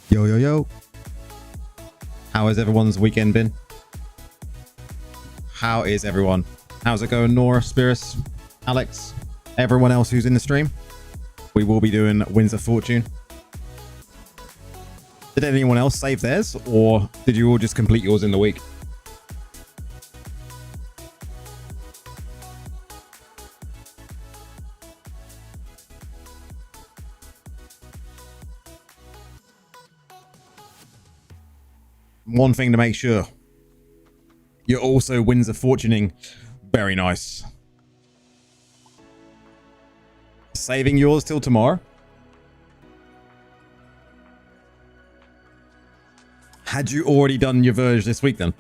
Yo, yo, yo. How has everyone's weekend been? How is everyone? How's it going, Nora, Spirus, Alex, everyone else who's in the stream? We will be doing Wins of Fortune. Did anyone else save theirs, or did you all just complete yours in the week? One thing to make sure. You're also Wins of Fortuning. Very nice. Saving yours till tomorrow? Had you already done your Verge this week then?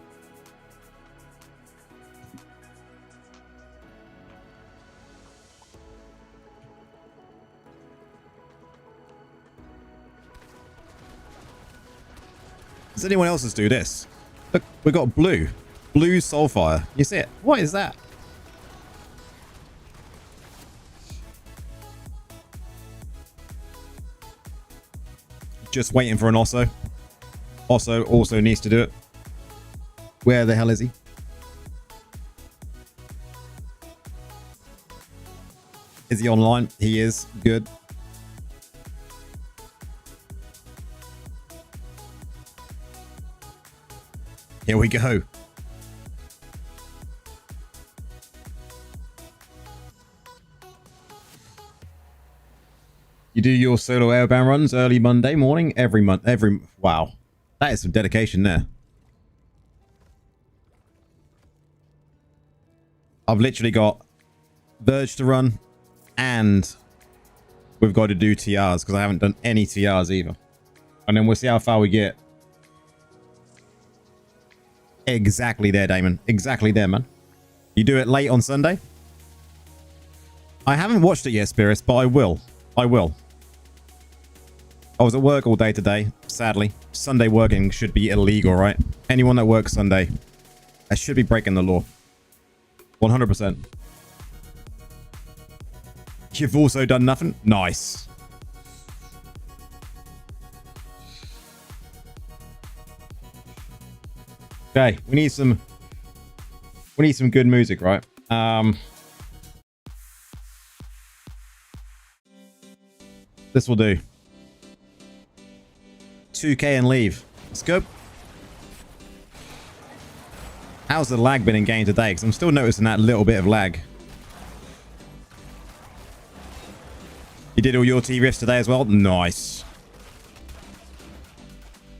Does anyone else do this? Look, we got blue. Blue Soulfire. You see it? What is that? Just waiting for an Osso. Osso also needs to do it. Where the hell is he? Is he online? He is. Good. Here we go. You do your solo airbound runs early Monday morning, every month. Wow. That is some dedication there. I've literally got Verge to run, and we've got to do TRs because I haven't done any TRs either. And then we'll see how far we get. Exactly there, Damon. Exactly there, man. You do it late on Sunday? I haven't watched it yet, Spirits, but I will. I will. I was at work all day today, sadly. Sunday working should be illegal, right? Anyone that works Sunday, I should be breaking the law. 100%. You've also done nothing? Nice. Okay, we need some good music, right? This will do. 2K and leave. Let's go. How's the lag been in game today? Because I'm still noticing that little bit of lag. You did all your T-riffs today as well? Nice.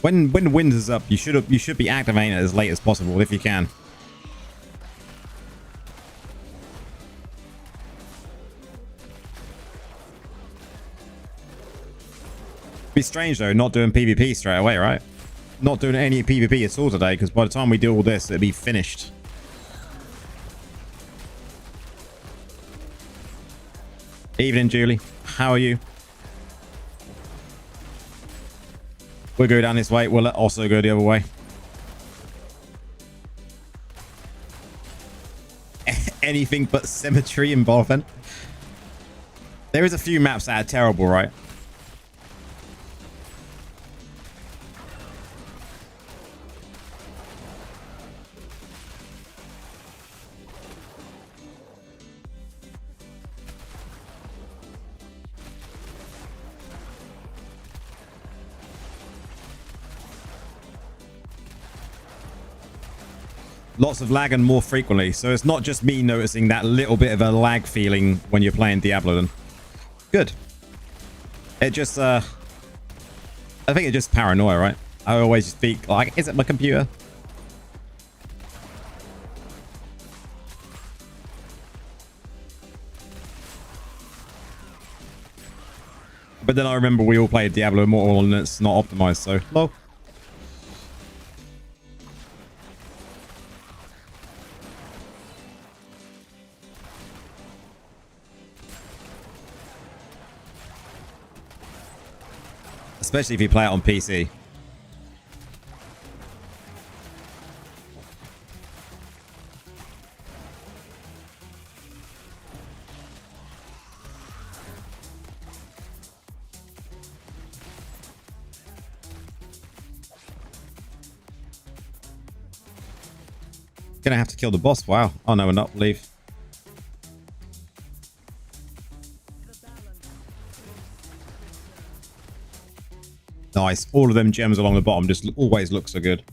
When Winds is up, you should be activating it as late as possible if you can. Be strange though, not doing PvP straight away, right? Not doing any PvP at all today, because by the time we do all this, it'll be finished. Evening, Julie. How are you? We'll go down this way. We'll also go the other way. Anything but Cemetery in Barfen. There is a few maps that are terrible, right? Lots of lag and more frequently. So it's not just me noticing that little bit of a lag feeling when you're playing Diablo then. Good. It just, I think it's just paranoia, right? I always speak like, is it my computer? But then I remember we all played Diablo Immortal and it's not optimized, so low. Especially if you play it on PC. Gonna have to kill the boss. Wow. Oh no, we're not. Leave. Nice. All of them gems along the bottom just always look so good.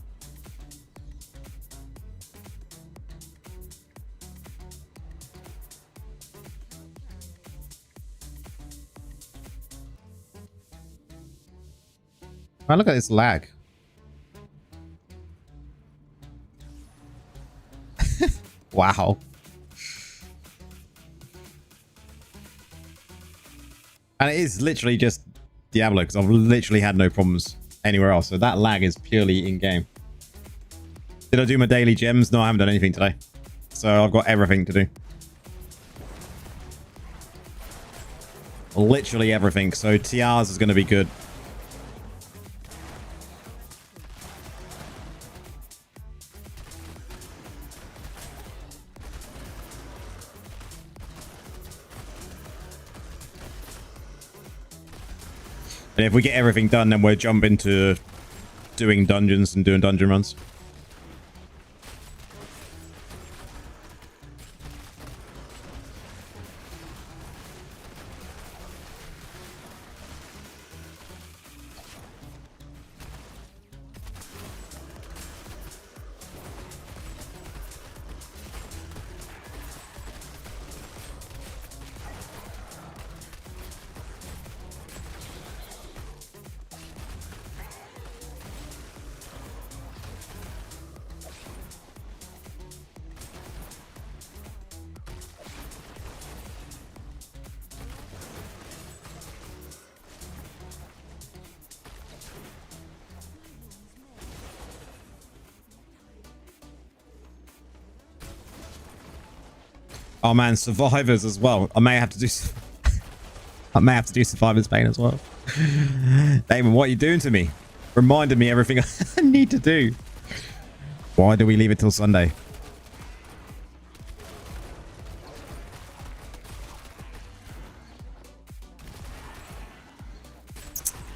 Man, look at this lag. Wow. And it is literally just Diablo, because I've literally had no problems anywhere else. So that lag is purely in-game. Did I do my daily gems? No, I haven't done anything today. So I've got everything to do. Literally everything. So TRs is going to be good. And if we get everything done, then we'll jump into doing dungeons and doing dungeon runs. Oh man, survivors as well. I may have to do survivors pain as well. Damon, what are you doing to me? Reminded me everything I need to do. Why do we leave it till Sunday?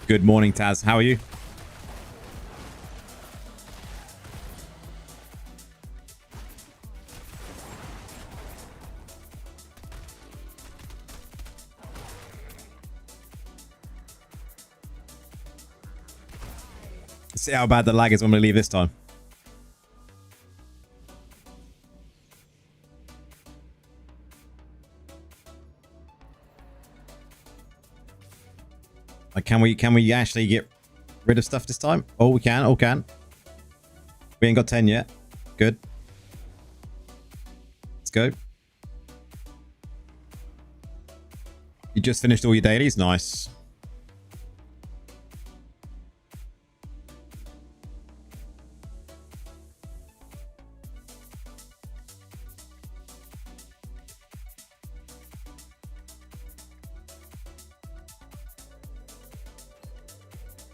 Good morning, Taz. How are you? See how bad the lag is when we leave this time. Like, can we actually get rid of stuff this time? Oh, we can. Oh, can. We ain't got 10 yet. Good. Let's go. You just finished all your dailies. Nice.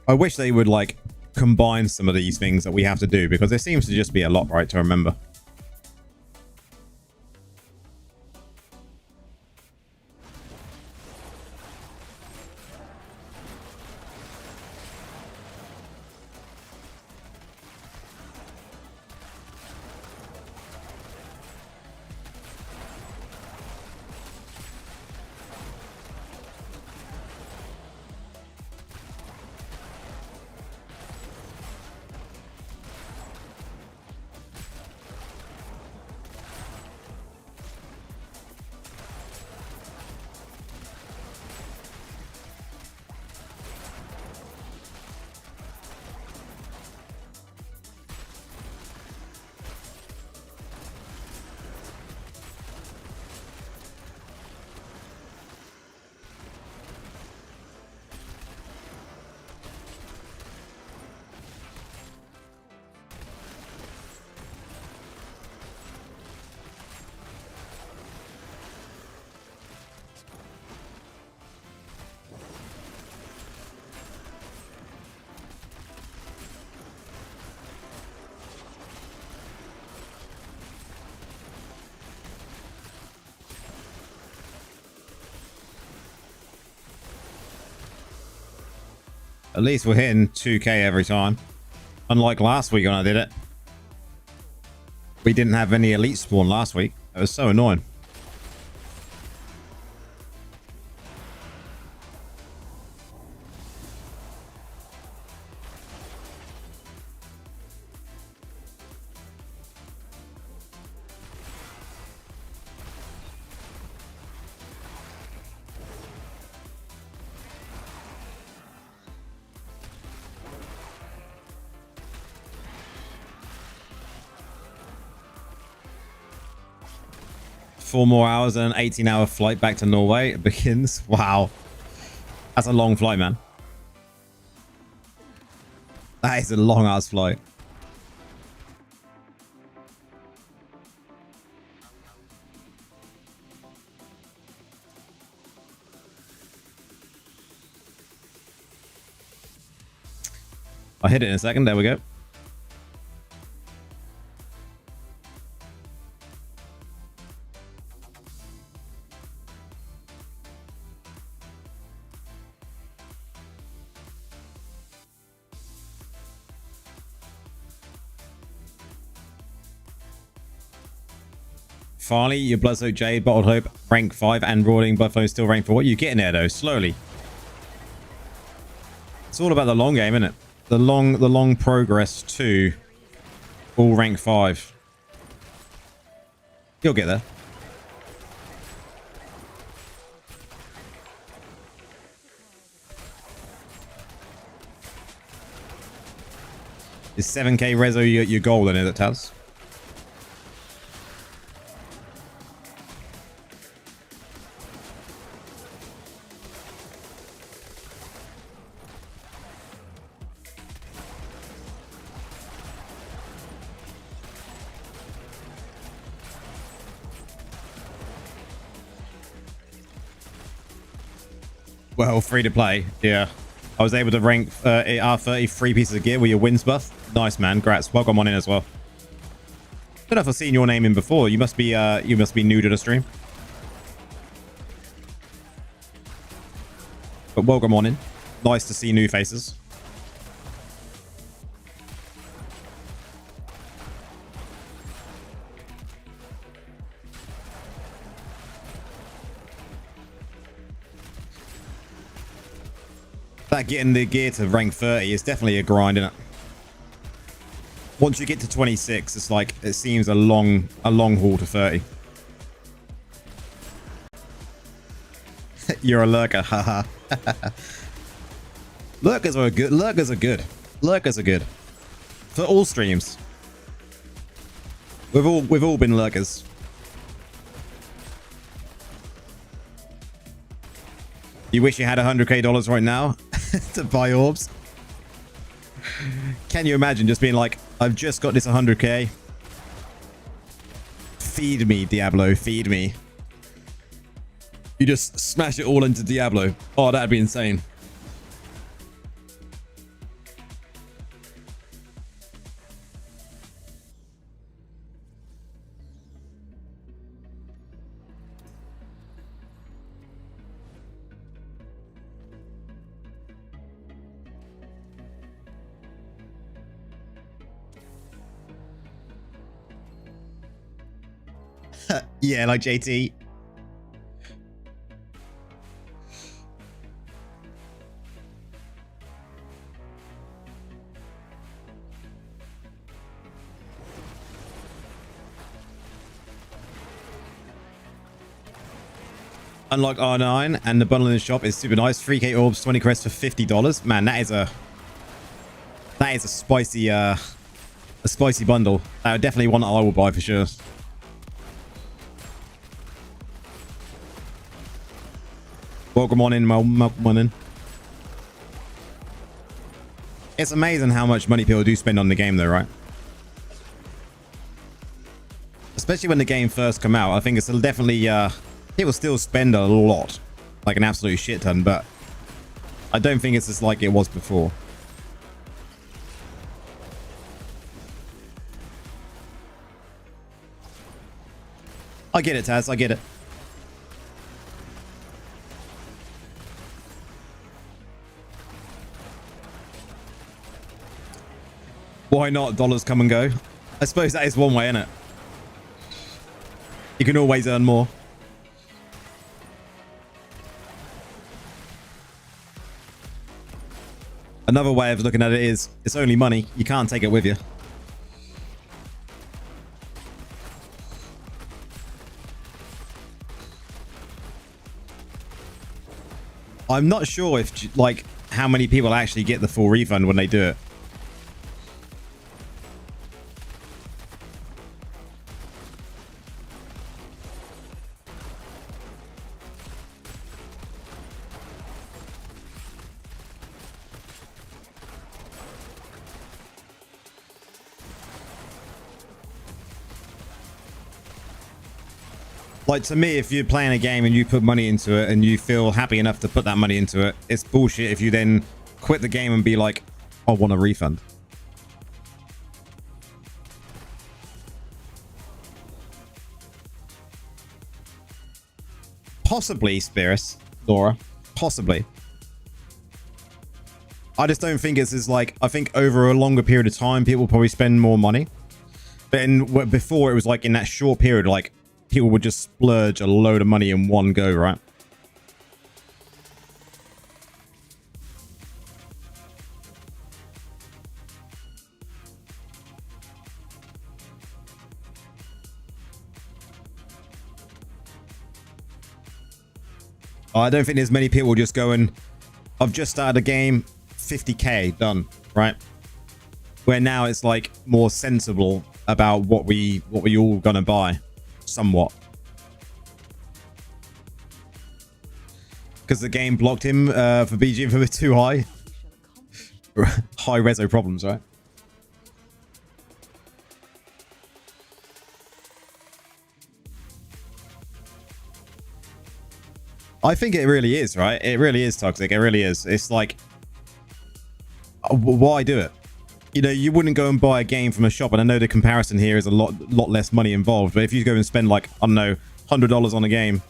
I wish they would like combine some of these things that we have to do, because there seems to just be a lot, right, to remember. At least we're hitting 2k every time. Unlike last week when I did it. We didn't have any elite spawn last week. It was so annoying. Four more hours and an 18-hour flight back to Norway begins. Wow. That's a long flight, man. That is a long-ass flight. I'll hit it in a second. There we go. Farley, your Bloodsoaked Jade, Bottled Hope, rank 5, and Roaring Buffalo still rank 4. What are you getting there, though? Slowly. It's all about the long game, isn't it? The long progress to all rank 5. You'll get there. Is 7k reso your goal then, is it, Taz? Well, free to play, yeah. I was able to rank our 33 pieces of gear with your wins buff. Nice, man. Grats. Welcome on in as well. Don't know if I've seen your name in before. You must be new to the stream. But welcome on in. Nice to see new faces. That getting the gear to rank 30 is definitely a grind, isn't it? Once you get to 26, it's like it seems a long haul to 30. You're a lurker, haha. Lurkers are good. Lurkers are good. Lurkers are good for all streams. We've all been lurkers. You wish you had $100k right now to buy orbs? Can you imagine just being like, I've just got this 100k. Feed me, Diablo, feed me. You just smash it all into Diablo. Oh, that'd be insane. Yeah, like JT. Unlock R9 and the bundle in the shop is super nice. 3k orbs, 20 crests for $50. Man, that is a spicy bundle. That would definitely one that I will buy for sure. Welcome on in, welcome on in. It's amazing how much money people do spend on the game though, right? Especially when the game first come out. I think it's definitely, people still spend a lot. Like an absolute shit ton, but I don't think it's as like it was before. I get it, Taz, I get it. Why not? Dollars come and go. I suppose that is one way, isn't it? You can always earn more. Another way of looking at it is it's only money. You can't take it with you. I'm not sure if, like, how many people actually get the full refund when they do it. Like, to me, if you're playing a game and you put money into it and you feel happy enough to put that money into it, it's bullshit if you then quit the game and be like, I want a refund. Possibly, Spirus, Laura. Possibly. I just don't think it's as like, I think over a longer period of time, people probably spend more money. But before, it was like in that short period, like, people would just splurge a load of money in one go, right? I don't think there's many people just going, I've just started a game, 50k done, right? Where now it's like more sensible about what we all gonna buy. Somewhat, because the game blocked him for BG for too high. High reso problems, right? I think it really is, right? It really is toxic. It really is. It's like, why do it? You know, you wouldn't go and buy a game from a shop, and I know the comparison here is a lot less money involved, but if you go and spend like, I don't know, $100 on a game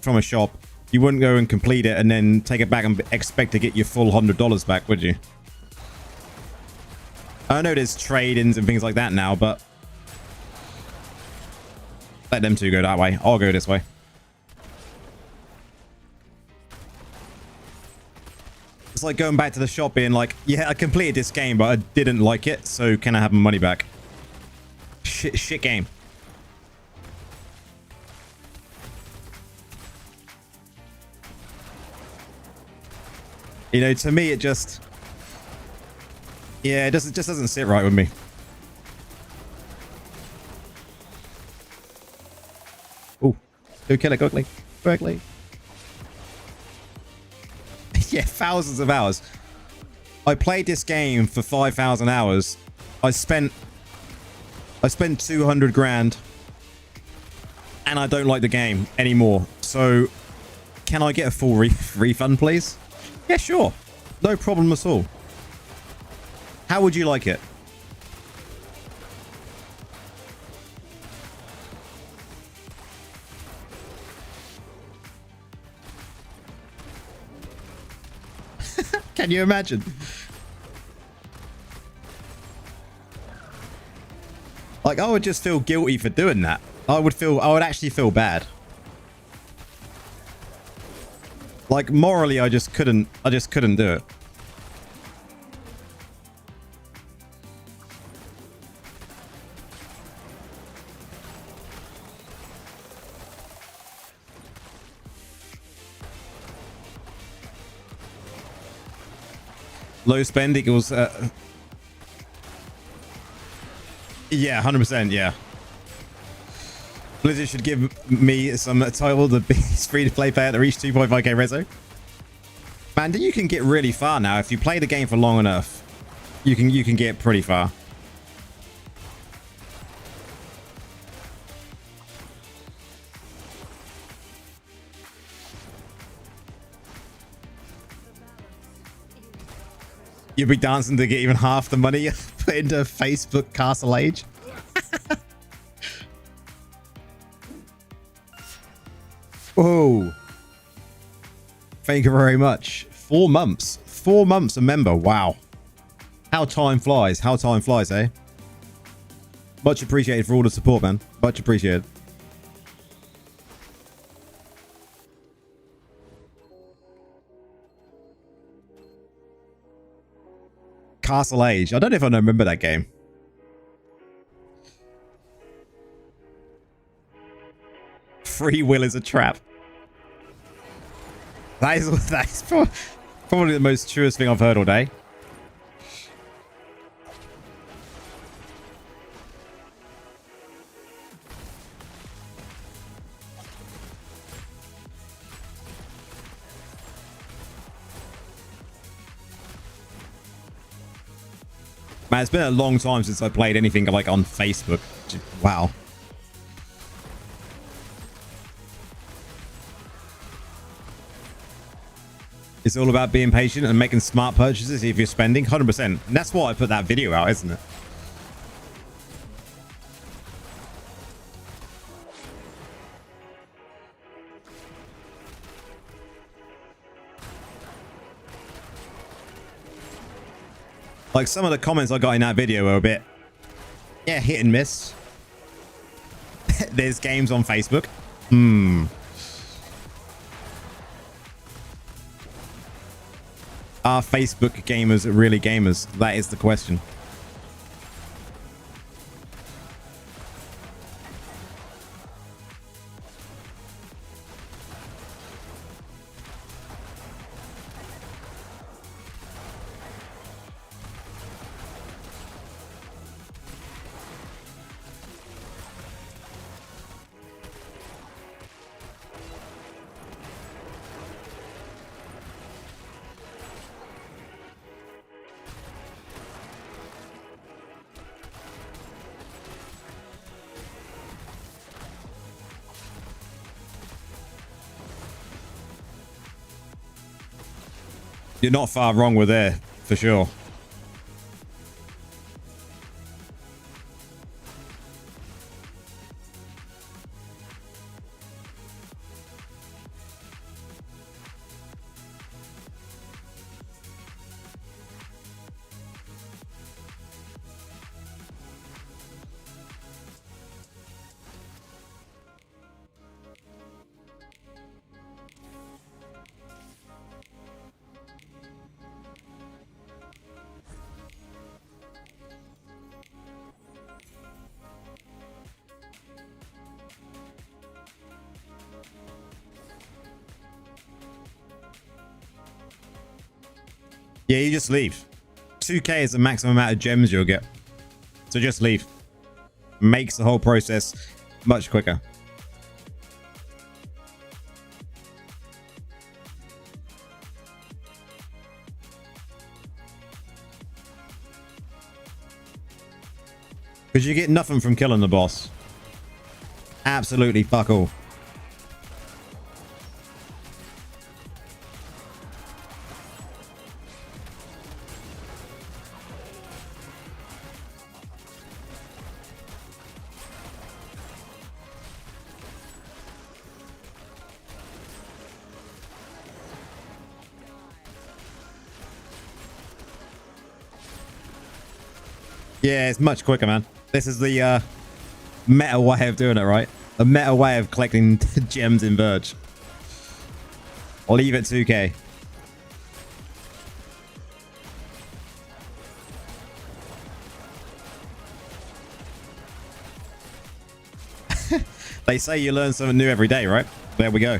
from a shop, you wouldn't go and complete it and then take it back and expect to get your full $100 back, would you? I know there's trade-ins and things like that now, but let them two go that way. I'll go this way. It's like going back to the shop being like, yeah, I completed this game, but I didn't like it, so can I have my money back? Shit game. You know, to me, it just... Yeah, it just doesn't sit right with me. Oh, go kill it quickly. Quickly. Yeah, thousands of hours. I played this game for 5,000 hours. I spent 200 grand, and I don't like the game anymore. So, can I get a full refund, please? Yeah, sure. No problem at all. How would you like it? Can you imagine? Like, I would just feel guilty for doing that. I would actually feel bad. Like, morally, I just couldn't do it. Low spend equals yeah, 100%, yeah. Blizzard should give me some title, the biggest free-to-play player to reach 2.5k reso. Man, you can get really far now. If you play the game for long enough, you can get pretty far. You'll be dancing to get even half the money you put into Facebook Castle Age. Whoa. Thank you very much. 4 months. 4 months a member. Wow. How time flies. How time flies, eh? Much appreciated for all the support, man. Much appreciated. Castle Age. I don't know if I remember that game. Free will is a trap. That is probably the most truest thing I've heard all day. Man, it's been a long time since I played anything like on Facebook. Wow. It's all about being patient and making smart purchases if you're spending 100%. And that's why I put that video out, isn't it? Like, some of the comments I got in that video were a bit, yeah, hit and miss. There's games on Facebook. Are Facebook gamers really gamers? That is the question. You're not far wrong with there, for sure. Yeah, you just leave. 2k is the maximum amount of gems you'll get. So just leave. Makes the whole process much quicker. Because you get nothing from killing the boss. Absolutely fuck all. Yeah, it's much quicker, man. This is the meta way of doing it, right? The meta way of collecting gems in Verge. I'll leave it 2k. They say you learn something new every day, right? There we go.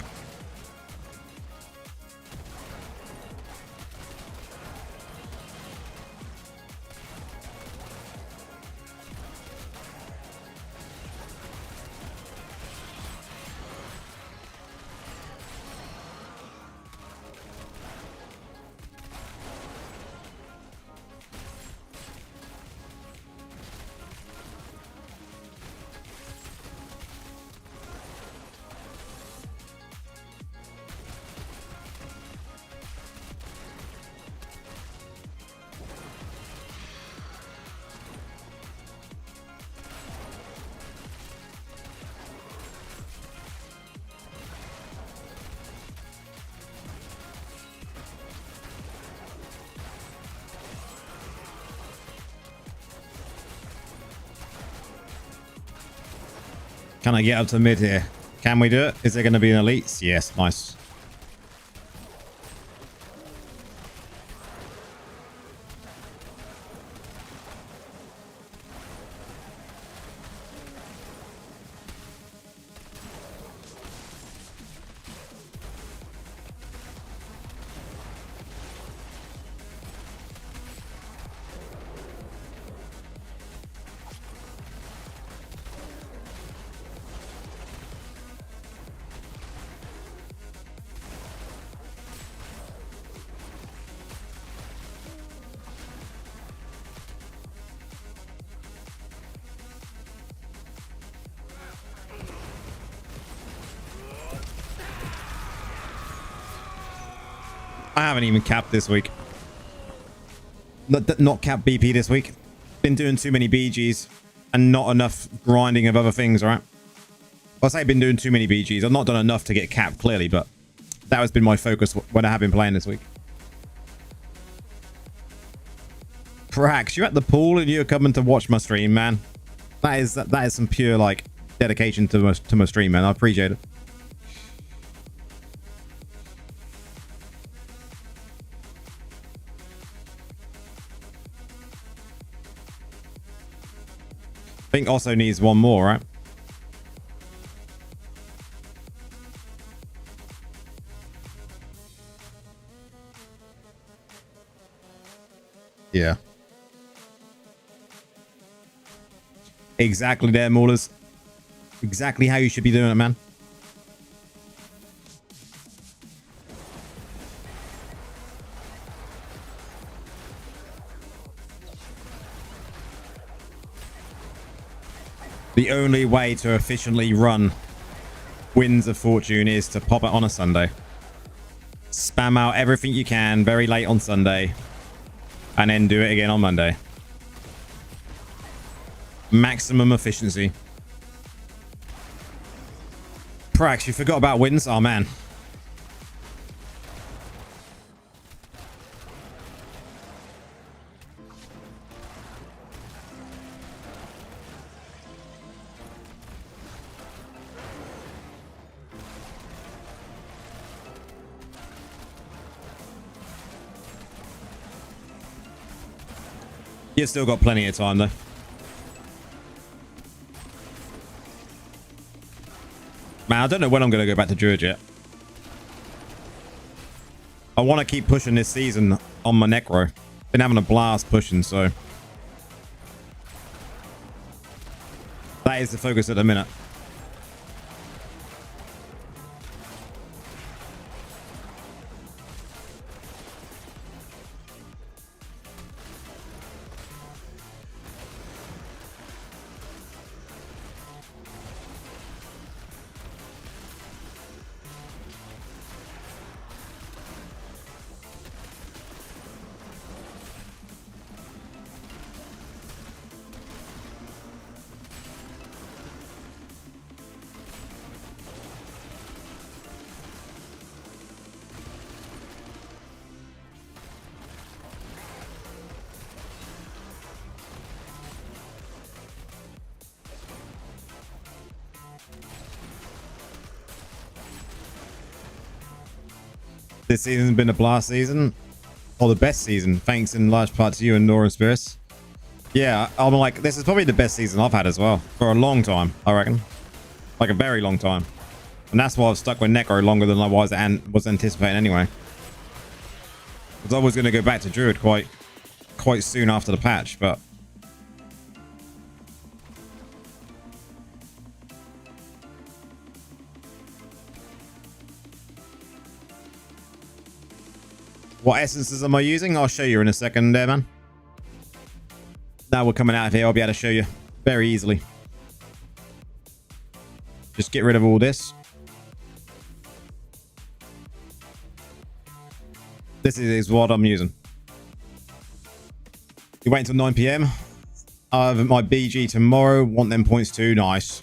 Can I get up to mid here? Can we do it? Is there going to be an elites? Yes, nice. I haven't even capped this week. Not capped BP this week. Been doing too many BGs and not enough grinding of other things, right? I say I've been doing too many BGs. I've not done enough to get capped, clearly, but that has been my focus when I have been playing this week. Prax, you're at the pool and you're coming to watch my stream, man. That is some pure, like, dedication to my stream, man. I appreciate it. I think also needs one more, right? Yeah. Exactly there, Maulers. Exactly how you should be doing it, man. The only way to efficiently run Winds of Fortune is to pop it on a Sunday. Spam out everything you can very late on Sunday. And then do it again on Monday. Maximum efficiency. Prax, you forgot about wins? Oh, man. You've still got plenty of time, though. Man, I don't know when I'm going to go back to Druid yet. I want to keep pushing this season on my Necro. Been having a blast pushing, so... that is the focus at the minute. This season's been a blast season, or the best season, thanks in large part to you and Nora Spirits. Yeah, I'm like, this is probably the best season I've had as well, for a long time, I reckon. Like a very long time. And that's why I've stuck with Necro longer than I was anticipating anyway. Because I was going to go back to Druid quite soon after the patch, but... what essences am I using? I'll show you in a second there, man. Now we're coming out of here, I'll be able to show you very easily. Just get rid of all this. This is what I'm using. You wait until 9 PM. I have my BG tomorrow. Want them points too. Nice.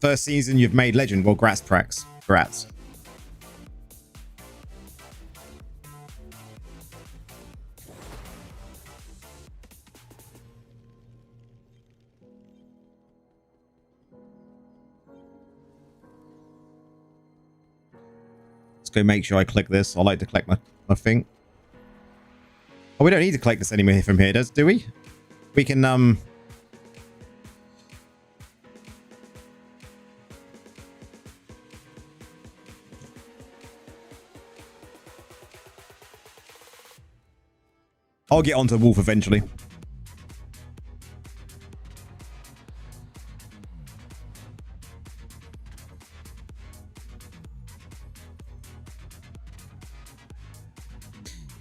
First season you've made legend. Well, grats, Prax. Grats. Go make sure I click this. I like to click my thing. Oh, we don't need to click this anywhere from here, do we? We can I'll get onto Wolf eventually.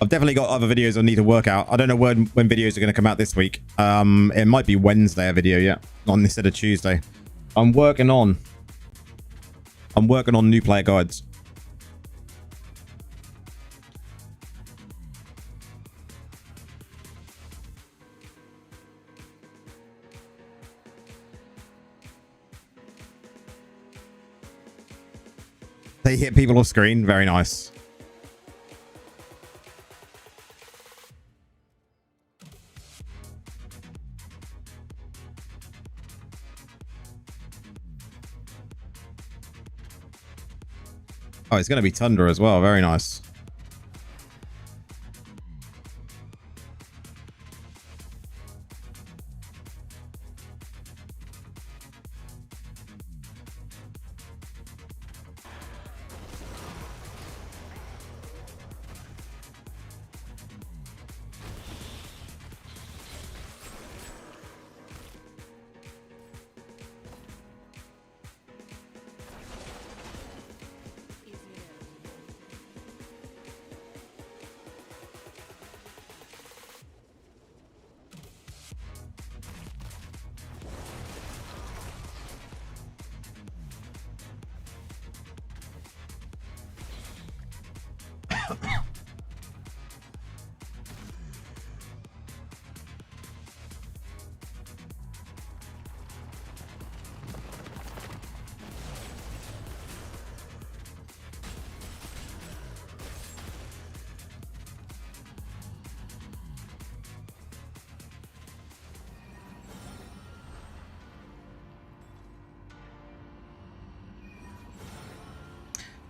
I've definitely got other videos I need to work out. I don't know when videos are going to come out this week. It might be Wednesday a video, yeah, on instead of Tuesday. I'm working on new player guides. They hit people off screen. Very nice. Oh, it's going to be Tundra as well. Very nice.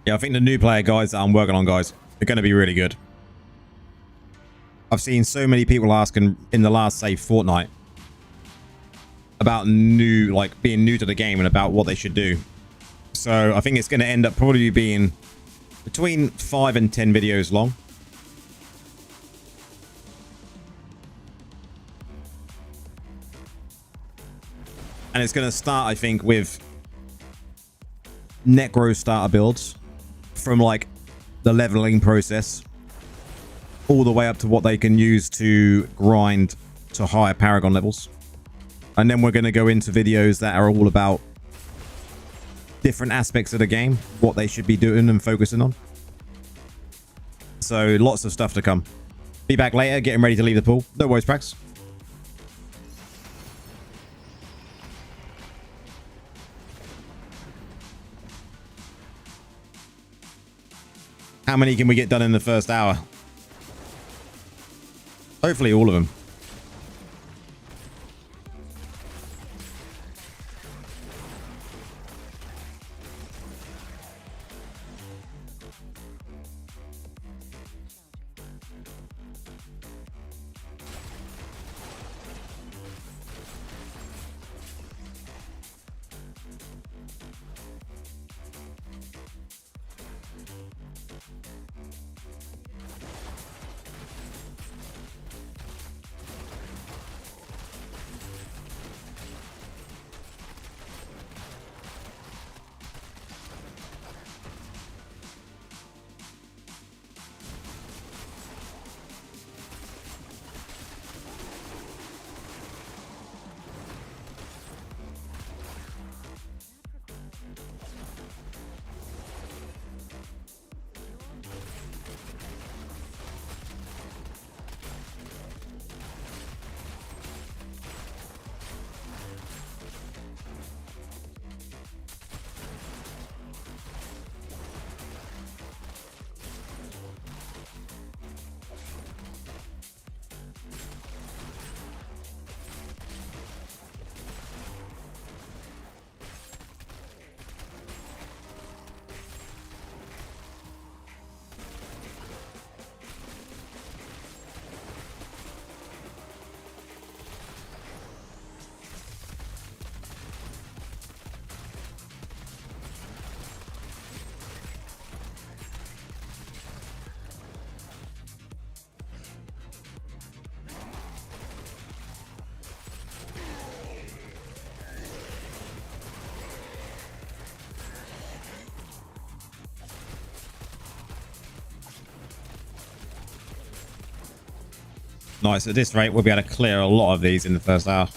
Yeah, I think the new player guys that I'm working on, guys, are going to be really good. I've seen so many people asking in the last, say, fortnight about new, like being new to the game and about what they should do. So I think it's going to end up probably being between 5 and 10 videos long. And it's going to start, I think, with Necro starter builds from like the leveling process all the way up to what they can use to grind to higher Paragon levels. And then we're going to go into videos that are all about different aspects of the game, what they should be doing and focusing on. So lots of stuff to come. Be back later, getting ready to leave the pool. No worries, Prax. How many can we get done in the first hour? Hopefully all of them. Nice. At this rate, we'll be able to clear a lot of these in the first hour.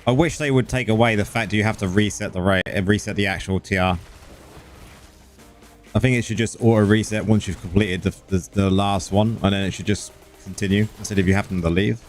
I wish they would take away the fact that you have to reset the rate and reset the actual TR. I think it should just auto reset once you've completed the last one, and then it should just continue instead of you having to leave.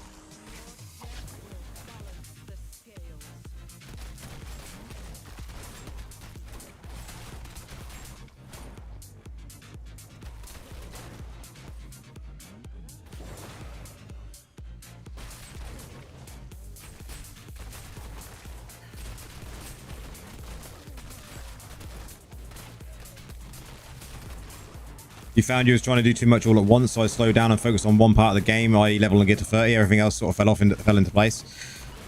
You found you was trying to do too much all at once, so I slowed down and focused on one part of the game, i.e. level and get to 30. Everything else sort of fell into place.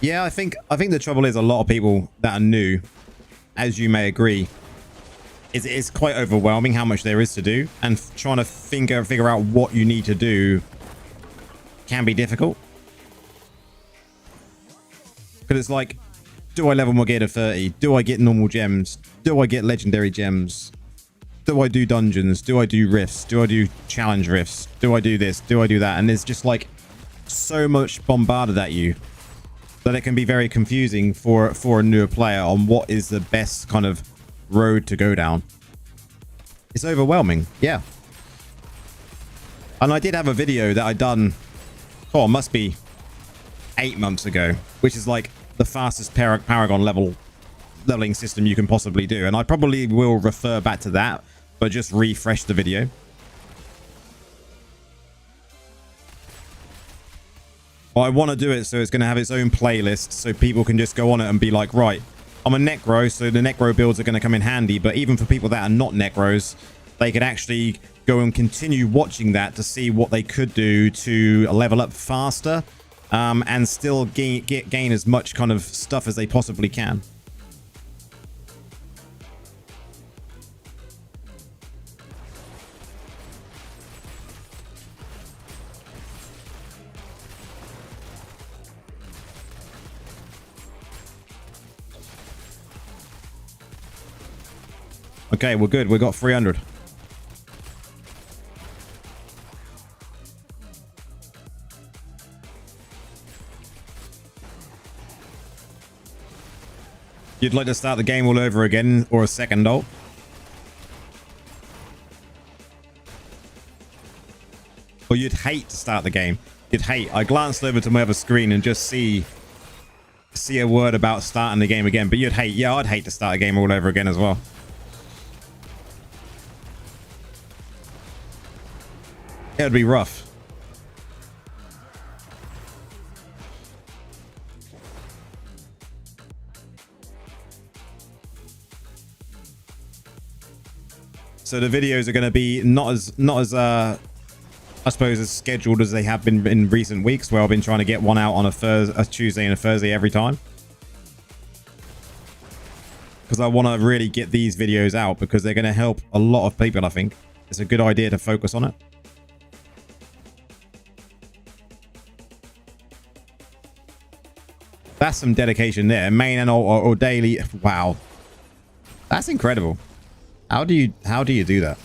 Yeah, I think the trouble is a lot of people that are new, as you may agree, it's quite overwhelming how much there is to do, and trying to figure out what you need to do can be difficult. Because it's like, do I level my gear to 30? Do I get normal gems? Do I get legendary gems? Do I do dungeons? Do I do rifts? Do I do challenge rifts? Do I do this? Do I do that? And there's just like so much bombarded at you that it can be very confusing for a newer player on what is the best kind of road to go down. It's overwhelming, yeah. And I did have a video that I done, oh, it must be 8 months ago, which is like the fastest Paragon leveling system you can possibly do. And I probably will refer back to that, but just refresh the video. I want to do it so it's going to have its own playlist, so people can just go on it and be like, right, I'm a necro, so the necro builds are going to come in handy. But even for people that are not necros, they could actually go and continue watching that to see what they could do to level up faster, and still gain as much kind of stuff as they possibly can. Okay, we're good. We got 300. You'd like to start the game all over again, or a second ult? Or you'd hate to start the game? You'd hate. I glanced over to my other screen and just see a word about starting the game again, but you'd hate. Yeah, I'd hate to start a game all over again as well. It would be rough. So the videos are going to be not as I suppose as scheduled as they have been in recent weeks, where I've been trying to get one out on a Tuesday and a Thursday every time. Because I want to really get these videos out, because they're going to help a lot of people, I think. It's a good idea to focus on it. That's some dedication there. Main and or daily. Wow. That's incredible. How do you do that?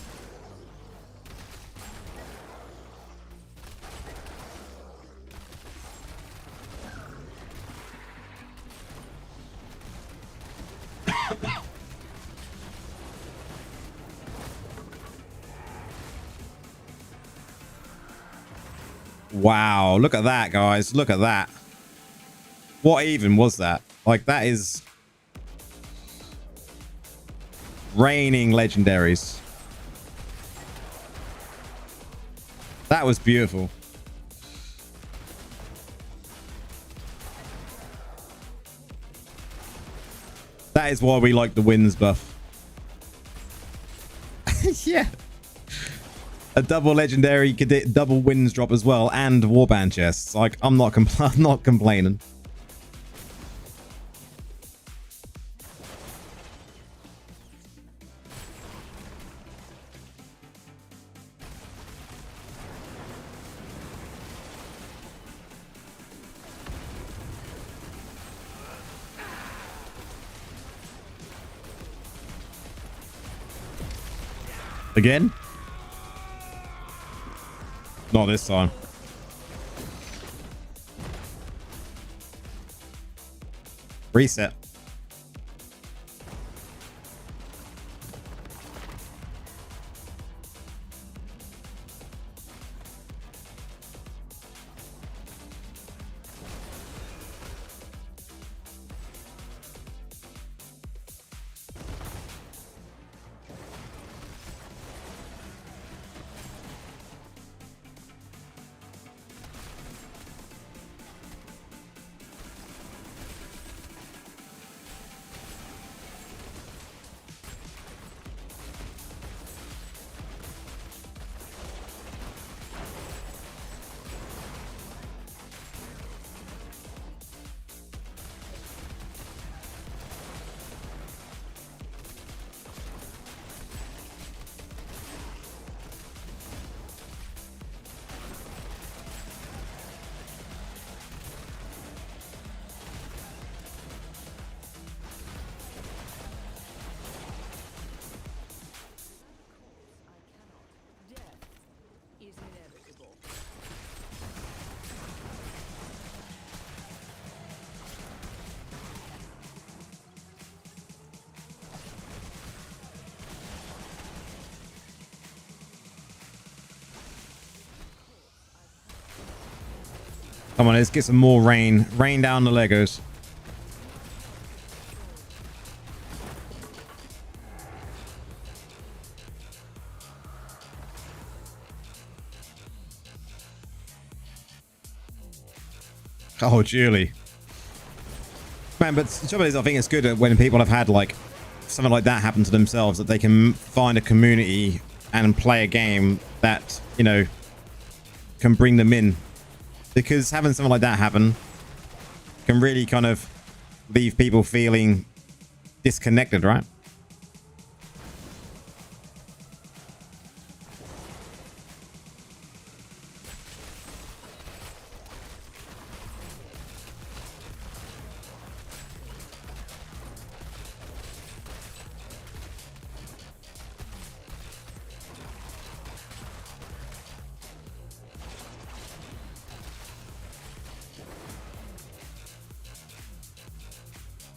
Wow, look at that, guys. Look at that. What even was that? Like, that is raining legendaries. That was beautiful. That is why we like the wins buff. Yeah. A double legendary could get double wins drop as well, and warband chests. Like, I'm not complaining. Again? Not this time. Reset. Come on, let's get some more rain. Rain down the Legos. Oh, Julie. Man, but the trouble is, I think it's good when people have had like something like that happen to themselves, that they can find a community and play a game that, you know, can bring them in. Because having something like that happen can really kind of leave people feeling disconnected, right?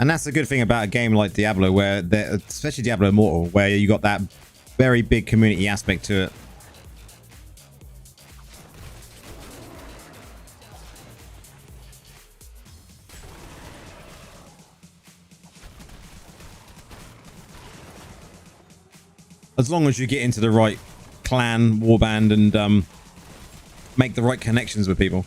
And that's the good thing about a game like Diablo, where especially Diablo Immortal, where you got that very big community aspect to it. As long as you get into the right clan, warband, and make the right connections with people.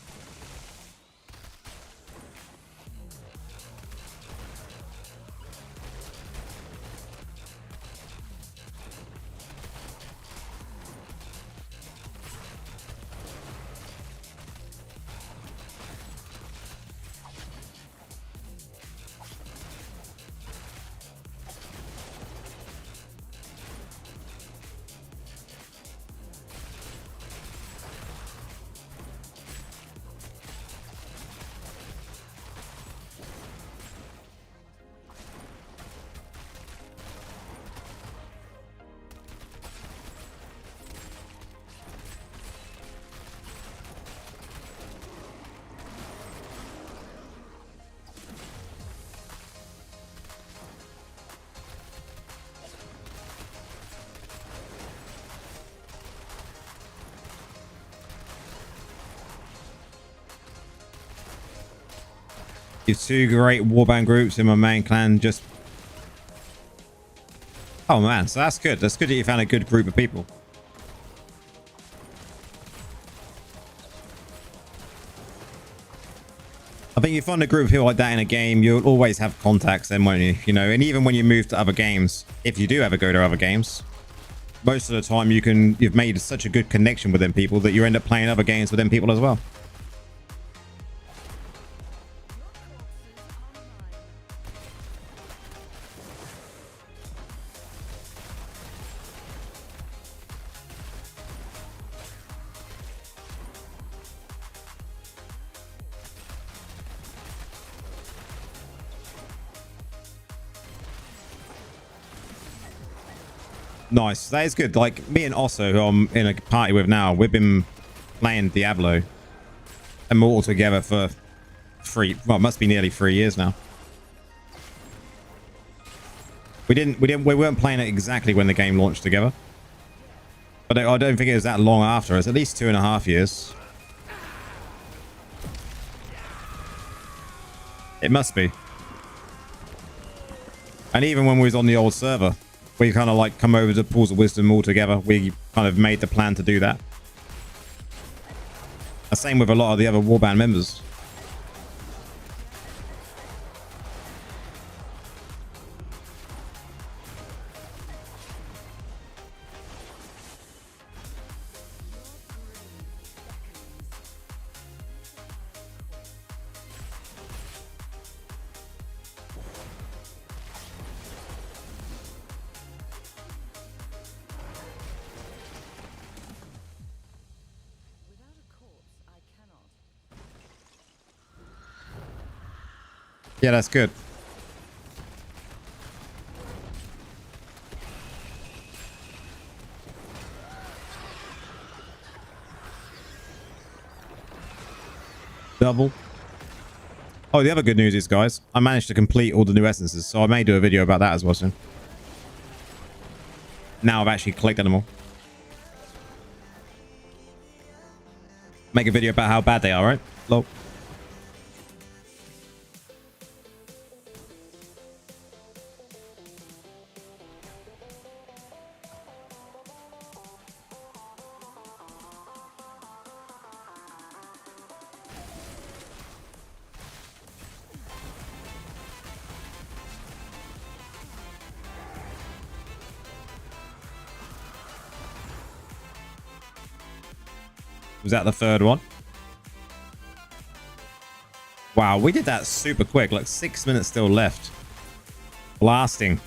You've two great warband groups in my main clan. Just, oh man, so that's good. That's good that you found a good group of people. I think you find a group of people like that in a game, you'll always have contacts then, won't you? You know, and even when you move to other games, if you do ever go to other games, most of the time you've made such a good connection with them people that you end up playing other games with them people as well. Nice. That is good. Like me and Osso, who I'm in a party with now, we've been playing Diablo Immortal together for well, it must be nearly 3 years now. We weren't playing it exactly when the game launched together, but I don't think it was that long after. It's at least 2.5 years. It must be. And even when we was on the old server, we kind of like come over to Pools of Wisdom all together. We kind of made the plan to do that. The same with a lot of the other warband members. Yeah, that's good. Double. Oh, the other good news is, guys, I managed to complete all the new essences, so I may do a video about that as well soon. Now I've actually collected them all. Make a video about how bad they are, right? Lol. Was that the third one? Wow, we did that super quick. Like 6 minutes still left. Blasting.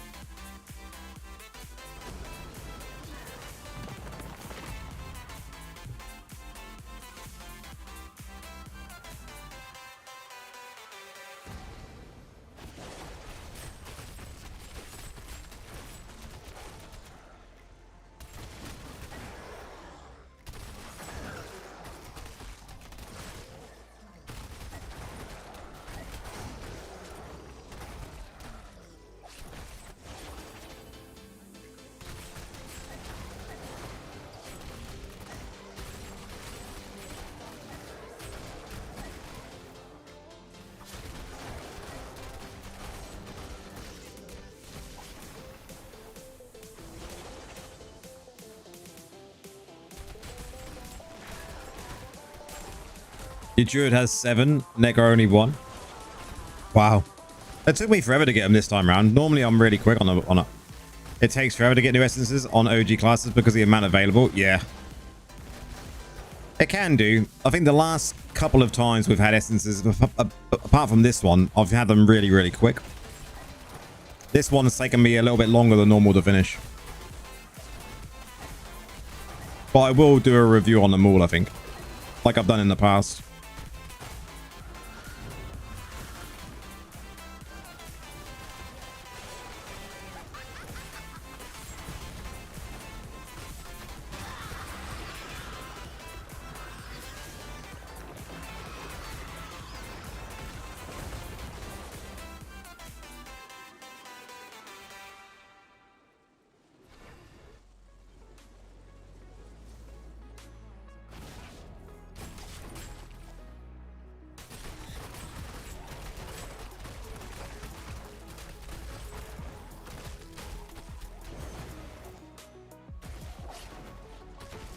Your druid has 7, Necro only 1. Wow. It took me forever to get them this time around. Normally I'm really quick on it. It takes forever to get new essences on OG classes because of the amount available. Yeah. It can do. I think the last couple of times we've had essences, apart from this one, I've had them really, really quick. This one has taken me a little bit longer than normal to finish. But I will do a review on them all, I think. Like I've done in the past.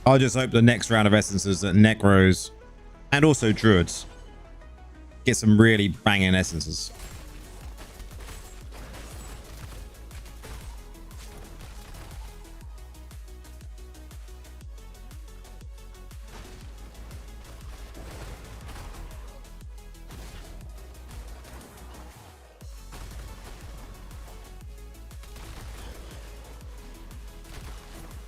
I'll just hope the next round of essences that Necros and also Druids get some really banging essences.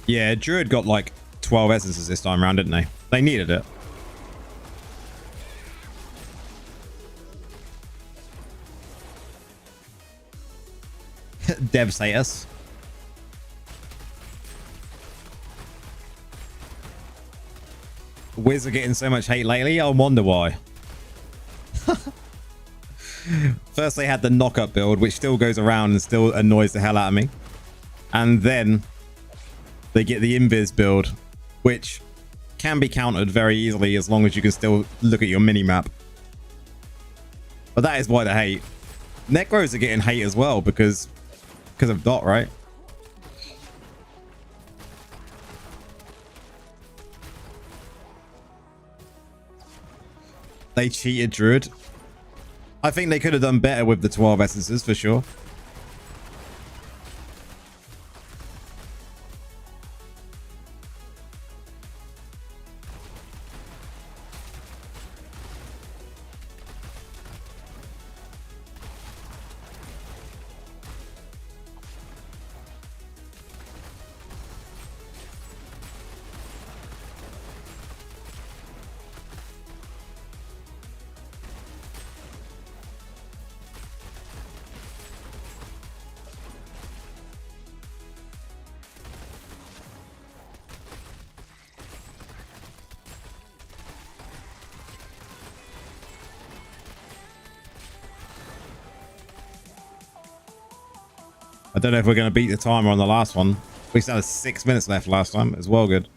Yeah, Druid got like 12 essences this time around, didn't they? They needed it. Devastate us. Wiz are getting so much hate lately. I wonder why. First they had the knock-up build, which still goes around and still annoys the hell out of me. And then they get the invis build, which can be countered very easily as long as you can still look at your mini-map. But that is why they hate. Necros are getting hate as well because of Dot, right? They cheated Druid. I think they could have done better with the 12 essences for sure. I don't know if we're going to beat the timer on the last one. We still had 6 minutes left last time. It's well good.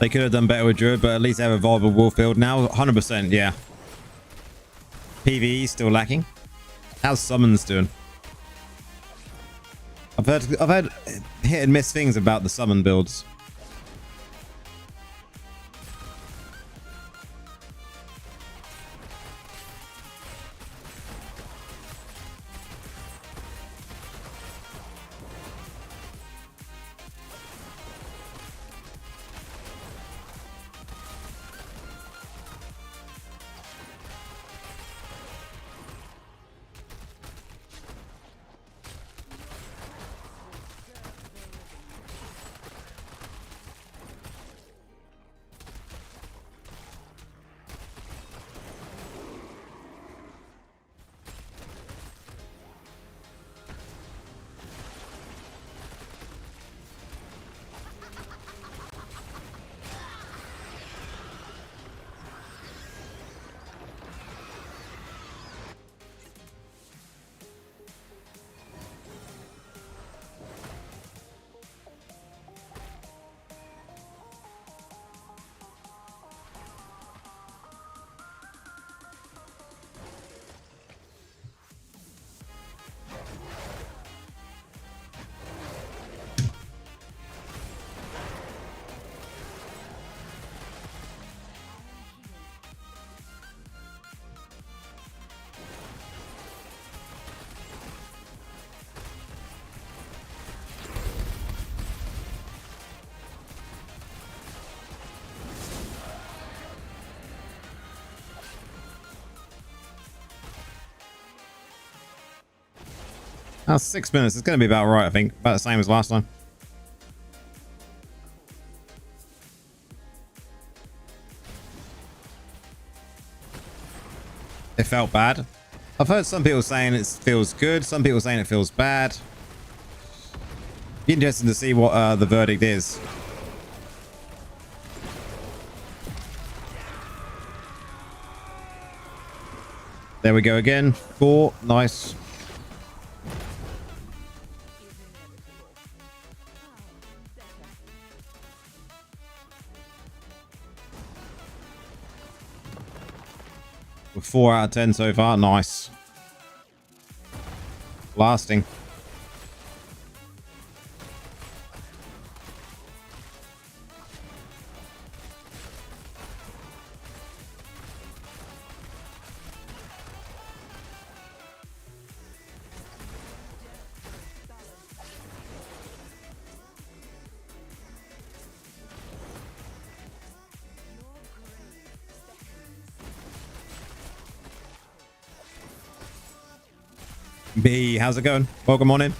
They could have done better with Druid, but at least they have a viable Warfield now. 100%, yeah. PvE still lacking. How's Summons doing? I've heard hit and miss things about the Summon builds. That's 6 minutes. It's going to be about right, I think. About the same as last time. It felt bad. I've heard some people saying it feels good. Some people saying it feels bad. Be interesting to see what the verdict is. There we go again. 4. Nice. We're 4 out of 10 so far. Nice. Lasting. B, how's it going? Welcome on in.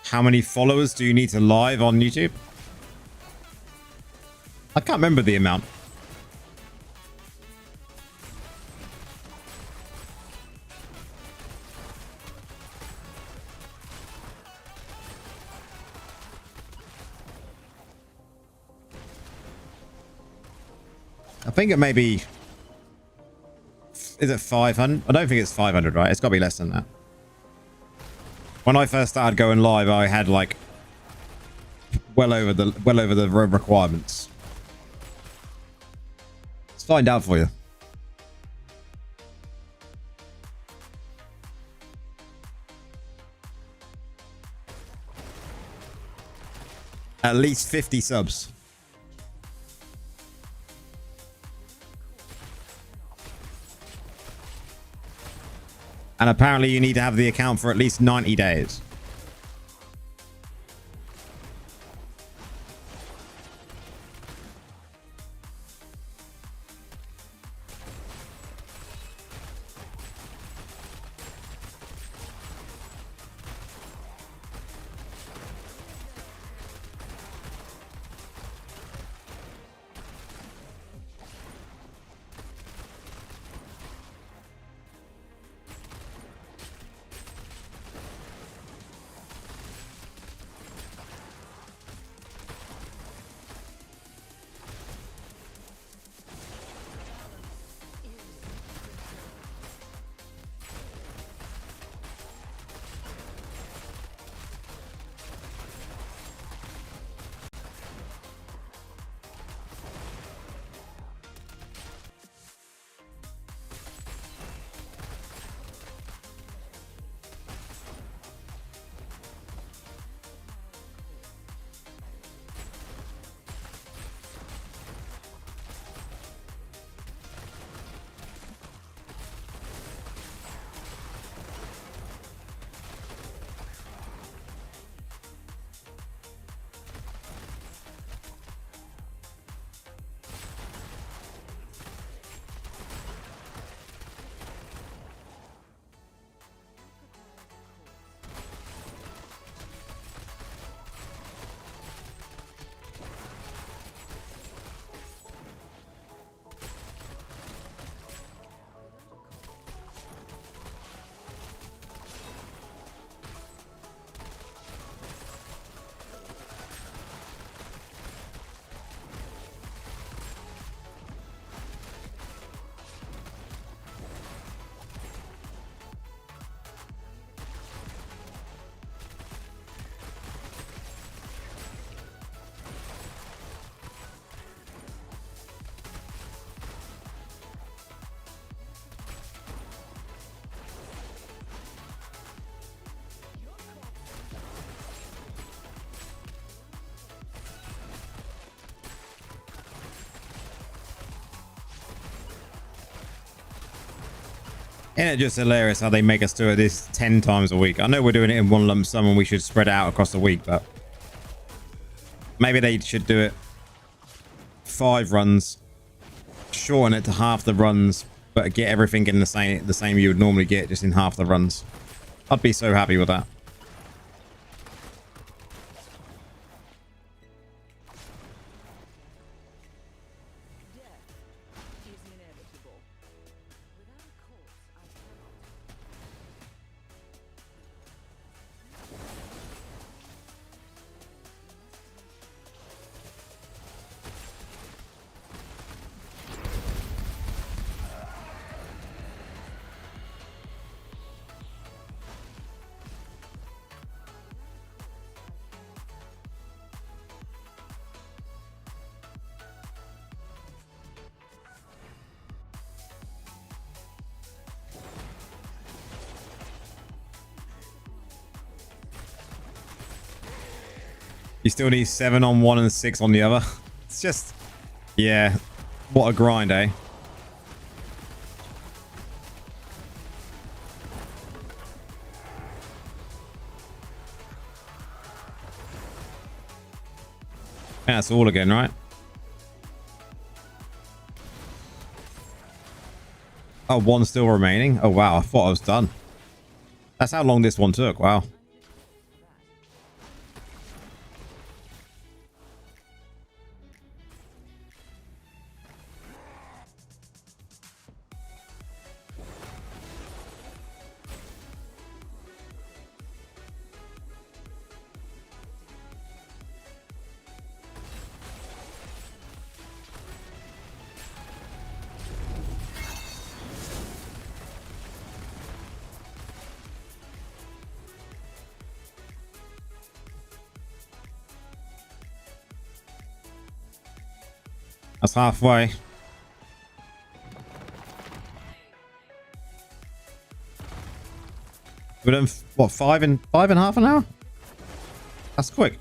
How many followers do you need to live on YouTube? I can't remember the amount. I think it may be... Is it 500? I don't think it's 500, right? It's got to be less than that. When I first started going live, I had like well over the requirements. Let's find out for you. At least 50 subs. And apparently you need to have the account for at least 90 days. Isn't it just hilarious how they make us do this 10 times a week? I know we're doing it in one lump sum and we should spread it out across the week, but maybe they should do it 5 runs, shorten it to half the runs, but get everything in the same you would normally get just in half the runs. I'd be so happy with that. You still need 7 on one and 6 on the other. It's just, yeah, what a grind, eh? Yeah, that's all again, right? Oh, 1 still remaining. Oh, wow. I thought I was done. That's how long this one took. Wow. That's halfway. We've done what, 5 and a half an hour? That's quick.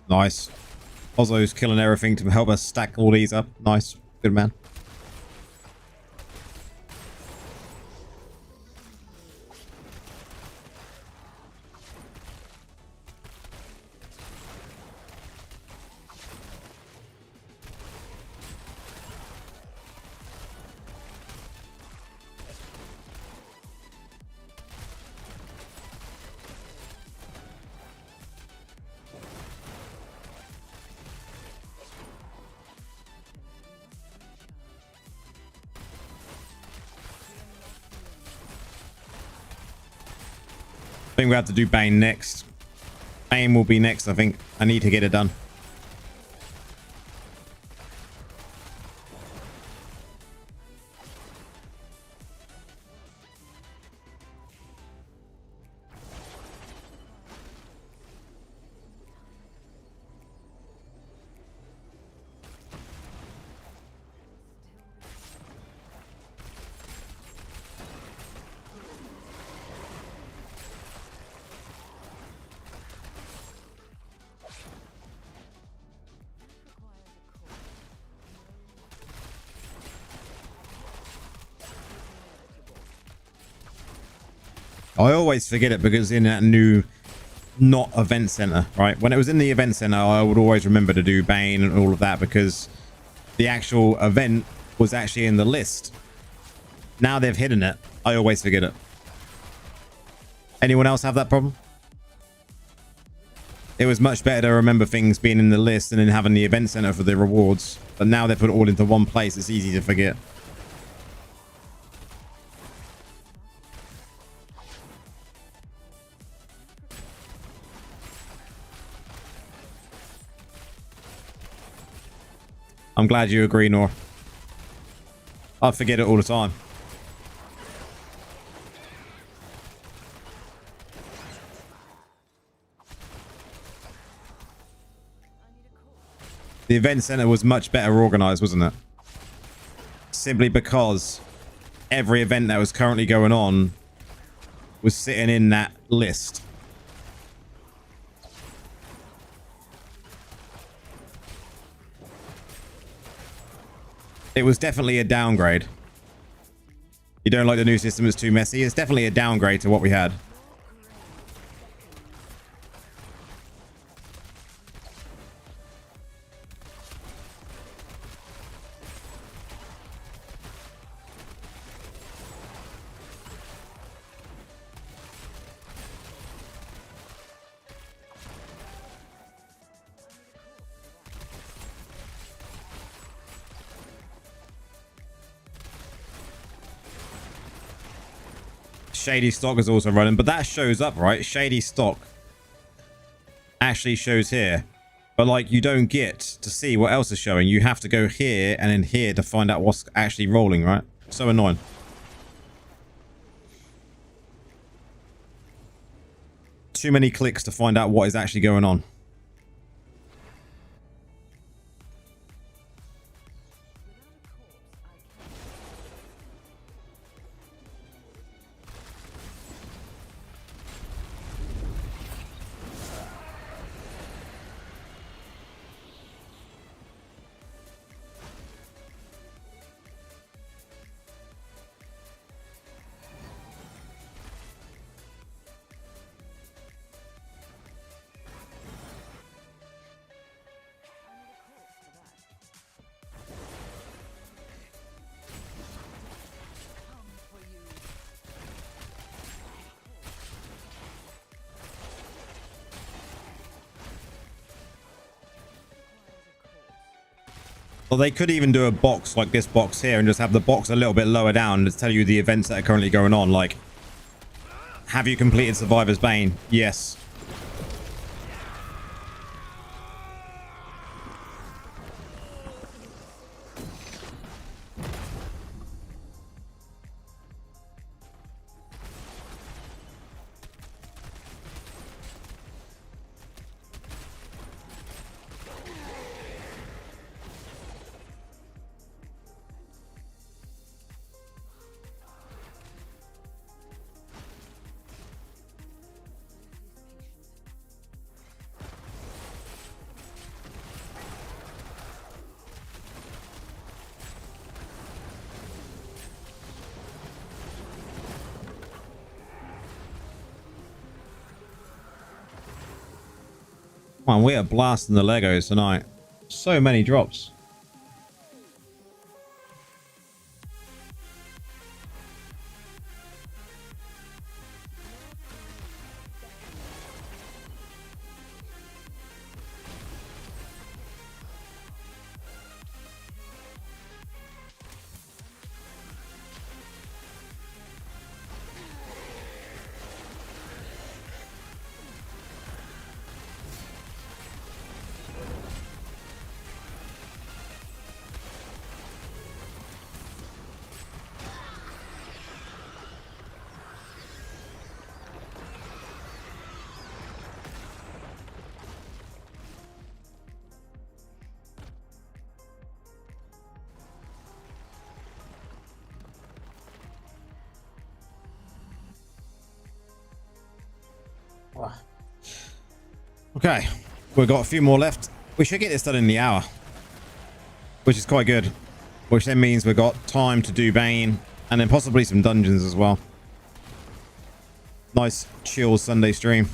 Nice. Ozzo's killing everything to help us stack all these up. Nice. Good man. I think we have to do Bane next. Bane will be next, I think. I need to get it done. I always forget it because in that new not event center, right? When it was in the event center, I would always remember to do Bane and all of that because the actual event was actually in the list. Now they've hidden it. I always forget it. Anyone else have that problem? It was much better to remember things being in the list and then having the event center for the rewards. But now they put it all into one place. It's easy to forget. I'm glad you agree, Nor. I forget it all the time. The event center was much better organized, wasn't it? Simply because every event that was currently going on was sitting in that list. It was definitely a downgrade. You don't like the new system, it's too messy. It's definitely a downgrade to what we had. Shady stock is also running, but that shows up, right? Shady stock actually shows here, but like you don't get to see what else is showing. You have to go here and then here to find out what's actually rolling, right? So annoying. Too many clicks to find out what is actually going on. Well, they could even do a box like this box here and just have the box a little bit lower down to tell you the events that are currently going on. Like, have you completed Survivor's Bane? Yes. Man, we are blasting the Legos tonight. So many drops. Okay, we've got a few more left. We should get this done in the hour, which is quite good. Which then means we've got time to do Bane and then possibly some dungeons as well. Nice chill Sunday stream.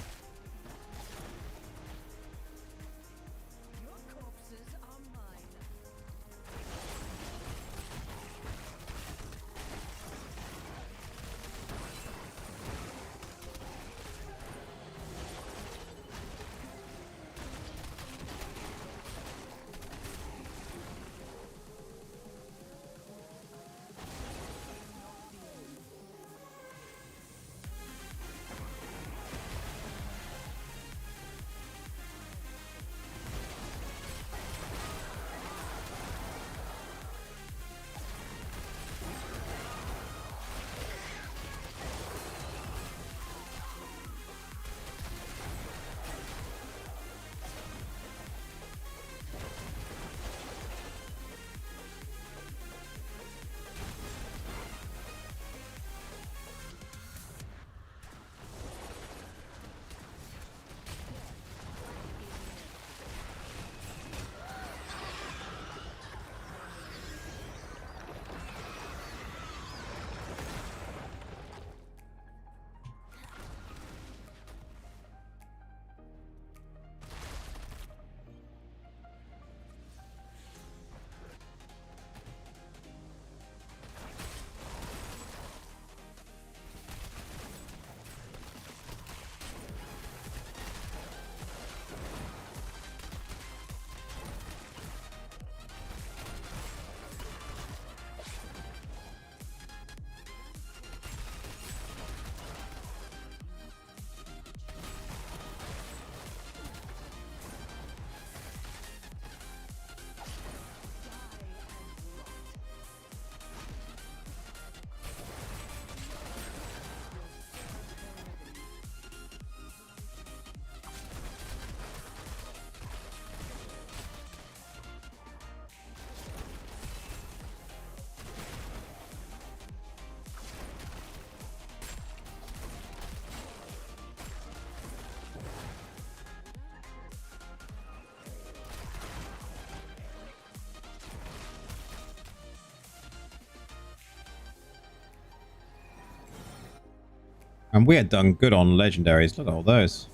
And we had done good on legendaries. Look at all those.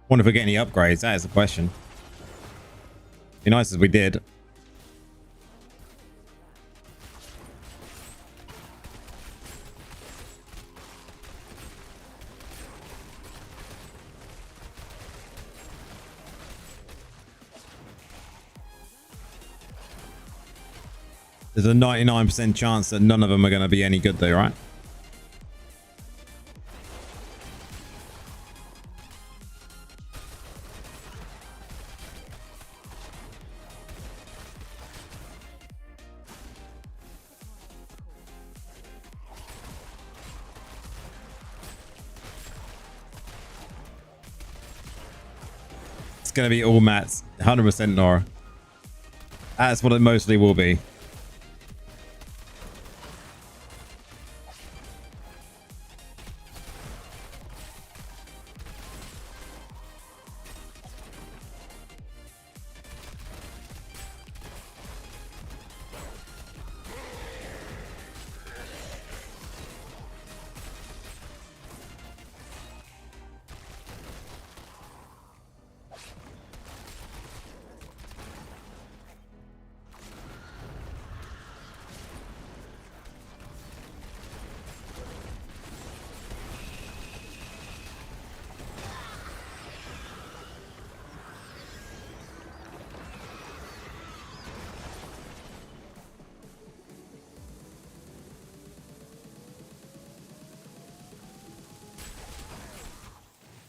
Wonder if we get any upgrades. That is the question. Be nice as we did. There's a 99% chance that none of them are going to be any good though, right? It's going to be all mats. 100% Nora. That's what it mostly will be.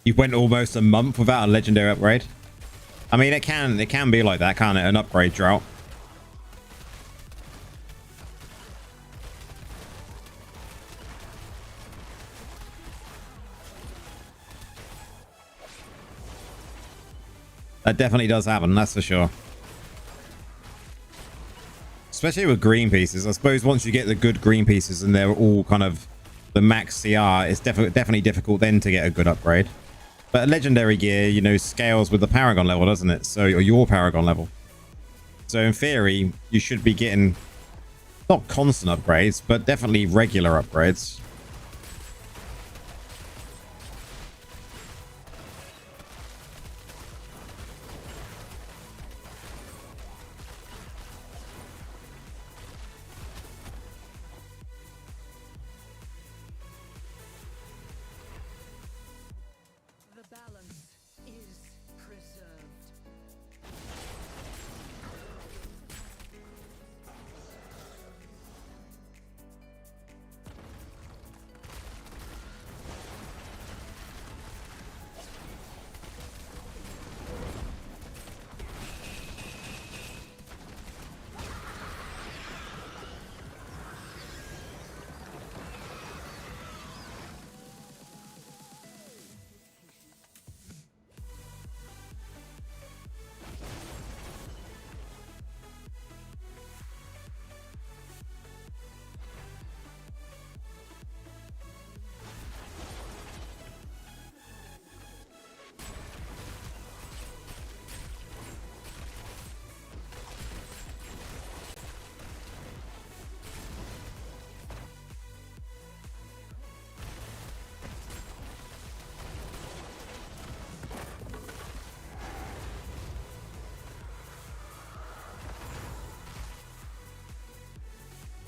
You went almost a month without a legendary upgrade. I mean, it can be like that, can't it? An upgrade drought. That definitely does happen, that's for sure. Especially with green pieces. I suppose once you get the good green pieces and they're all kind of the max CR, it's definitely difficult then to get a good upgrade. But legendary gear, you know, scales with the Paragon level, doesn't it? So, or your Paragon level. So in theory, you should be getting not constant upgrades, but definitely regular upgrades.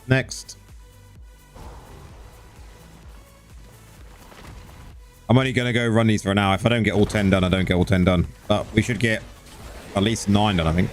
Next. I'm only going to go run these for an hour. If I don't get all 10 done, I don't get all 10 done. But we should get at least 9 done, I think.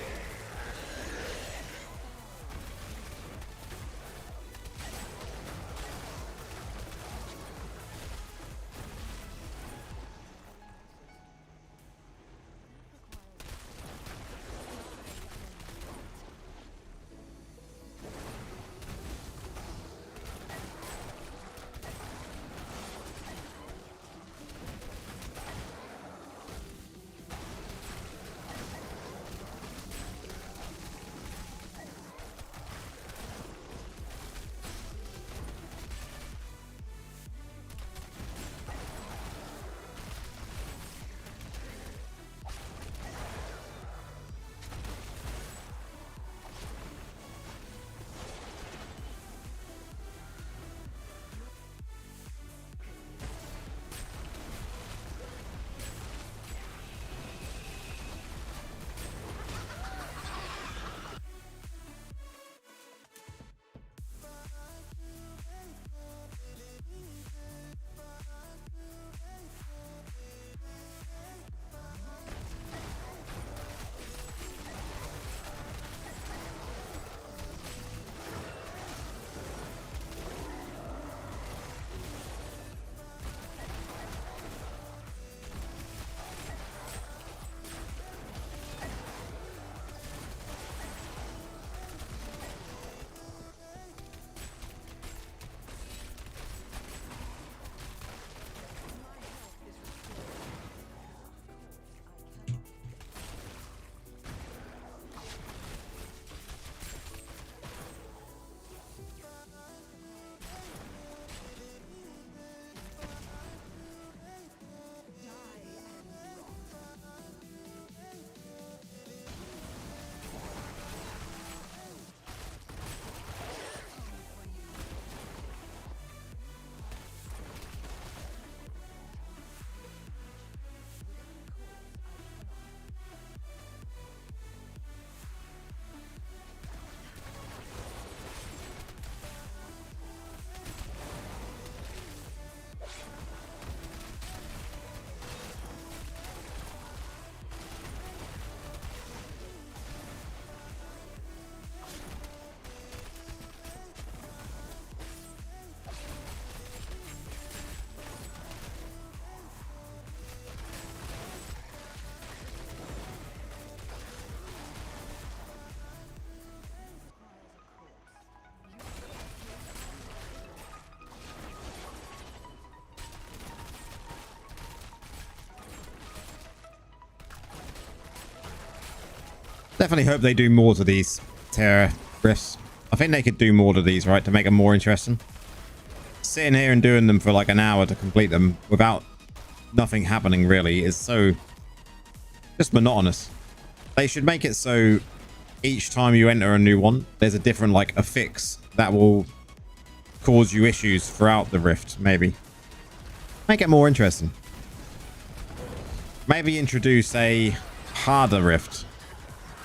Definitely hope they do more to these terror rifts. I think they could do more to these, right, to make them more interesting. Sitting here and doing them for like an hour to complete them without nothing happening really is so just monotonous. They should make it so each time you enter a new one, there's a different like a fix that will cause you issues throughout the rift. Maybe make it more interesting. Maybe introduce a harder rift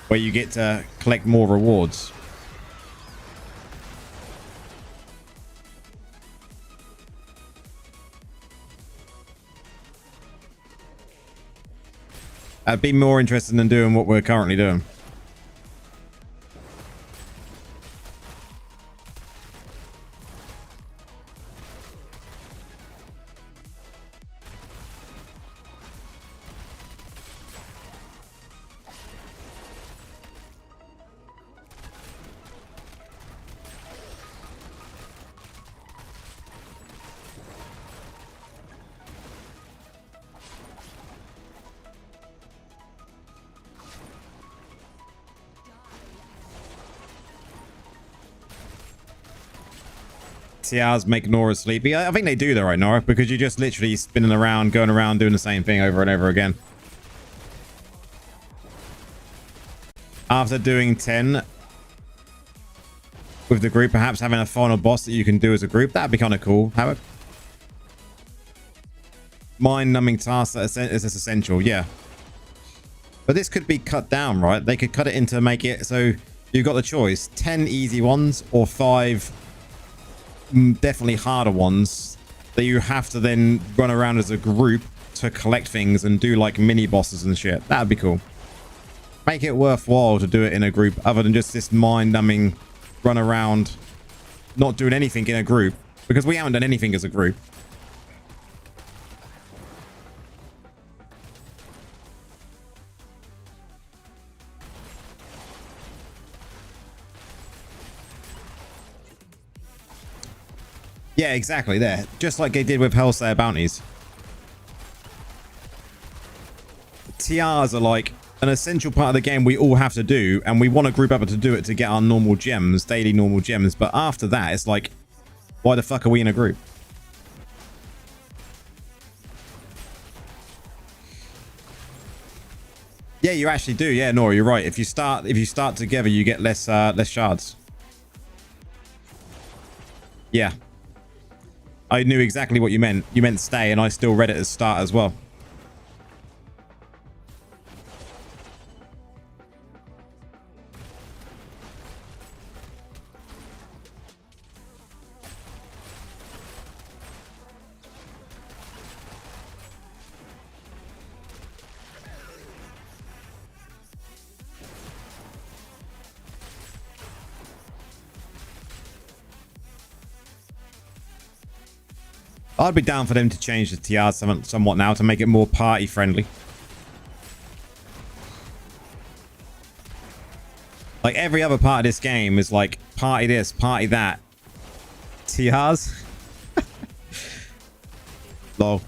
where you get to collect more rewards. That'd be more interesting than doing what we're currently doing. TRs make Nora sleepy. I think they do though, right, Nora? Because you're just literally spinning around, going around, doing the same thing over and over again. After doing 10 with the group, perhaps having a final boss that you can do as a group, that'd be kind of cool. Howard? Mind-numbing tasks that is essential, yeah. But this could be cut down, right? They could cut it into make it so you've got the choice: 10 easy ones or 5 definitely harder ones that you have to then run around as a group to collect things and do like mini bosses and shit. That'd be cool. Make it worthwhile to do it in a group other than just this mind-numbing run around not doing anything in a group, because we haven't done anything as a group. Yeah, exactly, there. Just like they did with Hellslayer bounties. TRs are like an essential part of the game we all have to do, and we want to group up to do it to get our normal gems, daily normal gems. But after that, it's like, why the fuck are we in a group? Yeah, you actually do. Yeah, Nora, you're right. If you start together, you get less shards. Yeah. I knew exactly what you meant. You meant stay, and I still read it as start as well. I'd be down for them to change the TR somewhat now to make it more party friendly. Like every other part of this game is like party this, party that. TRs? Lol.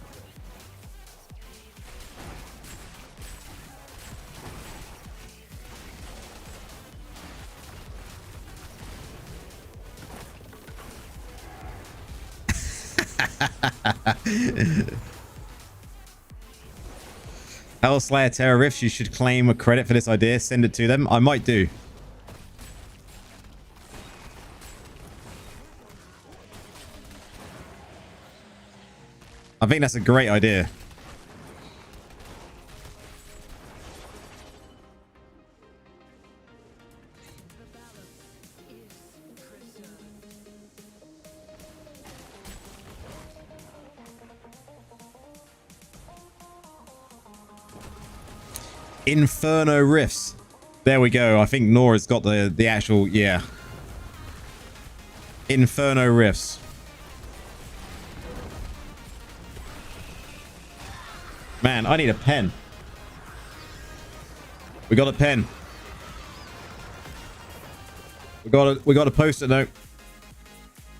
Hellslayer Terror Rifts, you should claim a credit for this idea. Send it to them. I might do. I think that's a great idea. Inferno Rifts. There we go. I think Nora's got the actual, yeah. Inferno Rifts. Man, I need a pen. We got a pen. We got a post-it note.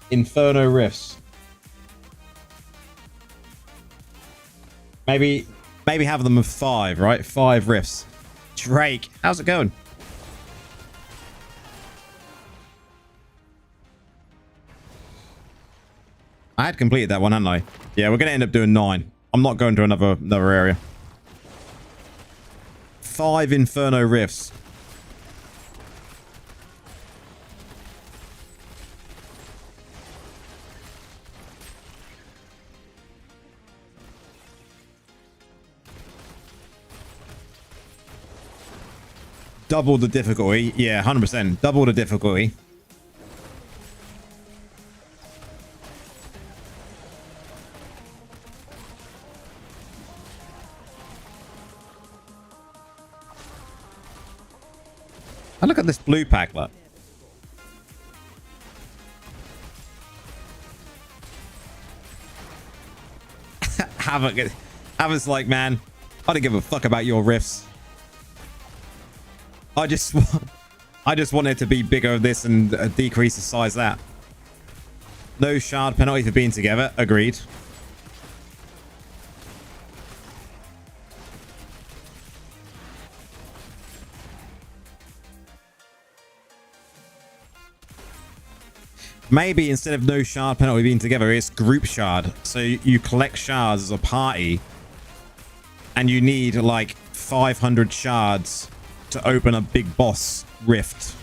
Inferno Rifts. Maybe have them of 5, right? 5 rifts. Drake, how's it going? I had completed that one, hadn't I? Yeah, we're going to end up doing 9. I'm not going to another area. 5 Inferno Rifts. Double the difficulty. Yeah, 100%. Double the difficulty. And look at this blue pack, look. Havoc's like, man, I don't give a fuck about your riffs. I just want it to be bigger of this and decrease the size of that. No shard penalty for being together. Agreed. Maybe instead of no shard penalty being together, it's group shard. So you collect shards as a party and you need like 500 shards to open a big boss rift.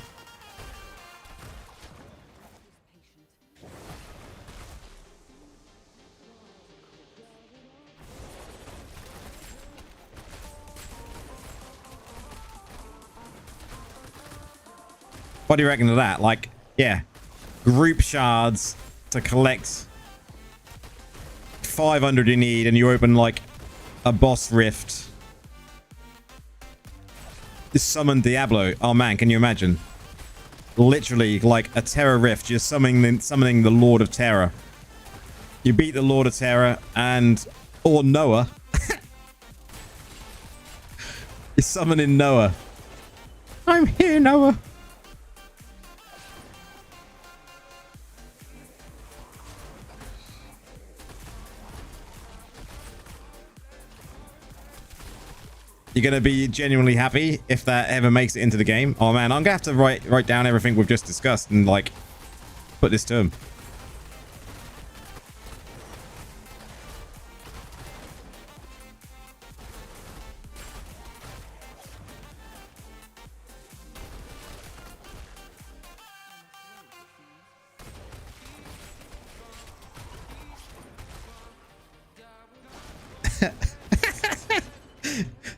What do you reckon of that? Like, yeah. Group shards to collect 500 you need and you open like a boss rift. Just summon Diablo. Oh man, can you imagine? Literally like a Terror rift. You're summoning the Lord of Terror. You beat the Lord of Terror or Noah. You're summoning Noah. I'm here, Noah. You're going to be genuinely happy if that ever makes it into the game. Oh man, I'm going to have to write down everything we've just discussed and like put this to him.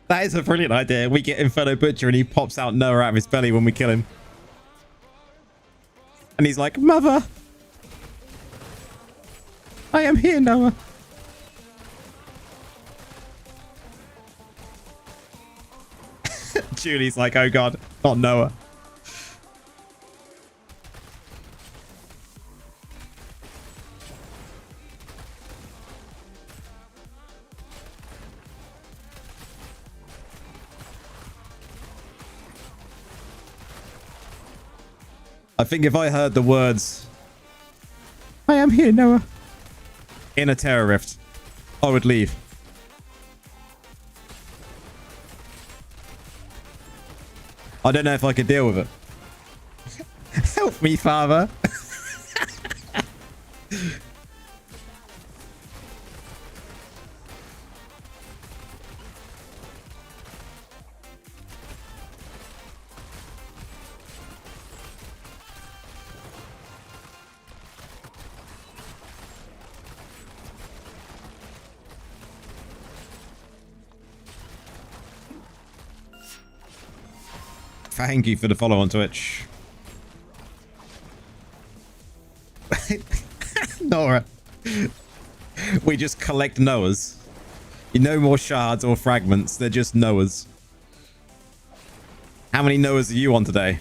That is a brilliant idea. We get Inferno Butcher and he pops out Noah out of his belly when we kill him. And he's like, Mother! I am here, Noah. Julie's like, oh god, not Noah. I think if I heard the words, I am here, Noah, in a Terror rift, I would leave. I don't know if I could deal with it. Help me, Father. Thank you for the follow on Twitch. Nora. We just collect Noahs. No more shards or fragments. They're just Noahs. How many Noahs are you on today?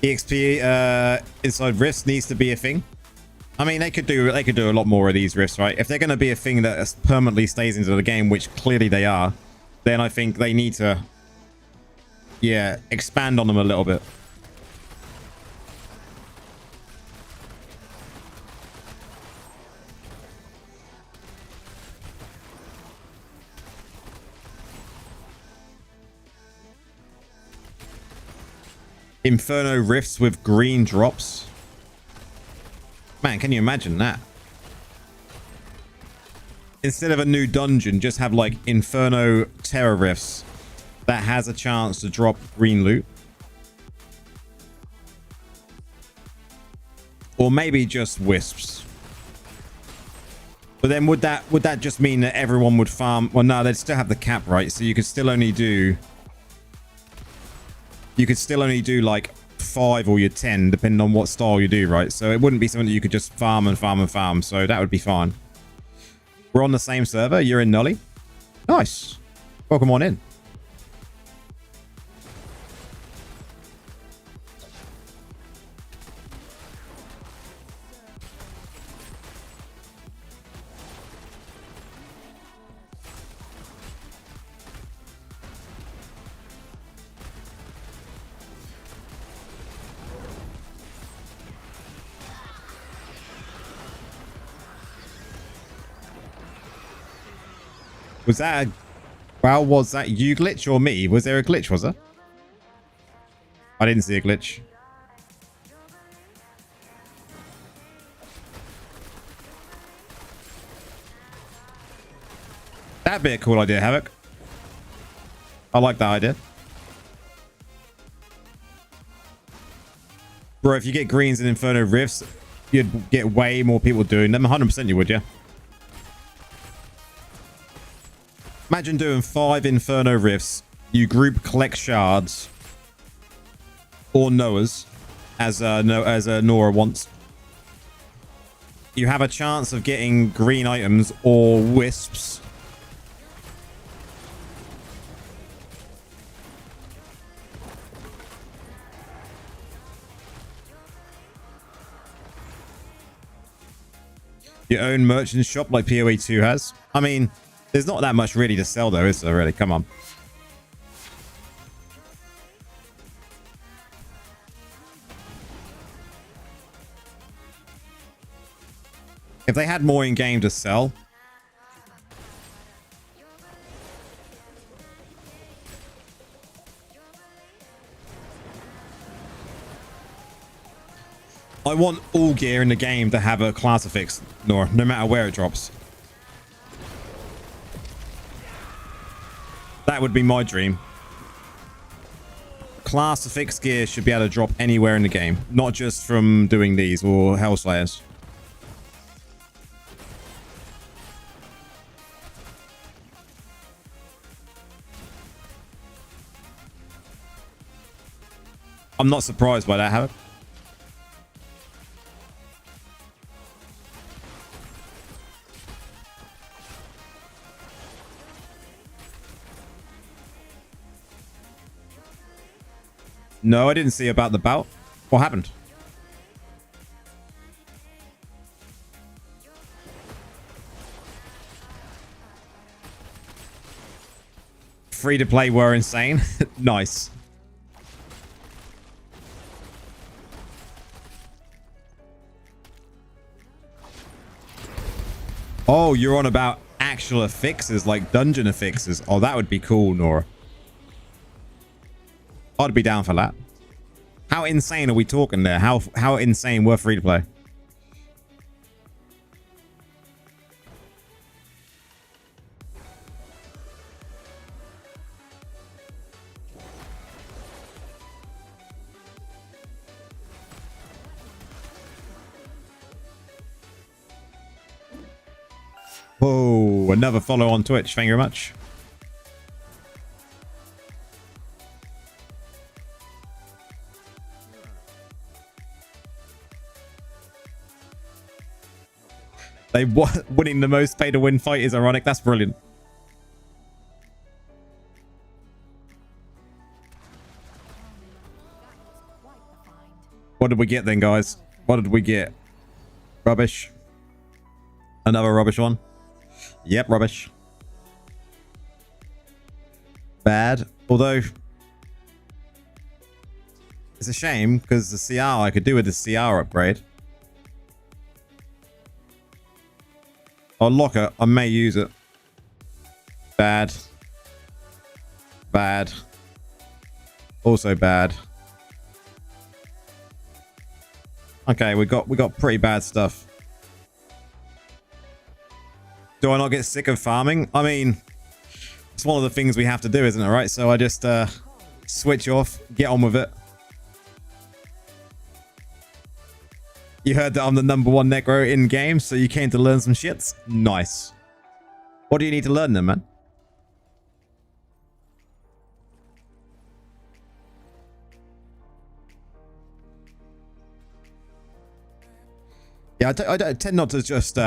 EXP inside rifts needs to be a thing. I mean, they could do a lot more of these rifts, right? If they're going to be a thing that permanently stays into the game, which clearly they are, then I think they need to, yeah, expand on them a little bit. Inferno rifts with green drops. Man, can you imagine that? Instead of a new dungeon, just have like Inferno Terror rifts that has a chance to drop green loot. Or maybe just wisps. But then would that just mean that everyone would farm? Well, no, they'd still have the cap, right? So you could still only do like 5 or your 10 depending on what style you do, right? So it wouldn't be something that you could just farm and farm and farm, so that would be fine. We're on the same server. You're in Nully. Nice. Welcome on in. Was that a... Well, was that you glitch or me? Was there a glitch, was there? I didn't see a glitch. That'd be a cool idea, Havoc. I like that idea. Bro, if you get greens and Inferno Rifts, you'd get way more people doing them. 100% you would, yeah. Imagine doing 5 Inferno Rifts. You group collect shards or Noah's, as Nora wants. You have a chance of getting green items or wisps. Your own merchant shop like PoE 2 has. I mean, there's not that much really to sell though, is there really? Come on. If they had more in game to sell. I want all gear in the game to have a class affix, no matter where it drops. That would be my dream. Class affix gear should be able to drop anywhere in the game, not just from doing these or Hellslayers. I'm not surprised by that, Havoc. No, I didn't see about the bout. What happened? Free to play were insane. Nice. Oh, you're on about actual affixes, like dungeon affixes. Oh, that would be cool, Nora. I'd be down for that. How insane are we talking there? How insane were free to play? Whoa, another follow on Twitch. Thank you very much. They winning the most pay to win fight is ironic. That's brilliant. What did we get then, guys? What did we get? Rubbish. Another rubbish one. Yep, rubbish. Bad. Although, it's a shame because the CR, I could do with the CR upgrade. I'll lock it. I may use it. Bad. Bad. Also bad. Okay, we got pretty bad stuff. Do I not get sick of farming? I mean, it's one of the things we have to do, isn't it, right? So I just switch off, get on with it. You heard that I'm the #1 necro in game, so you came to learn some shits? Nice. What do you need to learn then, man? Yeah, I tend not to just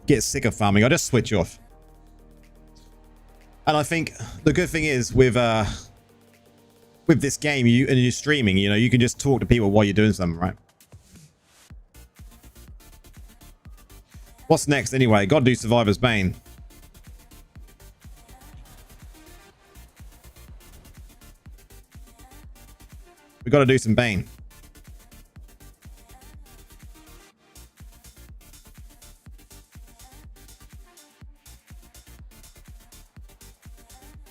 get sick of farming. I just switch off. And I think the good thing is with this game, and you're streaming, you know, you can just talk to people while you're doing something, right? What's next anyway? Gotta do Survivor's Bane. We gotta do some Bane.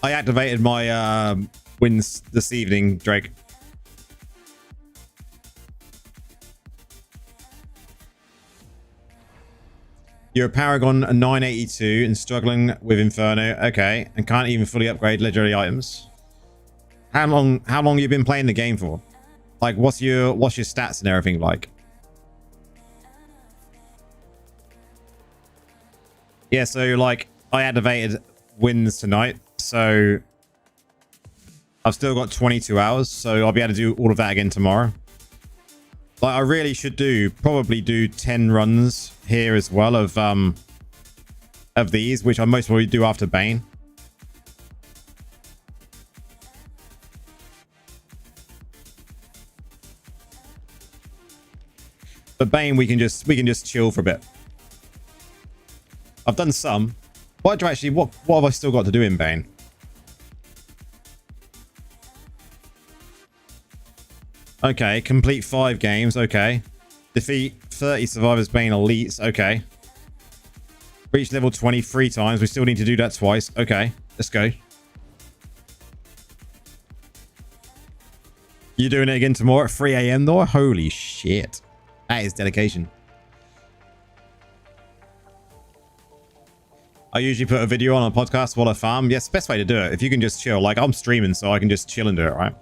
I activated my wins this evening, Drake. You're a Paragon 982 and struggling with Inferno. Okay, and can't even fully upgrade legendary items. How long you been playing the game for? Like, what's your stats and everything like? Yeah, so like I activated wins tonight, so I've still got 22 hours, so I'll be able to do all of that again tomorrow. Like, I really should probably do 10 runs here as well of these, which I most probably do after Bane. But Bane, we can just chill for a bit. I've done some. What have I still got to do in Bane? Okay, complete 5 games. Okay. Defeat 30 Survivors Bane elites. Okay. Reach level 23 times. We still need to do that twice. Okay, let's go. You're doing it again tomorrow at 3 a.m. though? Holy shit. That is dedication. I usually put a video on a podcast while I farm. Yes, best way to do it. If you can just chill. Like, I'm streaming, so I can just chill and do it, right?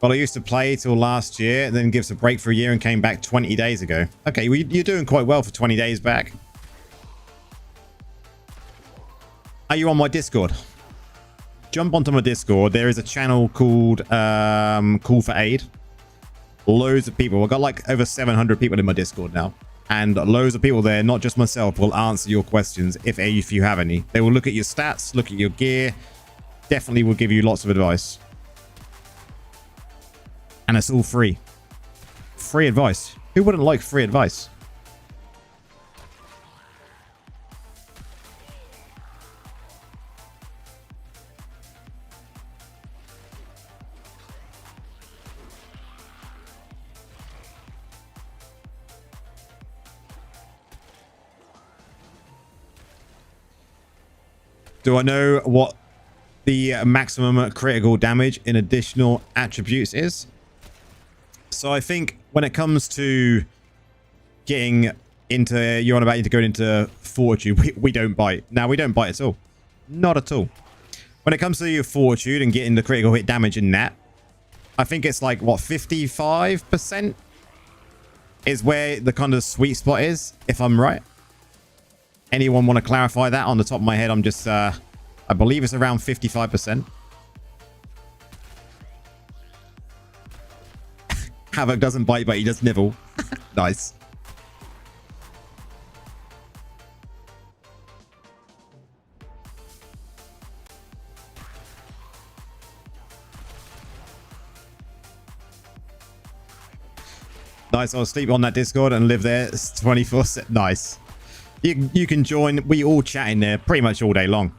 Well, I used to play till last year, then gives a break for a year and came back 20 days ago. Okay, well, you're doing quite well for 20 days back. Are you on my Discord? Jump onto my Discord. There is a channel called Call for Aid. Loads of people. I've got like over 700 people in my Discord now. And loads of people there, not just myself, will answer your questions if you have any. They will look at your stats, look at your gear. Definitely will give you lots of advice. And it's all free. Free advice. Who wouldn't like free advice? Do I know what the maximum critical damage in additional attributes is? So I think when it comes to getting into, you're on about to go into Fortitude, we don't bite. Now, we don't bite at all. Not at all. When it comes to your Fortitude and getting the critical hit damage in that, I think it's like, what, 55% is where the kind of sweet spot is, if I'm right. Anyone want to clarify that? On the top of my head, I'm just, I believe it's around 55%. Havoc doesn't bite, but he does nibble. Nice. Nice. I'll sleep on that Discord and live there 24/7. Nice. You can join. We all chat in there pretty much all day long.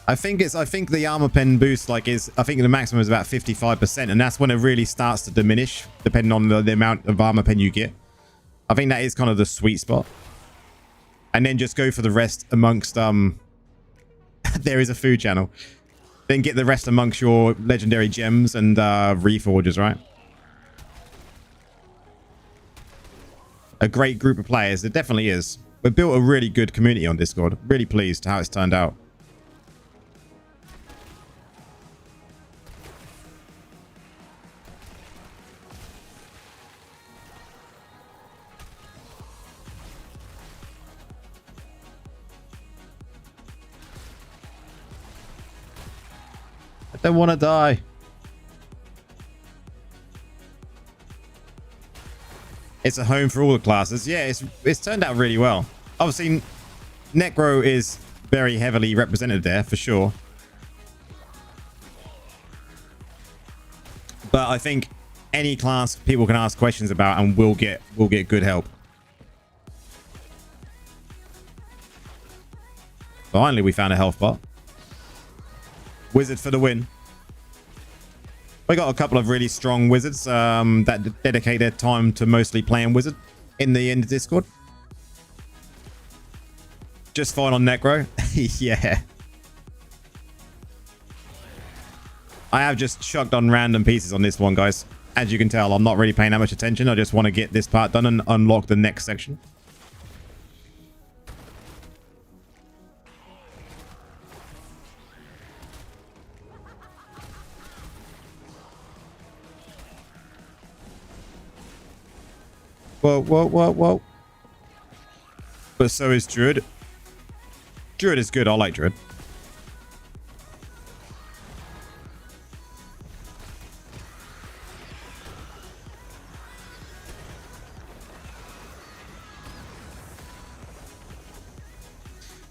I think the armor pen boost I think the maximum is about 55%, and that's when it really starts to diminish depending on the amount of armor pen you get. I think that is kind of the sweet spot. And then just go for the rest amongst there is a food channel. Then get the rest amongst your legendary gems and reforges, right? A great group of players. It definitely is. We've built a really good community on Discord. Really pleased how it's turned out. I don't want to die. It's a home for all the classes. Yeah, it's turned out really well. Obviously, Necro is very heavily represented there for sure. But I think any class people can ask questions about and will get good help. Finally, we found a health bot. Wizard for the win. We got a couple of really strong wizards that dedicate their time to mostly playing wizard in the Discord. Just fine on Necro. Yeah. I have just chucked on random pieces on this one, guys. As you can tell, I'm not really paying that much attention. I just want to get this part done and unlock the next section. Whoa, whoa, whoa, whoa. But so is Druid. Druid is good. I like Druid.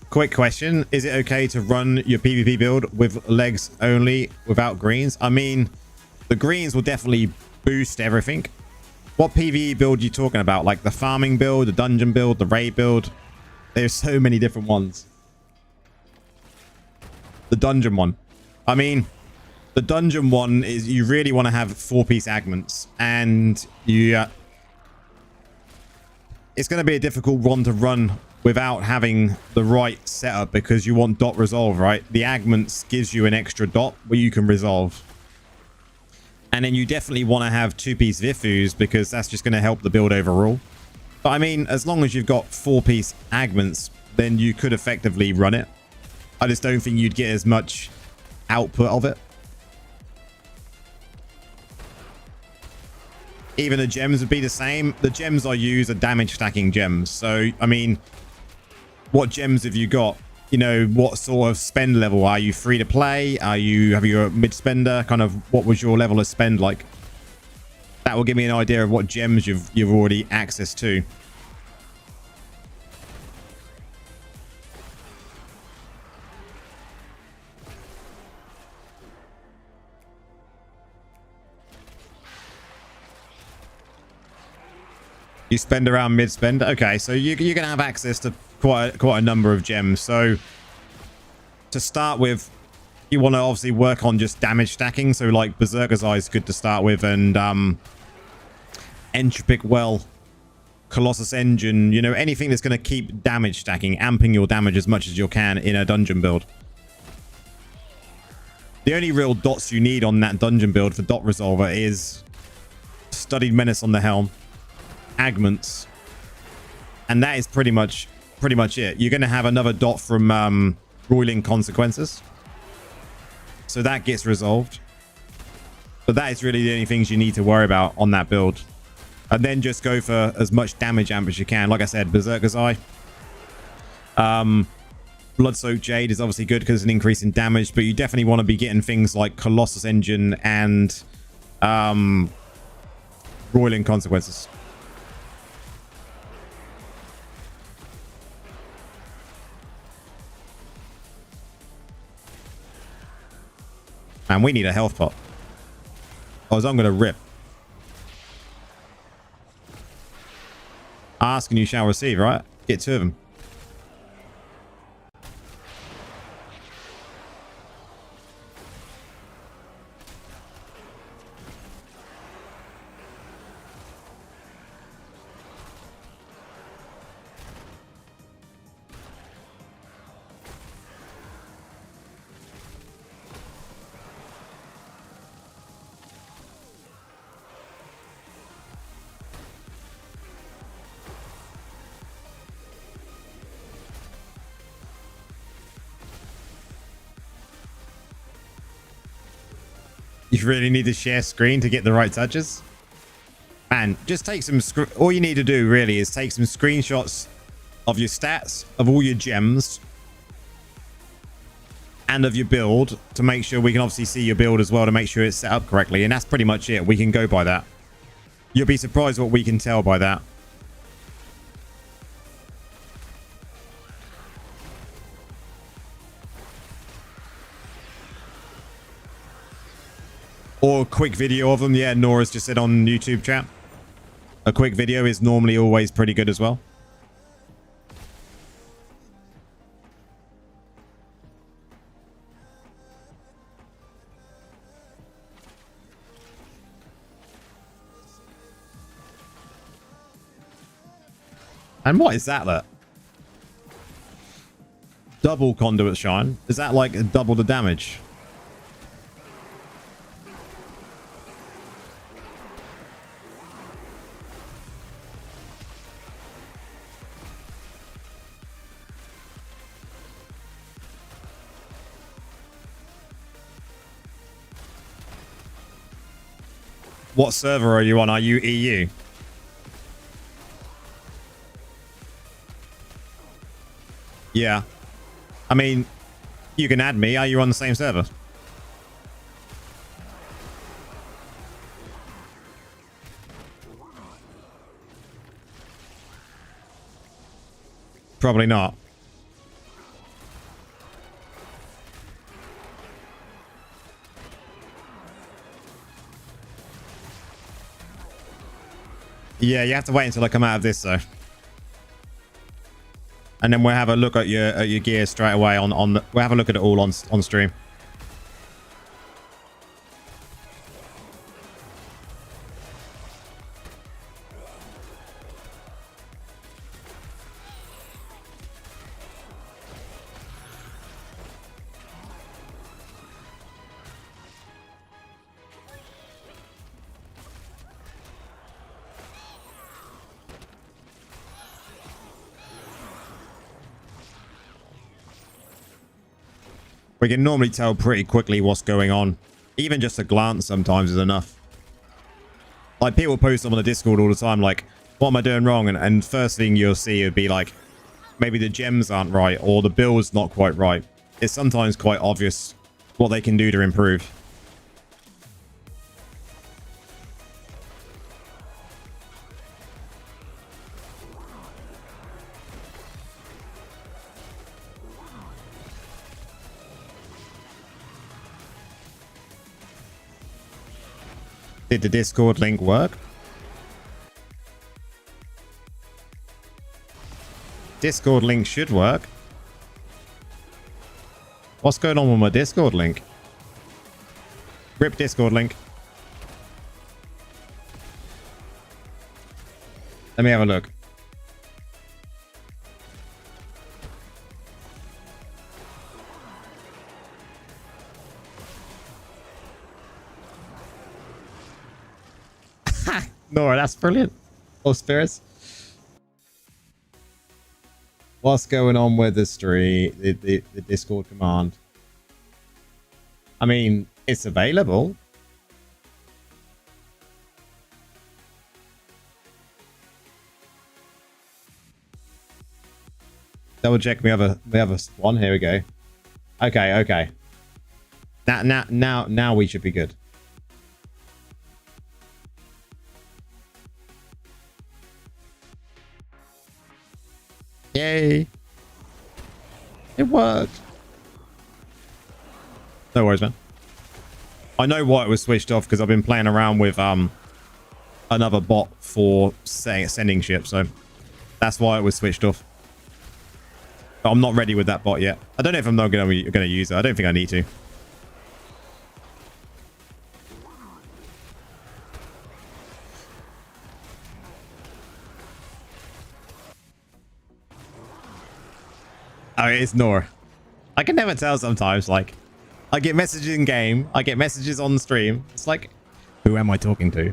Quick question. Is it okay to run your PvP build with legs only without greens? I mean, the greens will definitely boost everything. What PvE build are you talking about? Like the farming build, the dungeon build, the raid build? There's so many different ones. The dungeon one. I mean, the dungeon one is you really want to have 4-piece augments. And you... it's going to be a difficult one to run without having the right setup because you want dot resolve, right? The augments gives you an extra dot where you can resolve. And then you definitely want to have 2-piece Vifus because that's just going to help the build overall. But I mean, as long as you've got 4-piece augments, then you could effectively run it. I just don't think you'd get as much output of it. Even the gems would be the same. The gems I use are damage stacking gems. So, I mean, what gems have you got? You know, what sort of spend level? Are you free to play? Have you a mid spender? Kind of what was your level of spend like? That will give me an idea of what gems you've already access to. You spend around mid spend. Okay, so you're gonna have access to quite a number of gems. So to start with, you want to obviously work on just damage stacking. So like Berserker's Eye is good to start with, and Entropic Well, Colossus Engine, you know, anything that's going to keep damage stacking, amping your damage as much as you can in a dungeon build. The only real dots you need on that dungeon build for dot resolver is Studied Menace on the helm, augments, and that is pretty much it. You're going to have another dot from Roiling Consequences, so that gets resolved. But that is really the only things you need to worry about on that build. And then just go for as much damage amp as you can. Like I said, Berserker's Eye. Blood-Soaked Jade is obviously good because it's an increase in damage, but you definitely want to be getting things like Colossus Engine and Roiling Consequences. Man, we need a health pot. Or I'm going to rip. Ask and you shall receive, right? Get two of them. You really need to share screen to get the right touches. Man, just take some... All you need to do, really, is take some screenshots of your stats, of all your gems, and of your build, to make sure we can obviously see your build as well, to make sure it's set up correctly. And that's pretty much it. We can go by that. You'll be surprised what we can tell by that. Or a quick video of them. Yeah, Nora's just said on YouTube chat. A quick video is normally always pretty good as well. And what is that? That double conduit shine? Is that like double the damage? What server are you on? Are you EU? Yeah. I mean, you can add me. Are you on the same server? Probably not. Yeah, you have to wait until I come out of this, though. And then we'll have a look at your gear straight away on the... We'll have a look at it all on stream. We can normally tell pretty quickly what's going on. Even just a glance sometimes is enough. Like, people post on the Discord all the time, like, what am I doing wrong? And first thing you'll see would be like, maybe the gems aren't right, or the build's not quite right. It's sometimes quite obvious what they can do to improve. Did the Discord link work? Discord link should work. What's going on with my Discord link? Rip Discord link. Let me have a look. Nora, that's brilliant. Oh, spirits. What's going on with the stream? The Discord command. I mean, it's available. Double check. We have a one. Here we go. Okay. Now we should be good. Yay. It worked. No worries, man. I know why it was switched off because I've been playing around with another bot for sending ship, so that's why it was switched off. But I'm not ready with that bot yet. I don't know if I'm not going to use it. I don't think I need to. Oh, it's Nor. I can never tell sometimes. Like, I get messages in game. I get messages on stream. It's like, who am I talking to?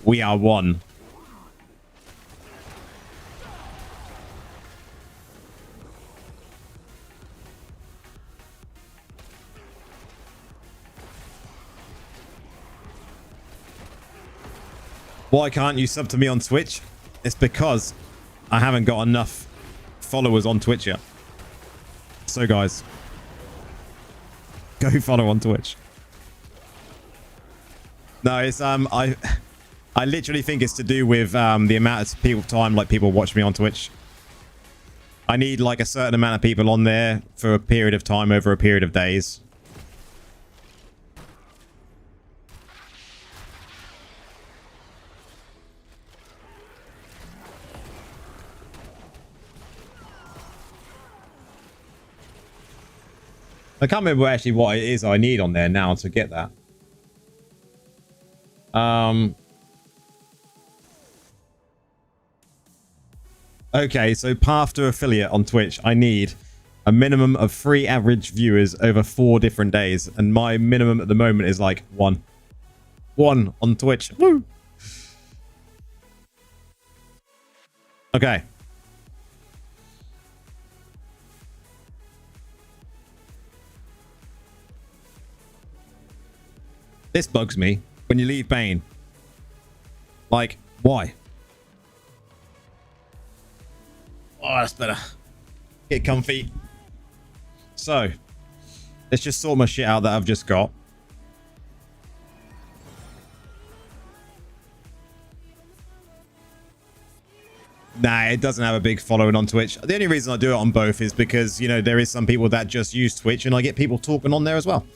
We are one. Why can't you sub to me on Twitch? It's because I haven't got enough followers on Twitch yet. So guys, go follow on Twitch. No, it's I literally think it's to do with the amount of people watch me on Twitch. I need like a certain amount of people on there for a period of time over a period of days. I can't remember actually what it is I need on there now to get that. Okay, so path to affiliate on Twitch. I need a minimum of 3 average viewers over 4 different days. And my minimum at the moment is like 1. 1 on Twitch. Woo! Okay. This bugs me when you leave Bane. Like, why? Oh, that's better. Get comfy. So, let's just sort my shit out that I've just got. Nah, it doesn't have a big following on Twitch. The only reason I do it on both is because, you know, there is some people that just use Twitch and I get people talking on there as well.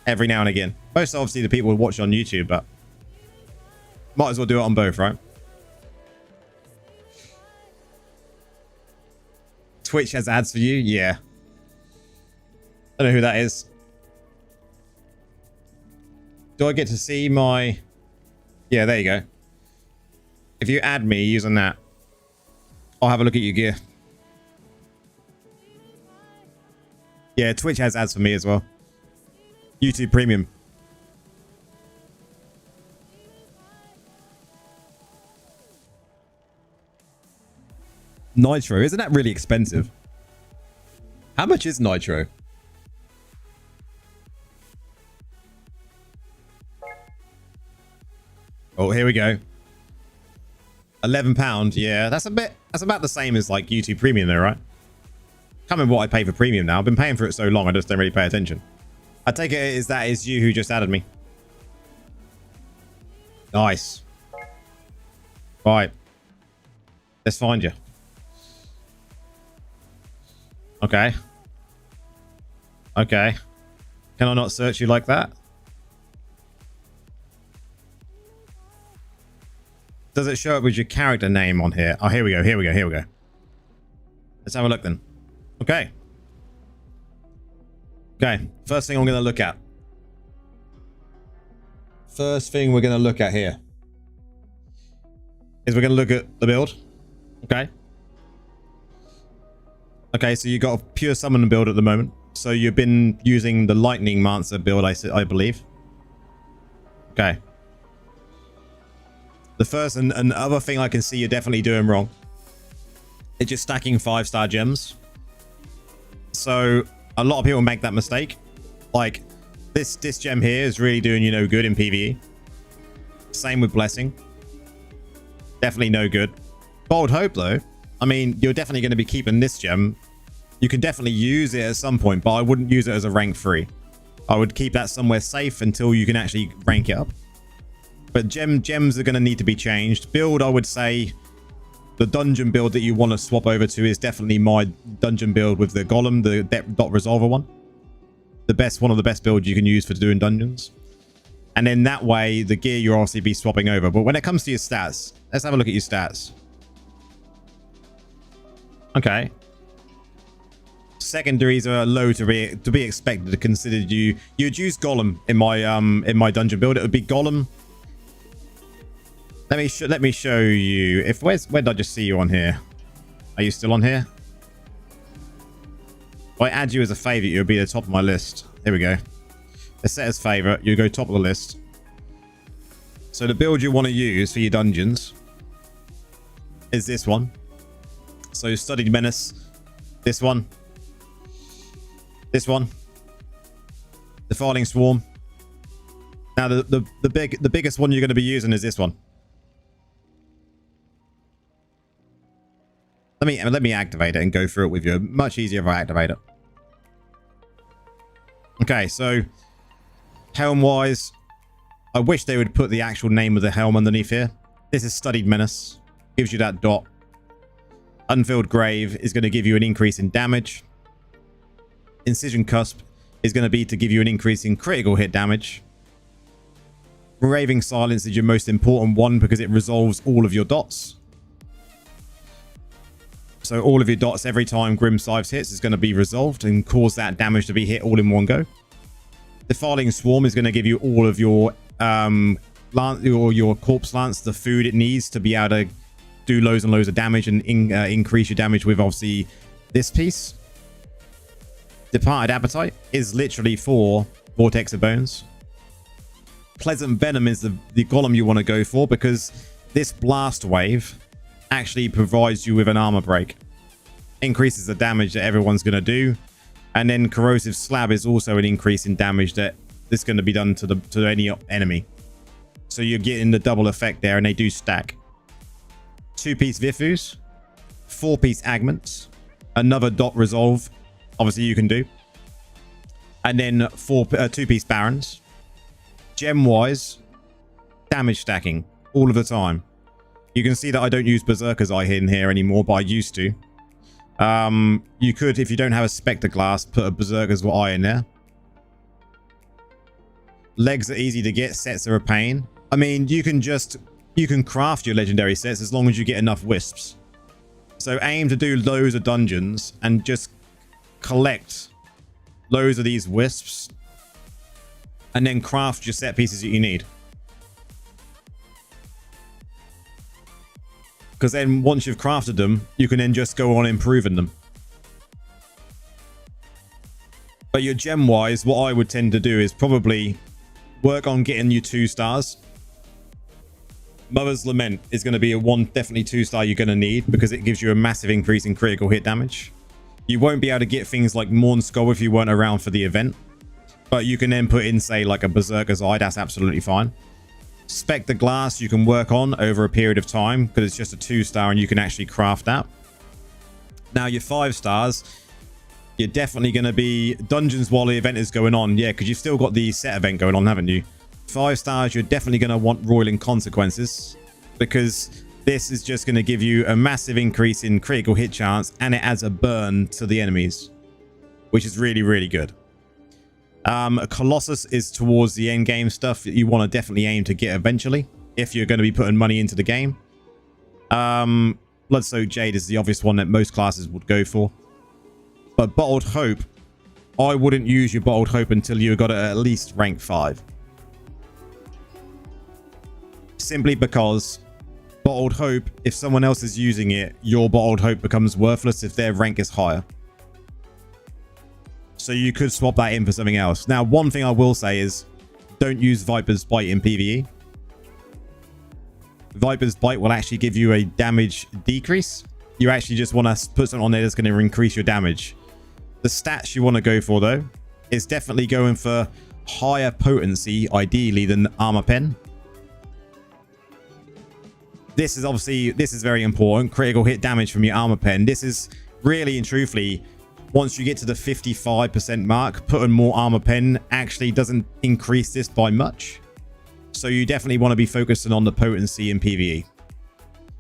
Every now and again. Most obviously the people who watch on YouTube, but might as well do it on both, right? Twitch has ads for you? Yeah. I don't know who that is. Do I get to see my... Yeah, there you go. If you add me using that, I'll have a look at your gear. Yeah, Twitch has ads for me as well. YouTube Premium. Nitro, isn't that really expensive? How much is Nitro? Oh, here we go. £11. Yeah, that's about the same as like YouTube Premium though, right? Can't remember what I pay for Premium now. I've been paying for it so long, I just don't really pay attention. I take it that is you who just added me. Nice. Right. Let's find you. Okay. Okay. Can I not search you like that? Does it show up with your character name on here? Oh, here we go. Here we go. Here we go. Let's have a look then. Okay. Okay. First thing I'm going to look at. First thing we're going to look at here is we're going to look at the build. Okay. Okay, so you got a pure summon build at the moment. So you've been using the Lightning Mancer build, I believe. Okay. The first and other thing I can see you're definitely doing wrong. It's just stacking 5-star gems. So a lot of people make that mistake. Like this gem here is really doing you no good in PvE. Same with Blessing. Definitely no good. Bold Hope though. I mean, you're definitely going to be keeping this gem. You can definitely use it at some point, but I wouldn't use it as a rank 3. I would keep that somewhere safe until you can actually rank it up. But gems are going to need to be changed. Build, I would say the dungeon build that you want to swap over to is definitely my dungeon build with the golem, the dot resolver one. One of the best builds you can use for doing dungeons. And then that way, the gear you'll obviously be swapping over. But when it comes to your stats, let's have a look at your stats. Okay. Secondaries are low to be expected. Considered you'd use golem in my dungeon build. It would be golem. Let me show you. Where did I just see you on here? Are you still on here? If I add you as a favorite, you'll be at the top of my list. Here we go. Let's set as favorite. You go top of the list. So the build you want to use for your dungeons is this one. So Studied Menace, this one, Defiling Swarm. Now the biggest one you're going to be using is this one. Let me activate it and go through it with you. Much easier if I activate it. Okay, so helm wise, I wish they would put the actual name of the helm underneath here. This is Studied Menace. Gives you that dot. Unfilled Grave is going to give you an increase in damage. Incision Cusp is going to be to give you an increase in critical hit damage. Raving Silence is your most important one because it resolves all of your dots. So all of your dots every time Grim Scythe hits is going to be resolved and cause that damage to be hit all in one go. Defiling Swarm is going to give you all of your corpse lance, the food it needs to be able to do loads and loads of damage and increase your damage with obviously this piece. Departed Appetite is literally for Vortex of Bones. Pleasant Venom is the golem you want to go for because this blast wave actually provides you with an armor break. Increases the damage that everyone's going to do. And then Corrosive Slab is also an increase in damage that is going to be done to any enemy. So you're getting the double effect there, and they do stack. 2-piece Vifus, 4-piece Agments, another dot resolve, obviously you can do. And then 2-piece Barons. Gem-wise, damage stacking all of the time. You can see that I don't use Berserker's Eye in here anymore, but I used to. You could, if you don't have a Spectre Glass, put a Berserker's Eye in there. Legs are easy to get. Sets are a pain. I mean, you can craft your legendary sets as long as you get enough wisps. So aim to do loads of dungeons and just collect loads of these wisps and then craft your set pieces that you need. Because then once you've crafted them, you can then just go on improving them. But your gem wise, what I would tend to do is probably work on getting you 2 stars. Mother's Lament is going to be definitely 2-star you're going to need because it gives you a massive increase in critical hit damage. You won't be able to get things like Morn Skull if you weren't around for the event. But you can then put in, say, like a Berserker's Eye. That's absolutely fine. Spectre Glass you can work on over a period of time because it's just a 2-star and you can actually craft that. Now your 5 stars, you're definitely going to be dungeons while the event is going on. Yeah, because you've still got the set event going on, haven't you? 5 stars, you're definitely going to want Roiling Consequences because this is just going to give you a massive increase in critical hit chance and it adds a burn to the enemies, which is really, really good. Colossus is towards the end game stuff that you want to definitely aim to get eventually if you're going to be putting money into the game. Bloodsoaked Jade is the obvious one that most classes would go for. But Bottled Hope, I wouldn't use your Bottled Hope until you got it at least rank 5. Simply because Bottled Hope, if someone else is using it, your Bottled Hope becomes worthless if their rank is higher. So you could swap that in for something else. Now, one thing I will say is don't use Viper's Bite in PvE. Viper's Bite will actually give you a damage decrease. You actually just want to put something on there that's going to increase your damage. The stats you want to go for, though, is definitely going for higher potency, ideally, than Armor Pen. This is very important. Critical hit damage from your Armor Pen. This is really and truthfully, once you get to the 55% mark, putting more Armor Pen actually doesn't increase this by much. So you definitely want to be focusing on the potency in PvE.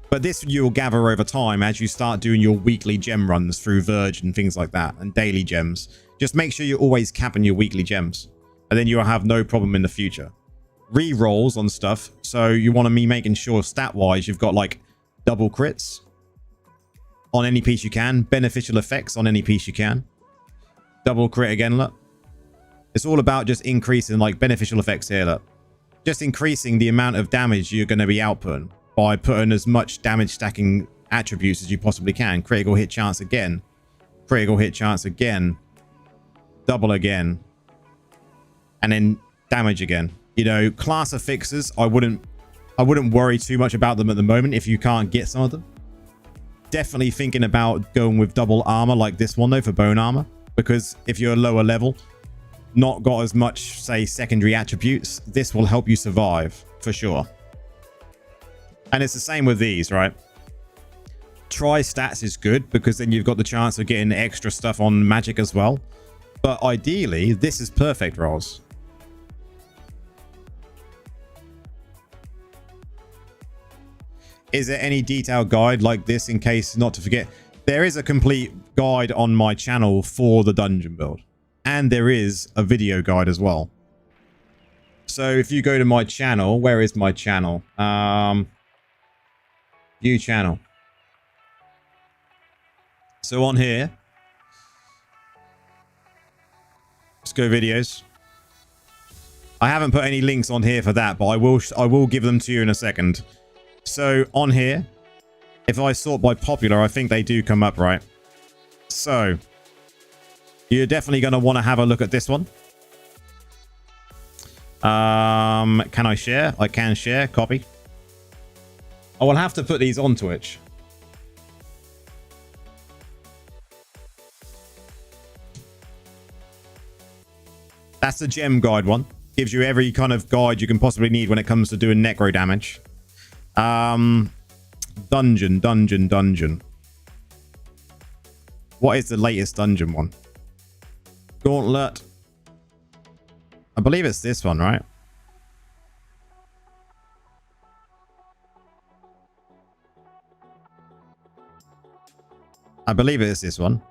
But this you'll gather over time as you start doing your weekly gem runs through Verge and things like that, and daily gems. Just make sure you're always capping your weekly gems, and then you'll have no problem in the future. Re-rolls on stuff, so you want to be making sure stat-wise you've got like double crits on any piece you can, beneficial effects on any piece you can. Double crit again, look. It's all about just increasing like beneficial effects here, look. Just increasing the amount of damage you're going to be outputting by putting as much damage stacking attributes as you possibly can. Critical hit chance again. Critical hit chance again. Double again. And then damage again. You know, class of fixes, I wouldn't worry too much about them at the moment if you can't get some of them. Definitely thinking about going with double armor like this one though for bone armor. Because if you're a lower level, not got as much, say, secondary attributes, this will help you survive for sure. And it's the same with these, right? Try stats is good because then you've got the chance of getting extra stuff on magic as well. But ideally, this is perfect, Roz. Is there any detailed guide like this in case not to forget? There is a complete guide on my channel for the dungeon build. And there is a video guide as well. So if you go to my channel, where is my channel? View channel. So on here, let's go videos. I haven't put any links on here for that, but I will give them to you in a second. So on here, if I sort by popular, I think they do come up, right? So you're definitely going to want to have a look at this one. Can I share? I can share. Copy. I will have to put these on Twitch. That's the gem guide one. Gives you every kind of guide you can possibly need when it comes to doing necro damage. Dungeon. What is the latest dungeon one? Gauntlet. I believe it's this one, right? I believe it is this one.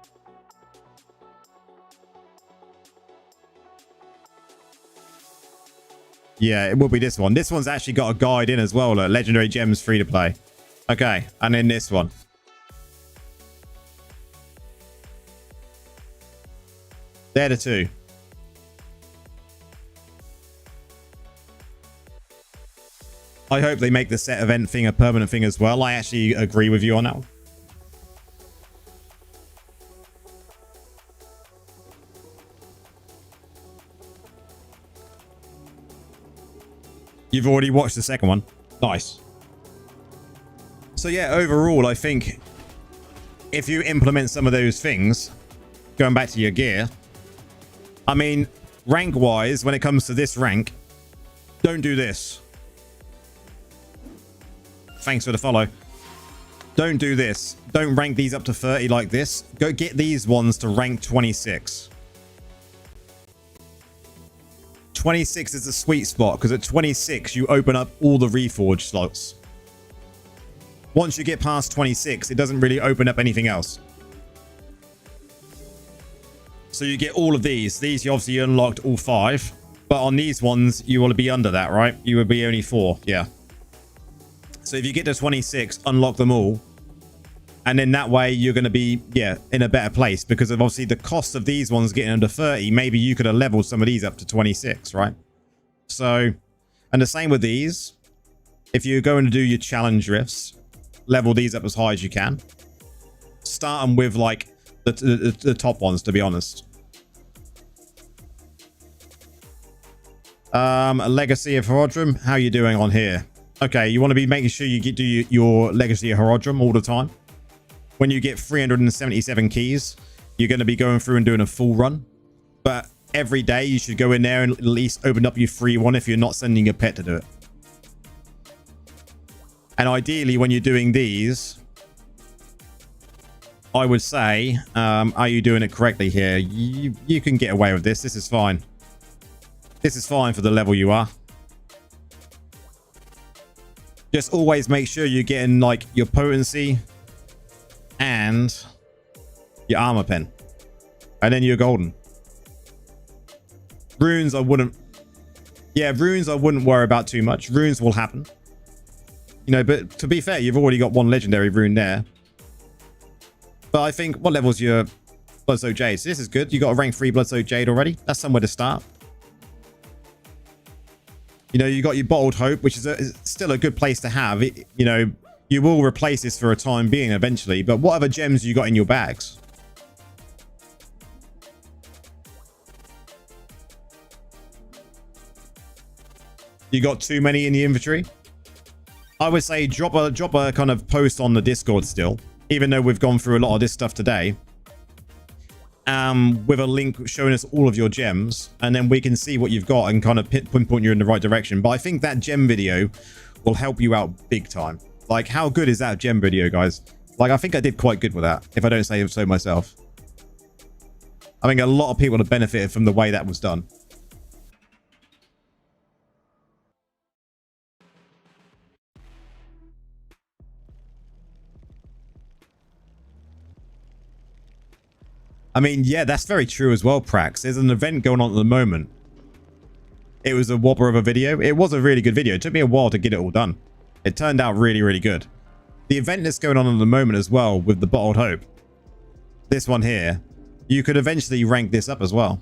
Yeah, it will be this one. This one's actually got a guide in as well. Look, legendary gems free to play. Okay, and then this one. They're the two. I hope they make the set event thing a permanent thing as well. I actually agree with you on that one. You've already watched the second one. Nice. So yeah, overall, I think if you implement some of those things, going back to your gear, I mean, rank-wise, when it comes to this rank, don't do this. Thanks for the follow. Don't do this. Don't rank these up to 30 like this. Go get these ones to rank 26. 26 is the sweet spot because at 26 you open up all the reforge slots. Once you get past 26, it doesn't really open up anything else. So you get all of these. These you obviously unlocked all 5, but on these ones you want to be under that, right? You would be only 4, yeah. So if you get to 26, unlock them all, and then that way you're going to be, yeah, in a better place because of obviously the cost of these ones getting under 30. Maybe you could have leveled some of these up to 26, right? So, and the same with these. If you're going to do your challenge rifts, level these up as high as you can. Start them with like the top ones, to be honest. Legacy of Herodrum, how are you doing on here? Okay, you want to be making sure you do your Legacy of Herodrum all the time. When you get 377 keys, you're going to be going through and doing a full run. But every day you should go in there and at least open up your free one if you're not sending your pet to do it. And ideally, when you're doing these, I would say, are you doing it correctly here? You can get away with this. This is fine. This is fine for the level you are. Just always make sure you're getting like your potency and your armor pen, and then you're golden. Runes I wouldn't worry about too much. Runes will happen, you know, but to be fair, you've already got one legendary rune there. But I think, what level's your Bloodsoaked Jade? So this is good. You got a rank 3 Bloodsoaked Jade already. That's somewhere to start. You know, you got your Bottled Hope, which is still a good place to have. It, you know, you will replace this for a time being eventually, but what other gems you got in your bags? You got too many in the inventory? I would say drop a kind of post on the Discord still, even though we've gone through a lot of this stuff today. With a link showing us all of your gems, and then we can see what you've got and kind of pinpoint you in the right direction. But I think that gem video will help you out big time. Like, how good is that gem video, guys? Like, I think I did quite good with that, if I don't say so myself. I think a lot of people have benefited from the way that was done. I mean, yeah, that's very true as well, Prax. There's an event going on at the moment. It was a whopper of a video. It was a really good video. It took me a while to get it all done. It turned out really, really good. The event that's going on at the moment as well with the Bottled Hope. This one here. You could eventually rank this up as well.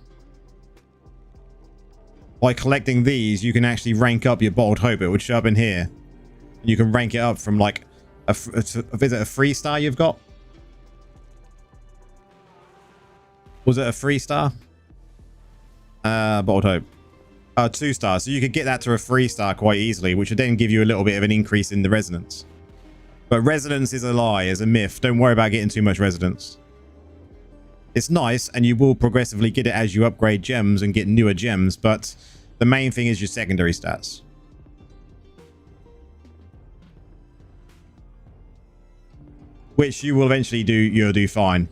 By collecting these, you can actually rank up your Bottled Hope. It would show up in here. You can rank it up from like, is it a 3-star you've got? Was it a 3-star? Bottled Hope. 2-star. So you could get that to a 3-star quite easily, which would then give you a little bit of an increase in the resonance. But resonance is a lie, is a myth. Don't worry about getting too much resonance. It's nice, and you will progressively get it as you upgrade gems and get newer gems, but the main thing is your secondary stats. Which you will eventually do, you'll do fine.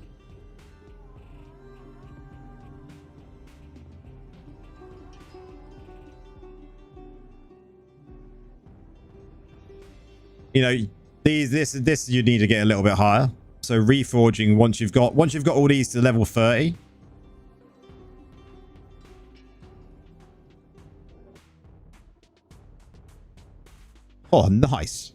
You know, this you need to get a little bit higher. So reforging once you've got all these to level 30. Oh, nice.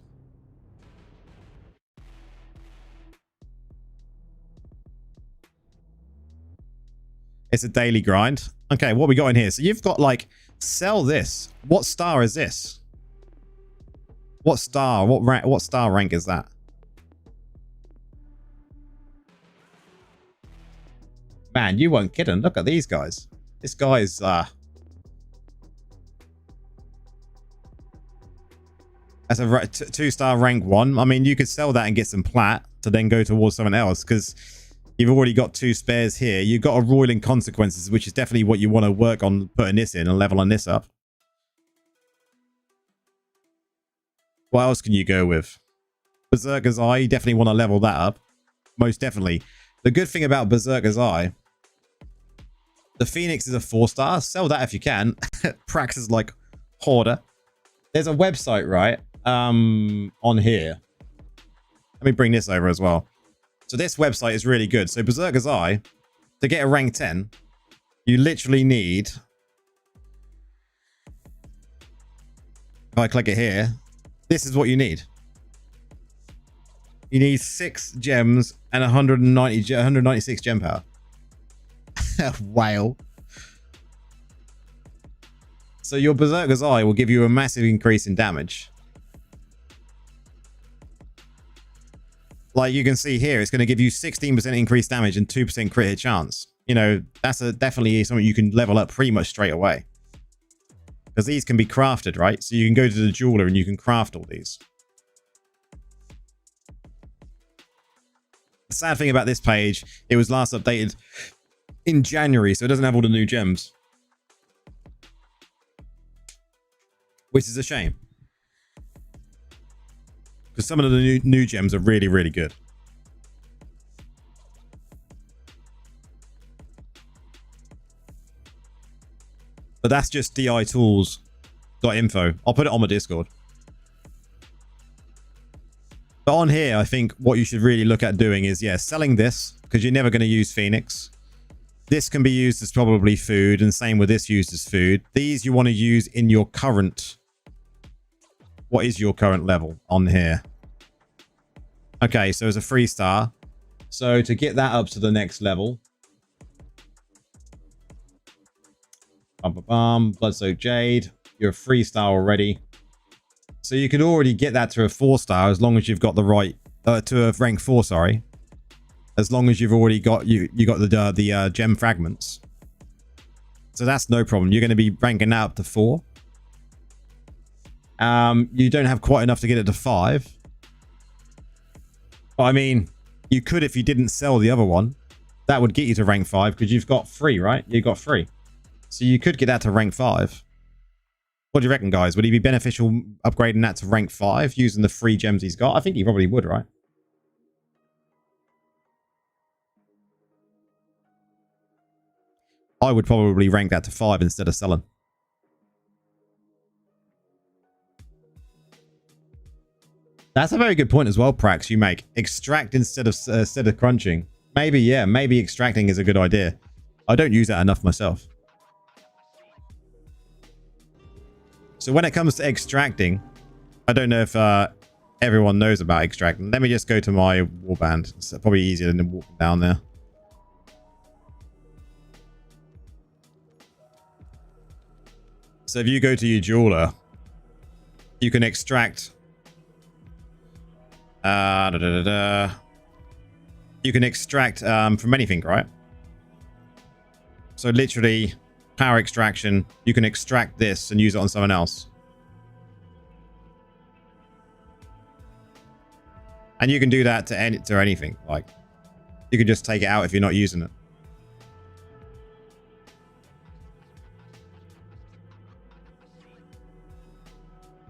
It's a daily grind. Okay, what we got in here? So you've got like, sell this. What star is this? What star? What star rank is that? Man, you weren't kidding. Look at these guys. This guy's that's a 2-star rank 1. I mean, you could sell that and get some plat to then go towards someone else, because you've already got 2 spares here. You've got a Roiling Consequences, which is definitely what you want to work on, putting this in and leveling this up. What else can you go with? Berserker's Eye, you definitely want to level that up. Most definitely. The good thing about Berserker's Eye, the Phoenix is a 4-star. Sell that if you can. Prax is like hoarder. There's a website, right? On here. Let me bring this over as well. So this website is really good. So Berserker's Eye, to get a rank 10, you literally need... If I click it here, this is what you need. You need 6 gems and 196 gem power. Wow. So your Berserker's Eye will give you a massive increase in damage. Like you can see here, it's going to give you 16% increased damage and 2% crit hit chance. You know, that's definitely something you can level up pretty much straight away. Because these can be crafted, right? So you can go to the jeweler and you can craft all these. The sad thing about this page, it was last updated in January, so it doesn't have all the new gems. Which is a shame. Because some of the new gems are really, really good. But that's just ditools.info. I'll put it on my Discord. But on here, I think what you should really look at doing is, yeah, selling this, because you're never going to use Phoenix. This can be used as probably food, and same with this used as food. These you want to use in your current... What is your current level on here? Okay, so it's a 3-star. So to get that up to the next level... Blood-soaked Jade. You're a 3-star already. So you could already get that to a 4-star as long as you've got the right... to a rank 4, sorry. As long as you've already got... You got the gem fragments. So that's no problem. You're going to be ranking that up to 4. You don't have quite enough to get it to 5. But I mean, you could if you didn't sell the other one. That would get you to rank 5 because you've got 3, right? You got 3. So you could get that to rank 5. What do you reckon, guys? Would he be beneficial upgrading that to rank 5 using the 3 gems he's got? I think he probably would, right? I would probably rank that to 5 instead of selling. That's a very good point as well, Prax, you make. Extract instead of crunching. Maybe, yeah, maybe extracting is a good idea. I don't use that enough myself. So when it comes to extracting, I don't know if everyone knows about extracting. Let me just go to my warband. It's probably easier than walking down there. So if you go to your jeweler, you can extract... You can extract from anything, right? So literally, power extraction, you can extract this and use it on someone else. And you can do that to anything. Like, you can just take it out if you're not using it.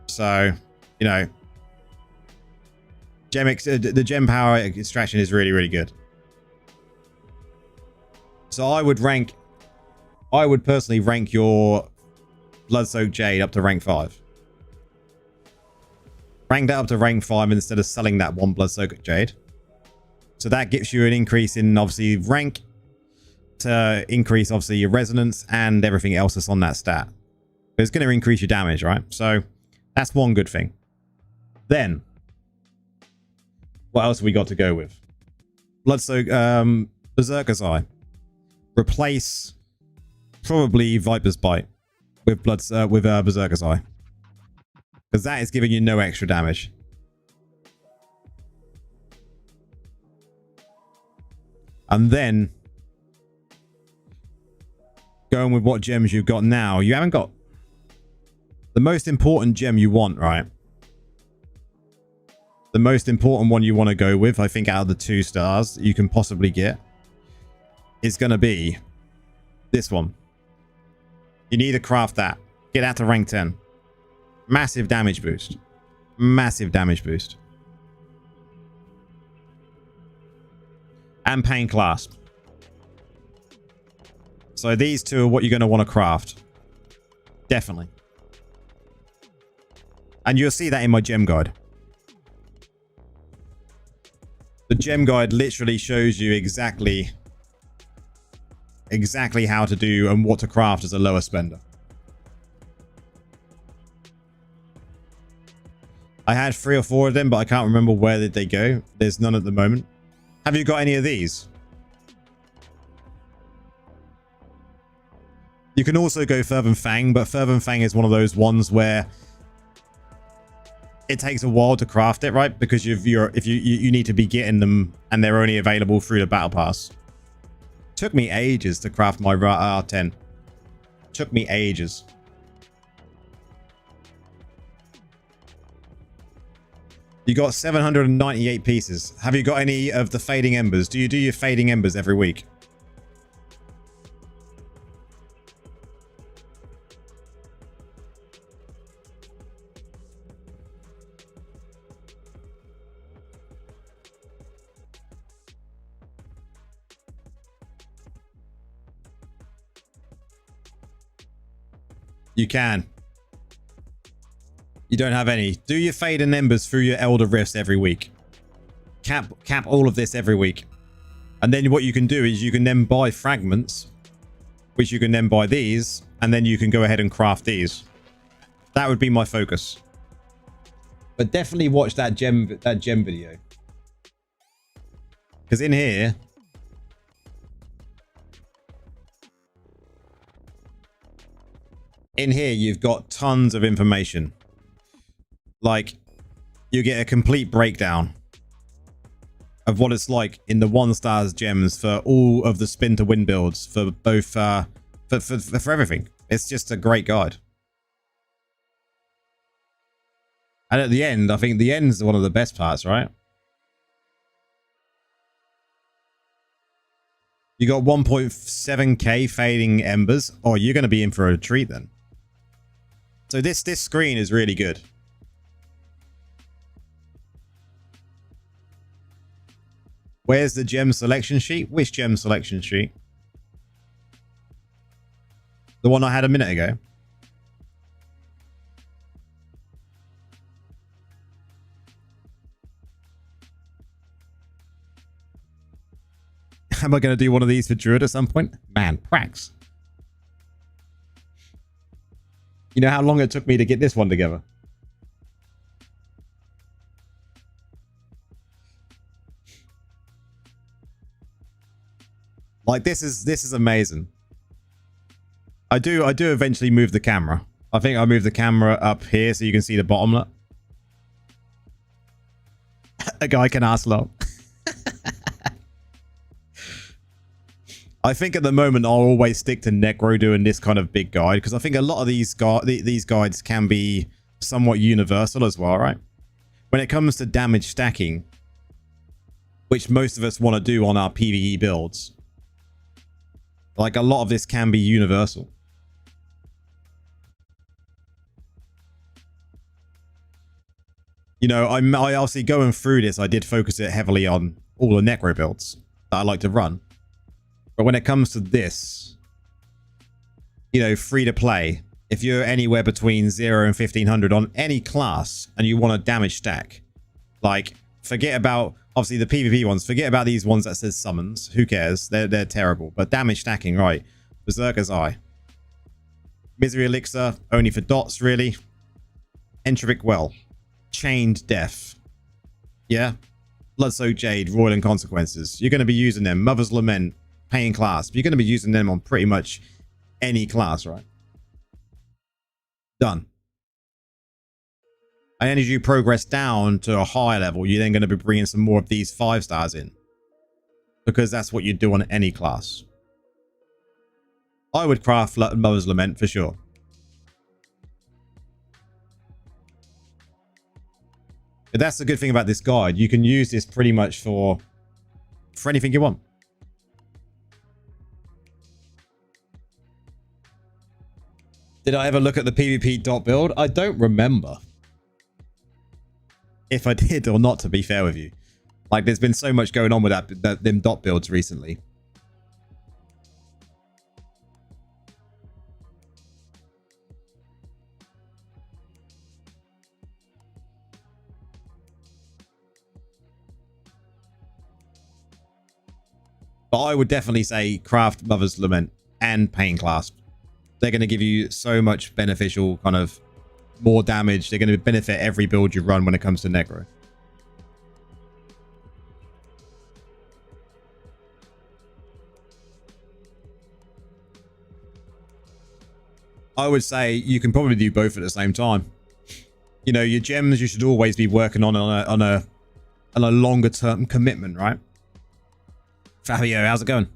So, you know, the gem power extraction is really, really good. So I would personally rank your blood-soaked Jade up to rank 5. Rank that up to rank 5 instead of selling that one blood-soaked Jade. So that gives you an increase in, obviously, rank to increase, obviously, your resonance and everything else that's on that stat. But it's going to increase your damage, right? So that's one good thing. Then, what else have we got to go with? Blood-soaked Berserker's Eye. Replace probably Viper's Bite with Berserker's Eye, because that is giving you no extra damage. And then going with what gems you've got now, you haven't got the most important gem you want, right? The most important one you want to go with, I think, out of the 2 stars you can possibly get, is going to be this one. You need to craft that. Get that to rank 10. Massive damage boost. Massive damage boost. And Pain Clasp. So these 2 are what you're going to want to craft. Definitely. And you'll see that in my gem guide. The gem guide literally shows you exactly how to do and what to craft as a lower spender. I had 3 or 4 of them, but I can't remember where did they go. There's none at the moment. Have you got any of these? You can also go Fervent Fang, but Fervent Fang is one of those ones where it takes a while to craft it, right? Because you need to be getting them, and they're only available through the battle pass. Took me ages to craft my R10. Took me ages. You got 798 pieces. Have you got any of the Fading Embers? Do you do your Fading Embers every week? You can. You don't have any. Do your Fade and Embers through your Elder Rifts every week. Cap all of this every week. And then what you can do is you can then buy fragments, which you can then buy these, and then you can go ahead and craft these. That would be my focus. But definitely watch that gem video. Because in here, you've got tons of information. Like, you get a complete breakdown of what it's like in the 1-stars gems for all of the spin to win builds for both for everything. It's just a great guide. And at the end, I think the end's one of the best parts, right? You got 1.7k fading embers. Oh, you're going to be in for a treat then. So this screen is really good. Where's the gem selection sheet? Which gem selection sheet? The one I had a minute ago. Am I going to do one of these for Druid at some point? Man, prax. You know how long it took me to get this one together? Like, this is amazing. I do eventually move the camera. I think I move the camera up here so you can see the bottomlet. A guy can ask long. I think at the moment I'll always stick to Necro doing this kind of big guide, because I think a lot of these guides can be somewhat universal as well, right? When it comes to damage stacking, which most of us want to do on our PvE builds, like, a lot of this can be universal. You know, I obviously going through this, I did focus it heavily on all the Necro builds that I like to run. But when it comes to this, you know, free to play, if you're anywhere between 0 and 1500 on any class and you want a damage stack, like, forget about, obviously, the PvP ones, forget about these ones that says summons. Who cares? They're terrible. But damage stacking, right? Berserker's Eye. Misery Elixir, only for dots, really. Entropic Well. Chained Death. Yeah? Bloodsoaked Jade, Royal and Consequences. You're going to be using them. Mother's Lament, Pain Clasp. You're going to be using them on pretty much any class, right? Done. And as you progress down to a higher level, you're then going to be bringing some more of these 5-stars in. Because that's what you do on any class. I would craft Mother's Lament for sure. But that's the good thing about this guide. You can use this pretty much for anything you want. Did I ever look at the PvP dot build? I don't remember if I did or not, to be fair with you. Like, there's been so much going on with them dot builds recently. But I would definitely say craft Mother's Lament and Pain Clasp. They're going to give you so much beneficial kind of more damage. They're going to benefit every build you run when it comes to Necro. I would say you can probably do both at the same time. You know, your gems you should always be working on a longer term commitment, right? Fabio, how's it going?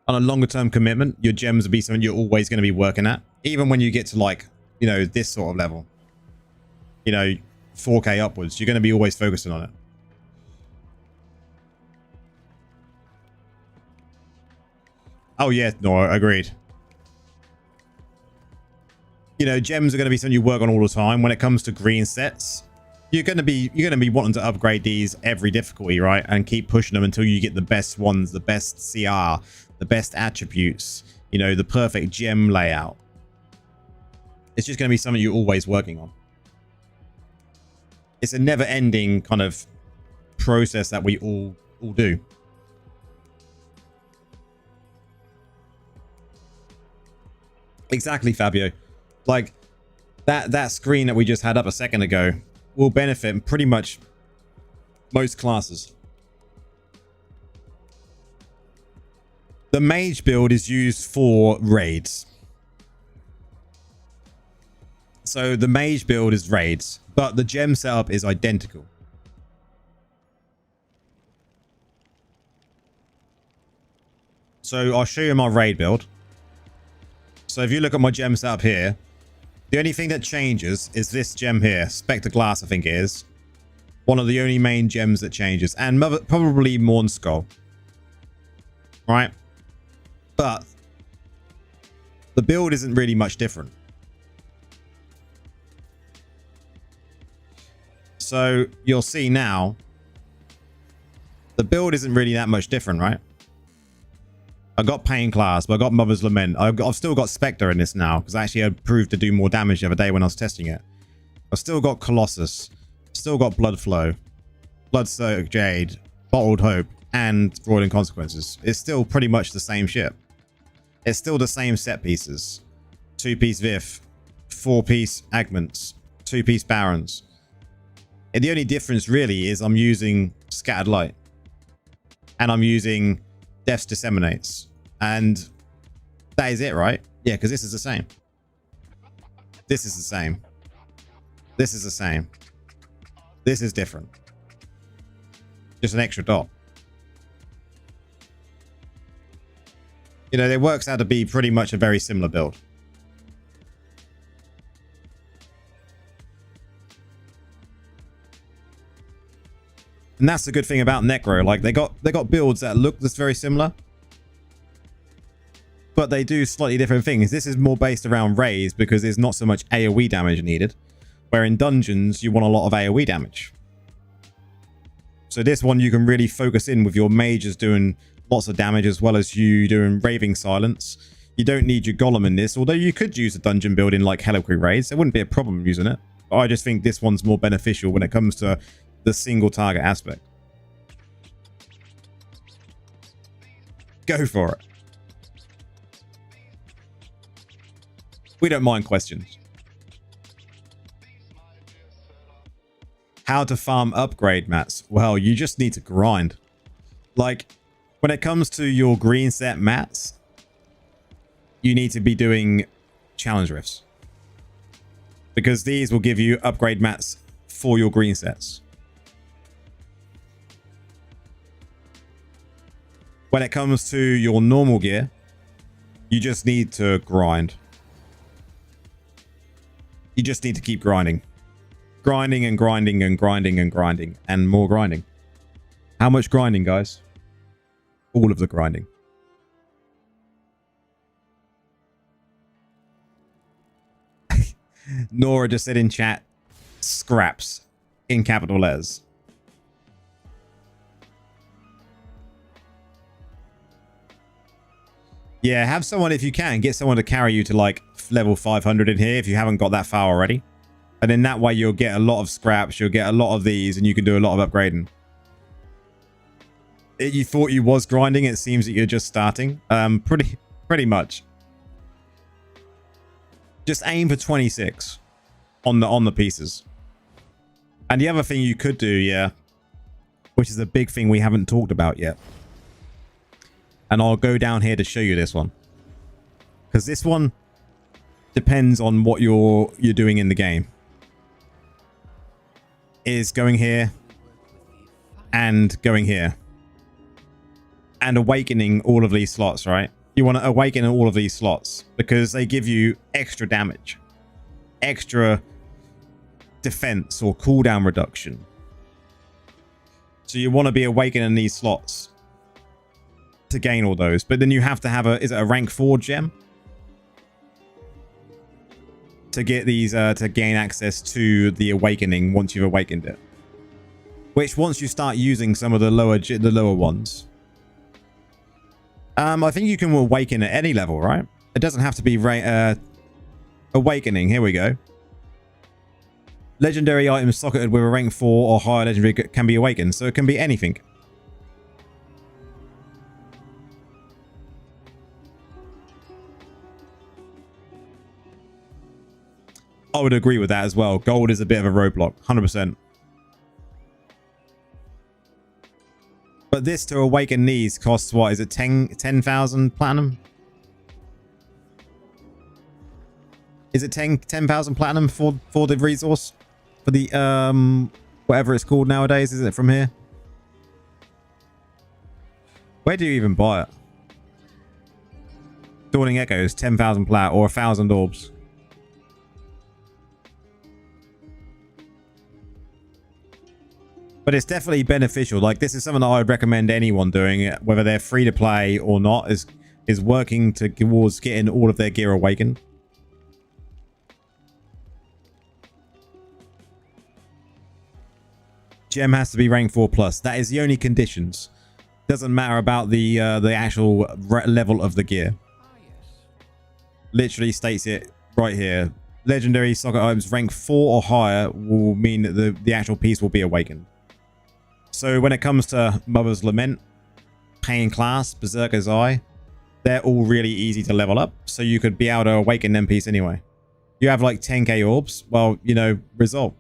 On a longer term commitment, your gems will be something you're always going to be working at. Even when you get to, like, you know, this sort of level. You know, 4K upwards, you're going to be always focusing on it. Oh yeah, no, agreed. You know, gems are going to be something you work on all the time. When it comes to green sets, you're going to be wanting to upgrade these every difficulty, right? And keep pushing them until you get the best ones, the best CR, the best attributes, you know, the perfect gem layout. It's just going to be something you're always working on. It's a never-ending kind of process that we all do. Exactly, Fabio. Like that screen that we just had up a second ago will benefit pretty much most classes. The mage build is used for raids. So the mage build is raids, but the gem setup is identical. So I'll show you my raid build. So if you look at my gem setup here, the only thing that changes is this gem here, Spectre Glass, I think it is. One of the only main gems that changes, and probably Morn Skull. Right? But the build isn't really much different. So you'll see now, the build isn't really that much different, right? I got Pain Class, but I got Mother's Lament. I've still got Spectre in this now, because actually I proved to do more damage the other day when I was testing it. I've still got Colossus, still got Blood Flow, Bloodsoaked Jade, Bottled Hope, and Roiling Consequences. It's still pretty much the same shit. It's still the same set pieces. 2-piece Vif, 4-piece Agments, 2-piece Barons. And the only difference really is I'm using Scattered Light. And I'm using Death's Disseminates. And that is it, right? Yeah, because this is the same. This is the same. This is the same. This is different. Just an extra dot. You know, it works out to be pretty much a very similar build. And that's the good thing about Necro. Like they got builds that look just very similar, but they do slightly different things. This is more based around raids because there's not so much AoE damage needed, where in dungeons you want a lot of AoE damage. So this one you can really focus in with your mages doing lots of damage as well as you doing Raving Silence. You don't need your Golem in this, although you could use a dungeon build in like Helliquary raids. There wouldn't be a problem using it. But I just think this one's more beneficial when it comes to the single target aspect. Go for it. We don't mind questions. How to farm upgrade mats? Well, you just need to grind. Like, when it comes to your green set mats, you need to be doing challenge rifts. Because these will give you upgrade mats for your green sets. When it comes to your normal gear, you just need to grind. You just need to keep grinding. Grinding and grinding and grinding and grinding and more grinding. How much grinding, guys? All of the grinding. Nora just said in chat, scraps in capital letters. Yeah, have someone, if you can, get someone to carry you to like level 500 in here if you haven't got that far already. And then that way you'll get a lot of scraps, you'll get a lot of these, and you can do a lot of upgrading. You thought you was grinding, it seems that you're just starting. Pretty much. Just aim for 26 on the pieces. And the other thing you could do, yeah, which is a big thing we haven't talked about yet. And I'll go down here to show you this one. Because this one depends on what you're doing in the game. Is going here and going here. And awakening all of these slots, right? You want to awaken all of these slots because they give you extra damage, extra defense or cooldown reduction. So you want to be awakening these slots to gain all those. But then you have to have is it a rank 4 gem? To get these, to gain access to the awakening once you've awakened it. Which once you start using some of the lower ones. I think you can awaken at any level, right? It doesn't have to be awakening. Here we go. Legendary items socketed with a rank 4 or higher legendary can be awakened. So it can be anything. I would agree with that as well. Gold is a bit of a roadblock. 100%. But this to awaken these costs what? Is it 10,000 platinum? Is it 10,000 platinum for the resource? For the whatever it's called nowadays, is it from here? Where do you even buy it? Dawning Echoes, 10,000 plat or 1,000 orbs. But it's definitely beneficial. Like, this is something that I would recommend anyone doing, whether they're free to play or not, is working towards getting all of their gear awakened. Gem has to be rank 4 plus. That is the only conditions. Doesn't matter about the actual level of the gear. Literally states it right here. Legendary socket items rank 4 or higher will mean that the actual piece will be awakened. So when it comes to Mother's Lament, Pain Class, Berserker's Eye, they're all really easy to level up. So you could be able to awaken them piece anyway. You have like 10k orbs. Well, you know, result.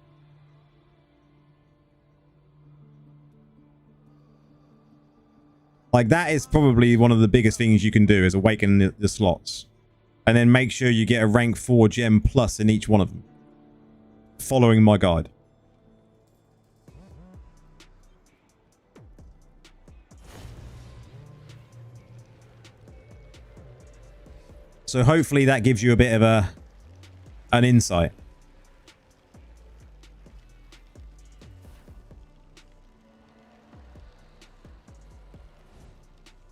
Like, that is probably one of the biggest things you can do, is awaken the slots. And then make sure you get a rank 4 gem plus in each one of them. Following my guide. So hopefully that gives you a bit of an insight.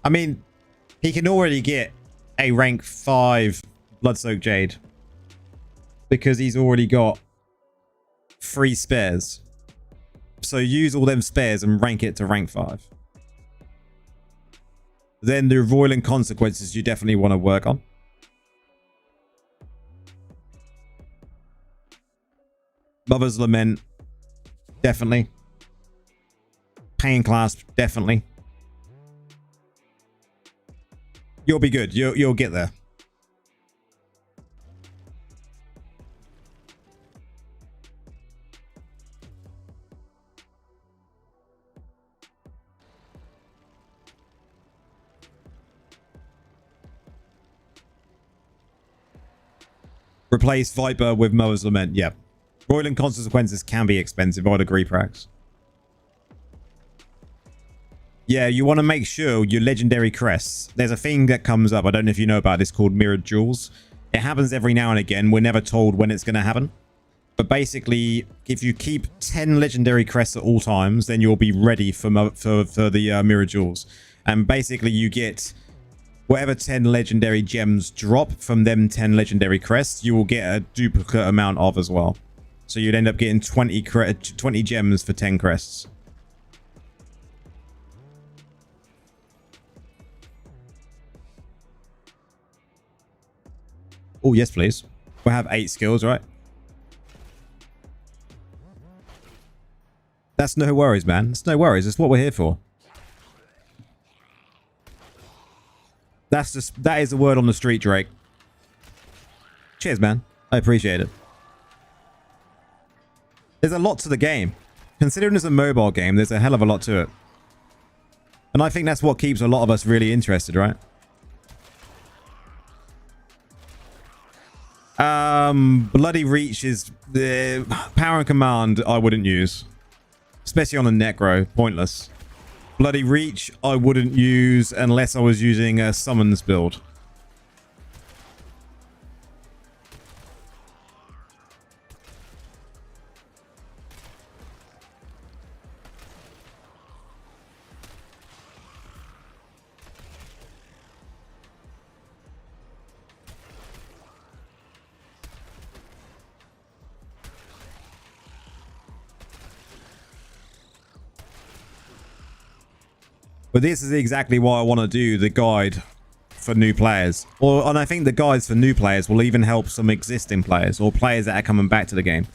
I mean, he can already get a rank 5 Bloodsoaked Jade because he's already got 3 spares. So use all them spares and rank it to rank 5. Then the Roiling Consequences you definitely want to work on. Mother's Lament, definitely. Pain Clasp, definitely. You'll be good. You'll get there. Replace Viper with Mother's Lament. Yeah. Roiling Consequences can be expensive. I'd agree, Prax. Yeah, you want to make sure your legendary crests. There's a thing that comes up. I don't know if you know about this, called Mirrored Jewels. It happens every now and again. We're never told when it's going to happen. But basically, if you keep 10 legendary crests at all times, then you'll be ready for the Mirrored Jewels. And basically, you get whatever 10 legendary gems drop from them 10 legendary crests, you will get a duplicate amount of as well. So you'd end up getting 20 gems for 10 crests. Oh, yes, please. We'll have 8 skills, right? That's no worries, man. It's no worries. It's what we're here for. That is the word on the street, Drake. Cheers, man. I appreciate it. There's a lot to the game. Considering it's a mobile game, there's a hell of a lot to it. And I think that's what keeps a lot of us really interested, right? Bloody Reach is the power and command I wouldn't use. Especially on a Necro. Pointless. Bloody Reach I wouldn't use unless I was using a summons build. But this is exactly why I want to do the guide for new players. And I think the guides for new players will even help some existing players or players that are coming back to the game.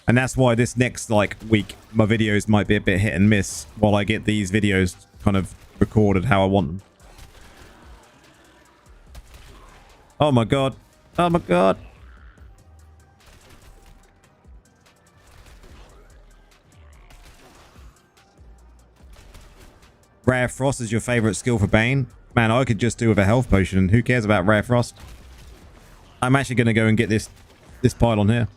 And that's why this next like week, my videos might be a bit hit and miss while I get these videos kind of recorded how I want them. Oh my god. Oh my god. Rare Frost is your favorite skill for Bane? Man, I could just do with a health potion. Who cares about Rare Frost? I'm actually going to go and get this pylon here.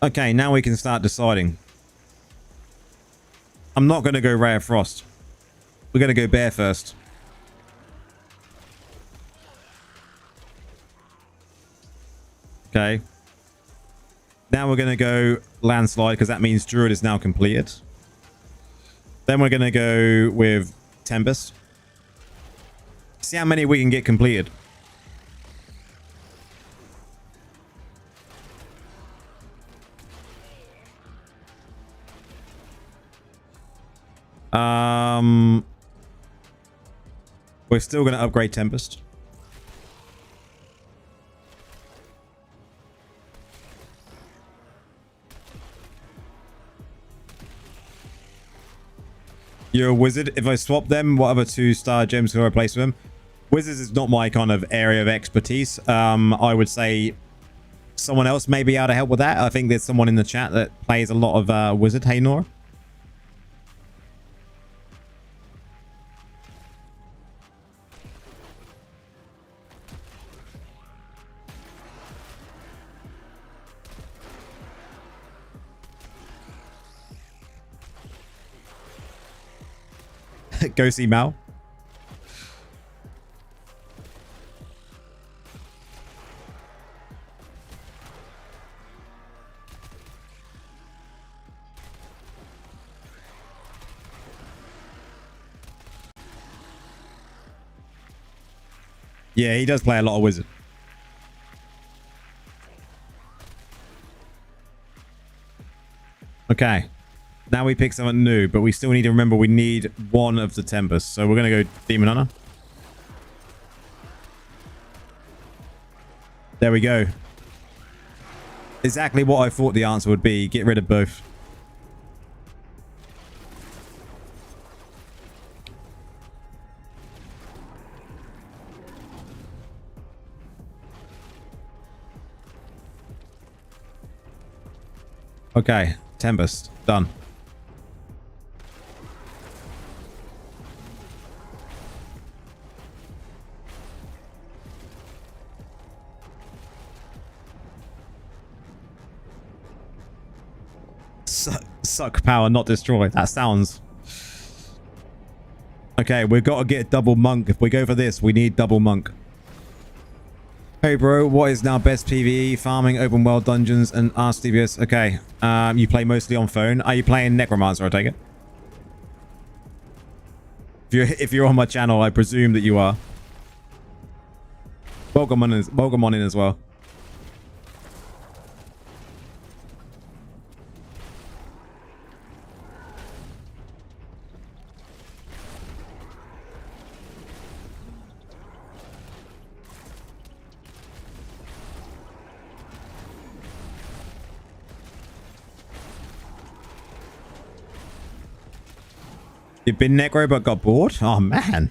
Okay, now we can start deciding. I'm not going to go Rare Frost. We're going to go Bear first. Okay. Now we're going to go Landslide because that means Druid is now completed. Then we're going to go with Tempest. See how many we can get completed. We're still going to upgrade Tempest. You're a wizard. If I swap them, what other 2-star gems can I replace with them? Wizards is not my kind of area of expertise. I would say someone else may be able to help with that. I think there's someone in the chat that plays a lot of wizard. Hey, Nora. Go see Mal. Yeah, he does play a lot of wizard. Okay. Now we pick something new, but we still need to remember we need one of the Tempest. So we're going to go Demon Hunter. There we go. Exactly what I thought the answer would be. Get rid of both. Okay, Tempest. Done. Suck power, not destroy. That sounds... Okay, we've got to get double monk. If we go for this, we need double monk. Hey bro, what is now best PvE? Farming, open world dungeons, and RCBS. Okay, you play mostly on phone. Are you playing Necromancer, I take it? If you're on my channel, I presume that you are. Welcome on in as well. You've been Necro but got bored? Oh, man.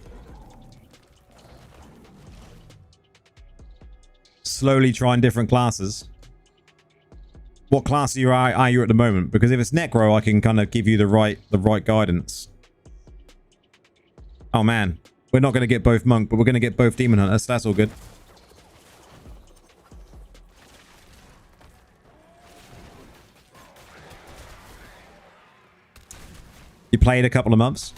Slowly trying different classes. What class are you at the moment? Because if it's Necro, I can kind of give you the right guidance. Oh, man. We're not going to get both Monk, but we're going to get both Demon Hunters. That's all good. You played a couple of months.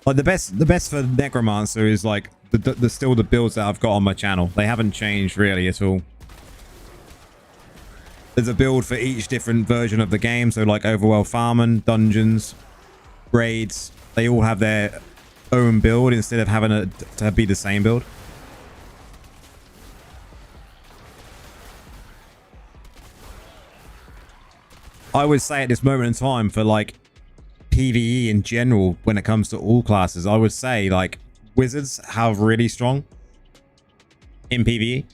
Like the best for Necromancer is like the still the builds that I've got on my channel. They haven't changed really at all. There's a build for each different version of the game. So like overworld farming, dungeons, raids. They all have their own build instead of having to be the same build. I would say at this moment in time for like PvE in general, when it comes to all classes, I would say like wizards have really strong in PvE.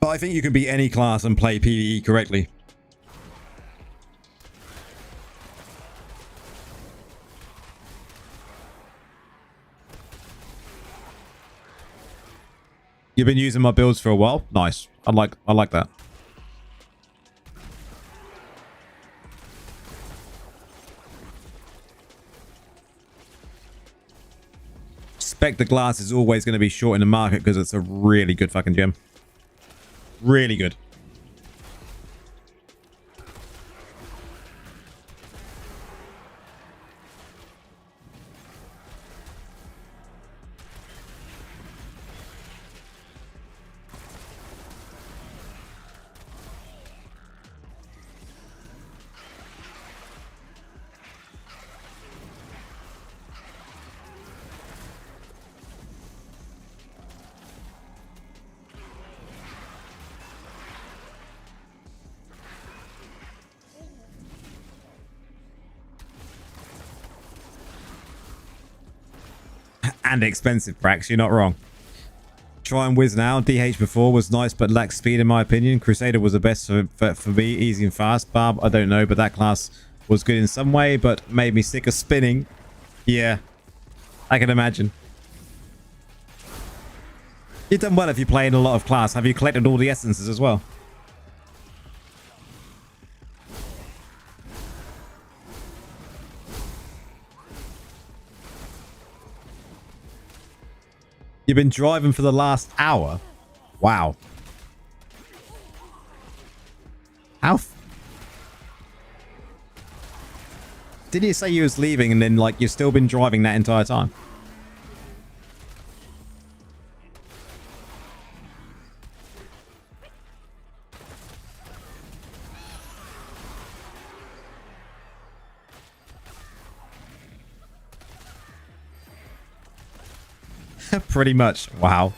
But I think you can be any class and play PvE correctly. You've been using my builds for a while. Nice. I like that. Spectre glass is always going to be short in the market because it's a really good fucking gem. Really good. And expensive, Prax. You're not wrong. Try and whiz now. DH before was nice but lacked speed in my opinion. Crusader was the best for me. Easy and fast. Barb, I don't know, but that class was good in some way, but made me sick of spinning. Yeah, I can imagine. You've done well if you play in a lot of class. Have you collected all the essences as well? You've been driving for the last hour? Wow. How? Didn't you say you was leaving and then like you've still been driving that entire time? Pretty much. Wow.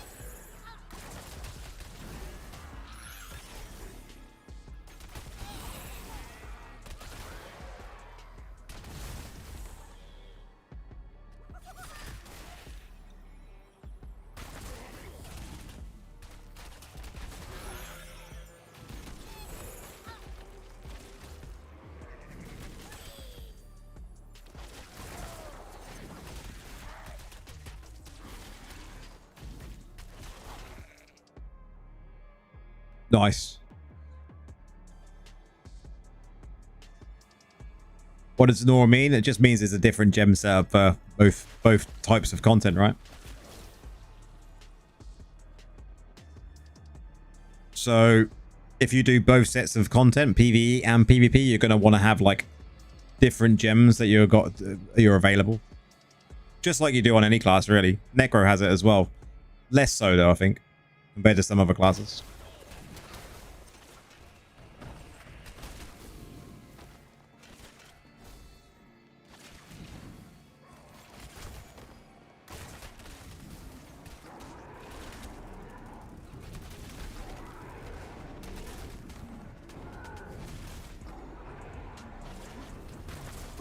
Nice. What does Nora mean? It just means it's a different gem setup for both types of content, right? So if you do both sets of content, PvE and PvP, you're going to want to have like different gems that you're available. Just like you do on any class, really. Necro has it as well. Less so, though, I think, compared to some other classes.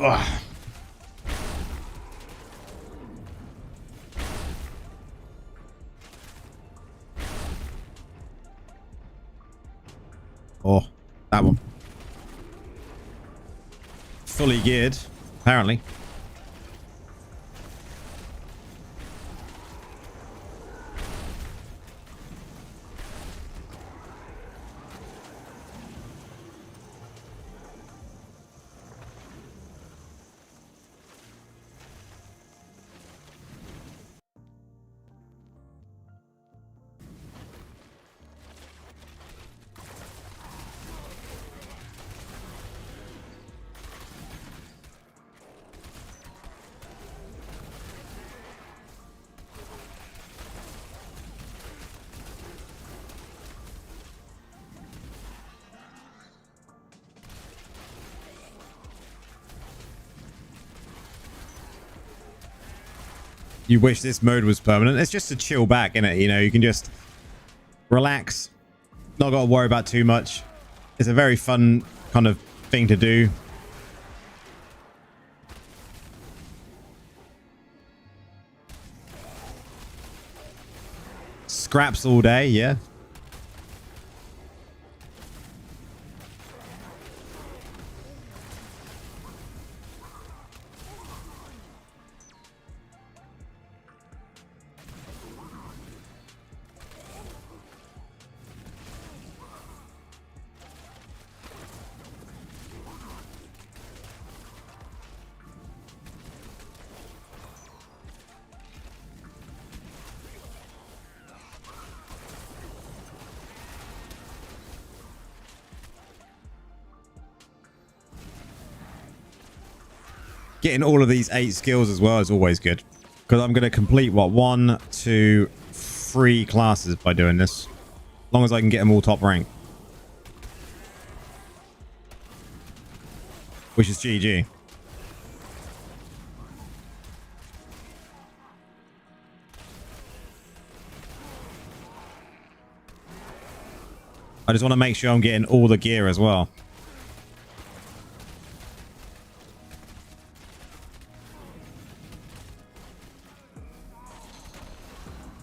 Ugh. Oh, that one. Fully geared, apparently. You wish this mode was permanent. It's just to chill back, innit? You know, you can just relax, not got to worry about too much. It's a very fun kind of thing to do. Scraps all day, yeah. Getting all of these 8 skills as well is always good. Because I'm going to complete, what, 1, 2, 3 classes by doing this. As long as I can get them all top rank. Which is GG. I just want to make sure I'm getting all the gear as well.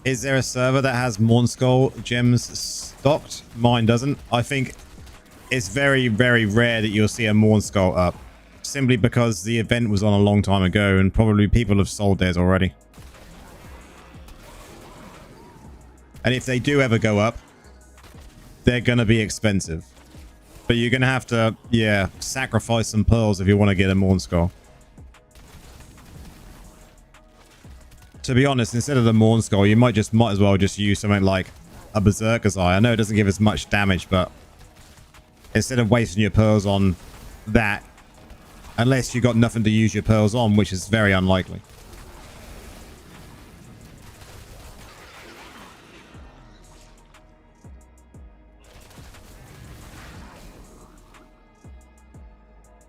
Is there a server that has Mornskull gems stocked? Mine doesn't. I think it's very, very rare that you'll see a Mornskull up. Simply because the event was on a long time ago and probably people have sold theirs already. And if they do ever go up, they're going to be expensive. But you're going to have to, yeah, sacrifice some pearls if you want to get a Mornskull. To be honest, instead of the Mornskull, you might as well just use something like a Berserker's Eye. I know it doesn't give as much damage, but instead of wasting your pearls on that, unless you got nothing to use your pearls on, which is very unlikely.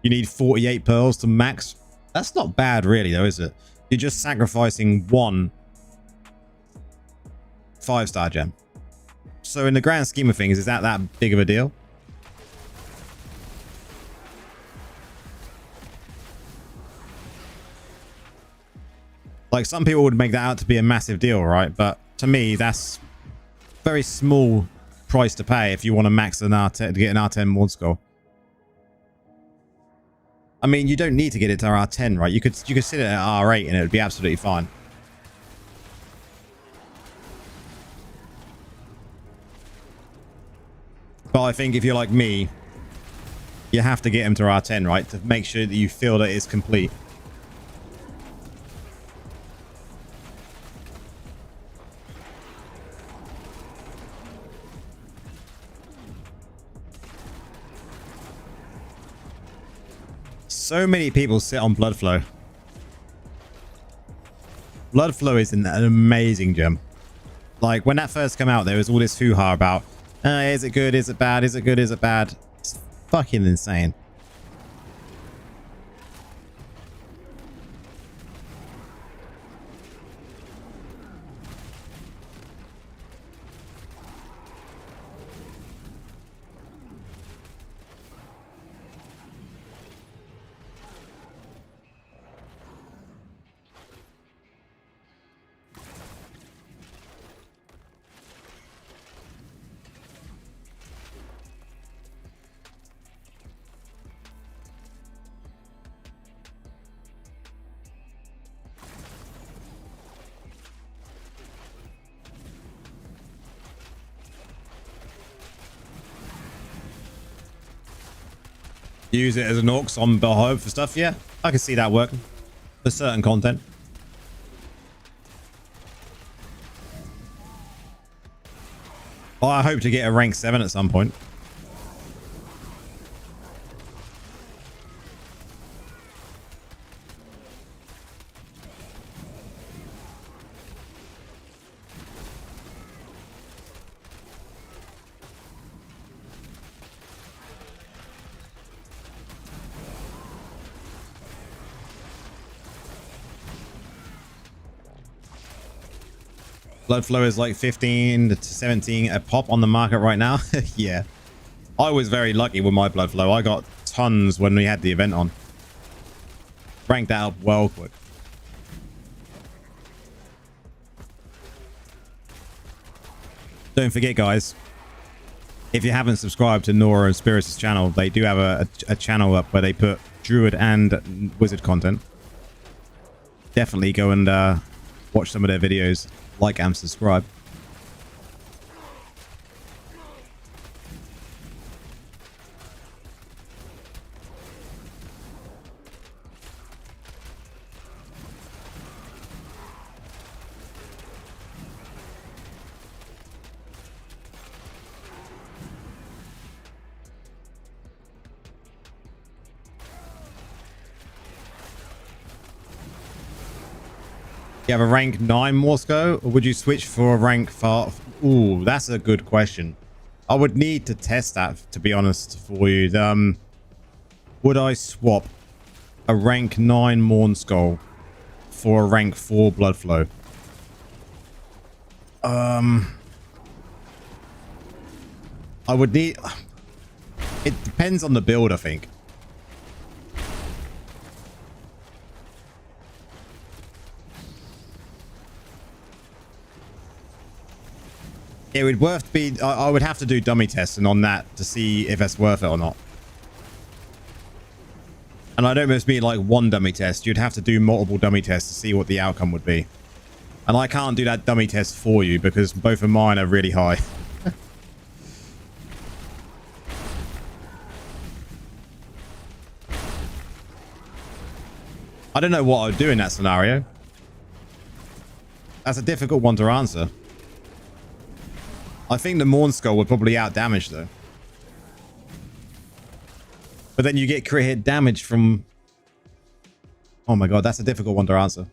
You need 48 pearls to max. That's not bad really though, is it? You're just sacrificing 1 5-star gem. So in the grand scheme of things, is that big of a deal? Like, some people would make that out to be a massive deal, right? But to me, that's very small price to pay if you want to max an R10 to get an R10 Mornskull. I mean, you don't need to get it to R10, right? You could sit it at R8 and it would be absolutely fine. But I think if you're like me, you have to get him to R10, right? To make sure that you feel that it's complete. So many people sit on Blood Flow. Blood Flow is an amazing gem. Like, when that first came out, there was all this hoo-ha about, is it good? Is it bad? Is it good? Is it bad? It's fucking insane. Use it as an aux on Behold for stuff. Yeah, I can see that working for certain content. Well, I hope to get a rank 7 at some point. Blood Flow is like 15 to 17 a pop on the market right now. Yeah. I was very lucky with my blood flow. I got tons when we had the event on. Ranked that up well quick. Don't forget, guys, if you haven't subscribed to Nora and Spirits' channel, they do have a channel up where they put Druid and Wizard content. Definitely go and watch some of their videos, like and subscribe. You have a rank 9 Morsko, or would you switch for a rank 5? Ooh, that's a good question. I would need to test that, to be honest, for you. Would I swap a rank 9 Mornskull for a rank 4 Bloodflow? I would need... It depends on the build, I think. It would worth be... I would have to do dummy testing on that to see if that's worth it or not. And I don't just mean like one dummy test. You'd have to do multiple dummy tests to see what the outcome would be. And I can't do that dummy test for you because both of mine are really high. I don't know what I'd do in that scenario. That's a difficult one to answer. I think the Mornskull would probably out-damage, though. But then you get crit hit damage from... Oh my god, that's a difficult one to answer.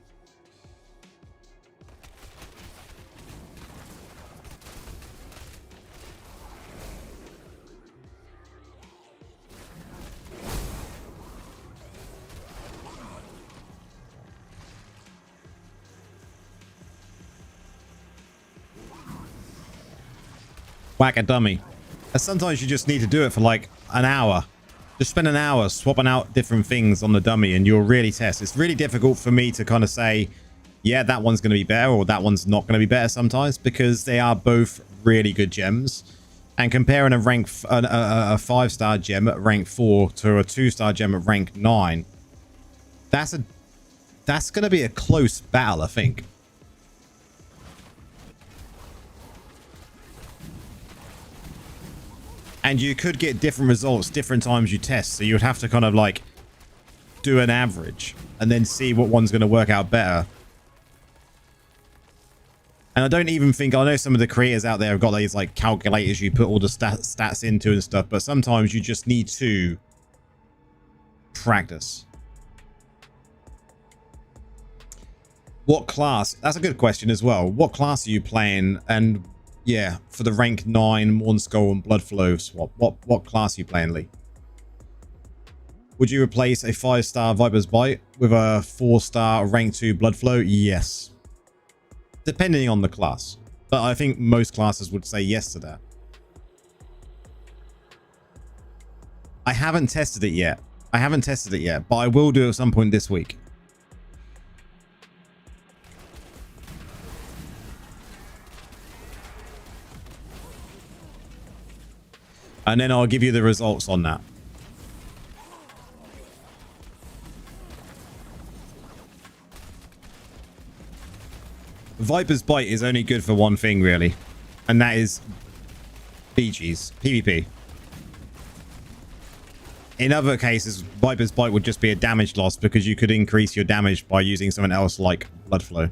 Whack a dummy. And sometimes you just need to do it for like an hour. Just spend an hour swapping out different things on the dummy and you'll really test. It's really difficult for me to kind of say, yeah, that one's going to be better or that one's not going to be better sometimes because they are both really good gems. And comparing a rank, a 5-star gem at rank 4 to a 2-star gem at rank 9, that's going to be a close battle, I think. And you could get different results different times you test. So you would have to kind of like do an average and then see what one's going to work out better. And I don't even think... I know some of the creators out there have got these like calculators you put all the stats into and stuff. But sometimes you just need to practice. What class? That's a good question as well. What class are you playing? And... yeah, for the rank 9 Mornskull and Bloodflow swap. What class are you playing, Lee? Would you replace a 5-star Viper's Bite with a 4-star rank 2 Bloodflow? Yes. Depending on the class. But I think most classes would say yes to that. I haven't tested it yet. But I will do it at some point this week. And then I'll give you the results on that. Viper's Bite is only good for one thing, really. And that is BGs, PvP. In other cases, Viper's Bite would just be a damage loss because you could increase your damage by using something else like Bloodflow.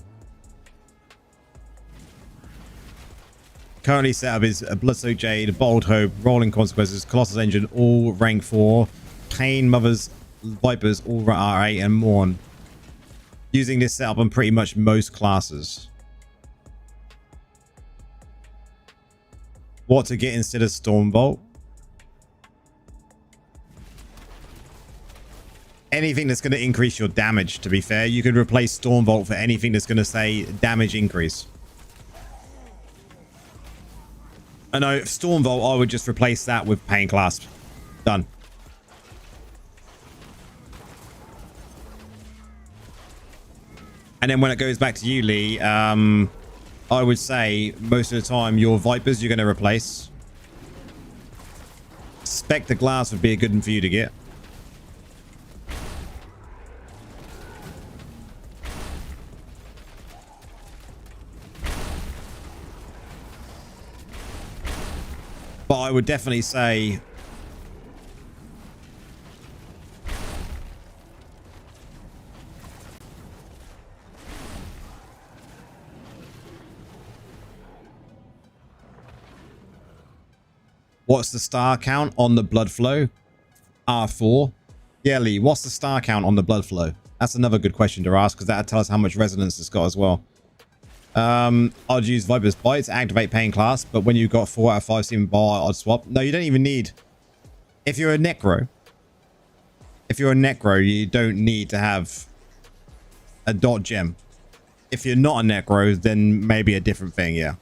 Currently set up is a Bloodsoaked Jade, Bold Hope, Rolling Consequences, Colossus Engine, all rank 4, Pain, Mothers, Vipers, all R8, and Morn. Using this setup on pretty much most classes. What to get instead of Stormbolt? Anything that's going to increase your damage, to be fair. You could replace Stormbolt for anything that's going to say damage increase. I know Stormvolt, I would just replace that with Pain Clasp. Done. And then when it goes back to you, Lee, I would say most of the time your Vipers you're going to replace. Spectre Glass would be a good one for you to get. But I would definitely say what's the star count on the blood flow? R4. Yeah, Lee, what's the star count on the blood flow? That's another good question to ask because that'll tell us how much resonance it's got as well. I'd use Viper's Bite to activate Pain Class, but when you've got 4 out of 5 Steam Bar, I'd swap. No, you don't even need... If you're a Necro, you don't need to have a dot gem. If you're not a Necro, then maybe a different thing, yeah.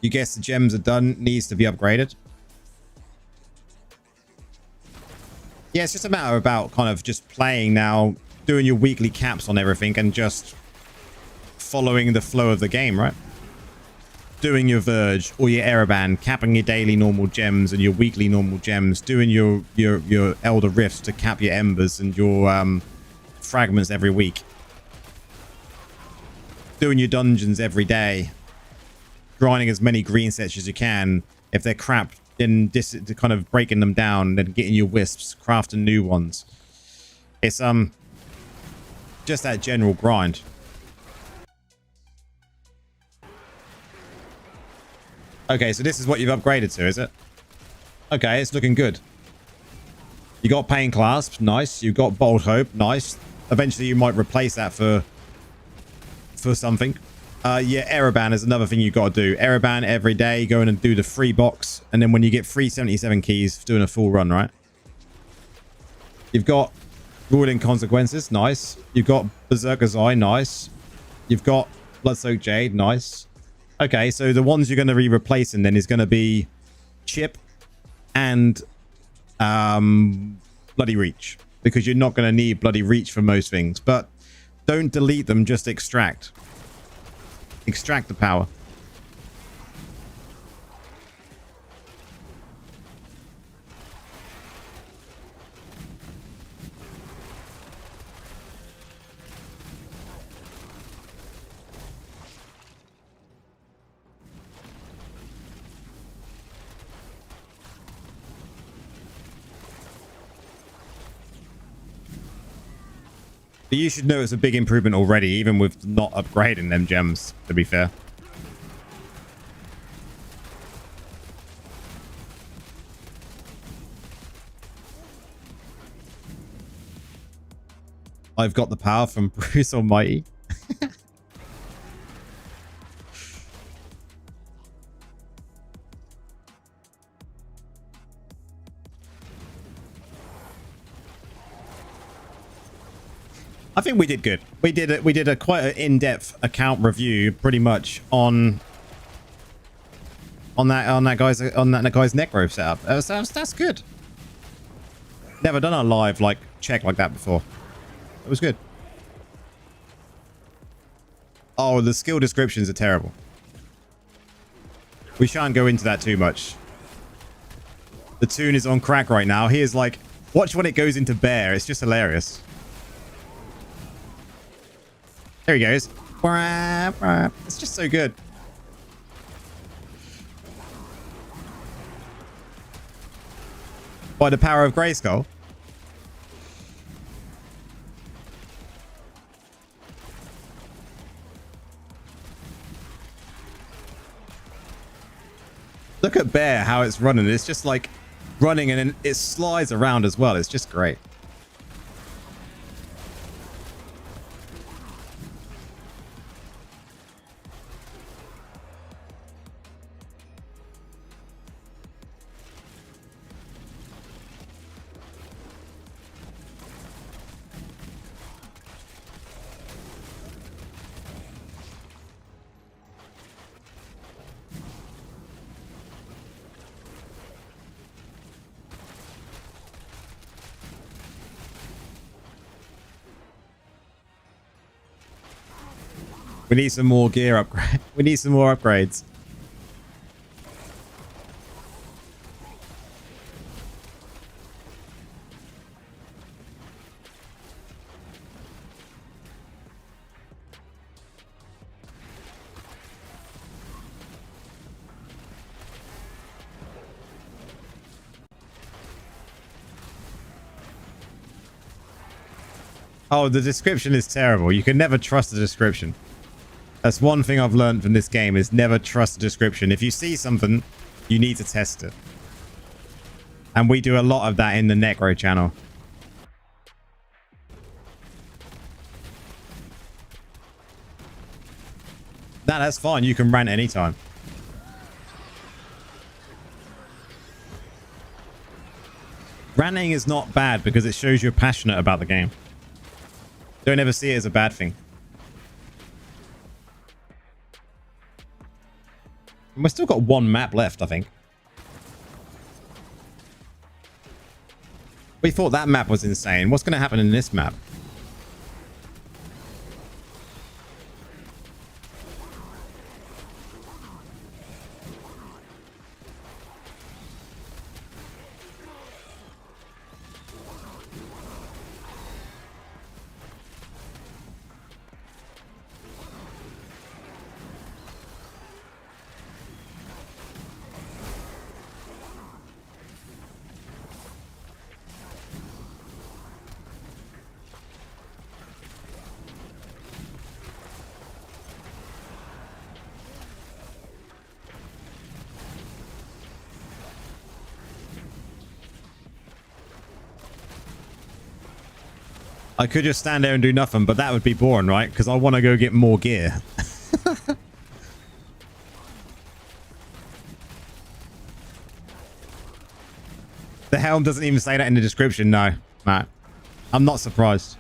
You guess the gems are done, needs to be upgraded. Yeah, it's just a matter about kind of just playing now, doing your weekly caps on everything and just following the flow of the game, right? Doing your Verge or your Ereband, capping your daily normal gems and your weekly normal gems, doing your Elder Rifts to cap your Embers and your fragments every week. Doing your dungeons every day. Grinding as many green sets as you can. If they're crap, then kind of breaking them down, then getting your wisps, crafting new ones. It's just that general grind. Okay, so this is what you've upgraded to, is it? Okay, it's looking good. You got Pain Clasp, nice. You got Bold Hope, nice. Eventually you might replace that for something. Yeah, Ereband is another thing you've got to do. Ereband every day, go in and do the free box. And then when you get free 77 keys, doing a full run, right? You've got Ruling Consequences, nice. You've got Berserker's Eye, nice. You've got Bloodsoaked Jade, nice. Okay, so the ones you're going to be replacing then is going to be Chip and Bloody Reach. Because you're not going to need Bloody Reach for most things. But don't delete them, just extract. Extract the power. But you should notice a big improvement already, even with not upgrading them gems, to be fair. I've got the power from Bruce Almighty. I think we did good. We did a quite an in-depth account review, pretty much on that guy's Necro setup. That's good. Never done a live like check like that before. It was good. Oh, the skill descriptions are terrible. We shan't go into that too much. The tune is on crack right now. He is like, watch when it goes into bear. It's just hilarious. There he goes. It's just so good. By the power of Grayskull. Look at Bear, how it's running. It's just like running and then it slides around as well. It's just great. We need some more gear upgrade. We need some more upgrades. Oh, the description is terrible. You can never trust the description. That's one thing I've learned from this game is never trust the description. If you see something, you need to test it. And we do a lot of that in the Necro channel. That's fine. You can rant anytime. Ranting is not bad because it shows you're passionate about the game. Don't ever see it as a bad thing. And we've still got one map left, I think. We thought that map was insane. What's going to happen in this map? I could just stand there and do nothing, but that would be boring, right? Because I want to go get more gear. The helm doesn't even say that in the description. No, Matt. I'm not surprised.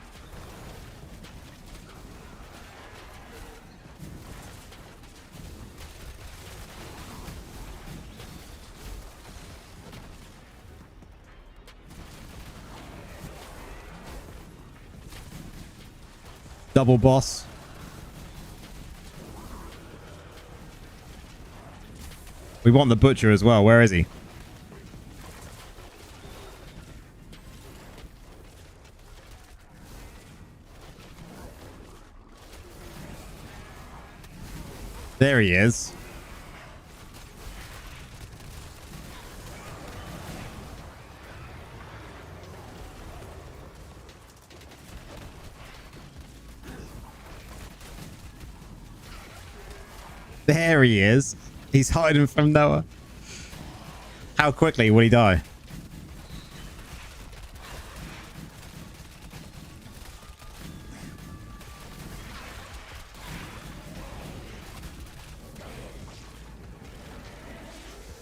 Double boss. We want the butcher as well. Where is he? There he is. There he is. He's hiding from Noah. How quickly will he die?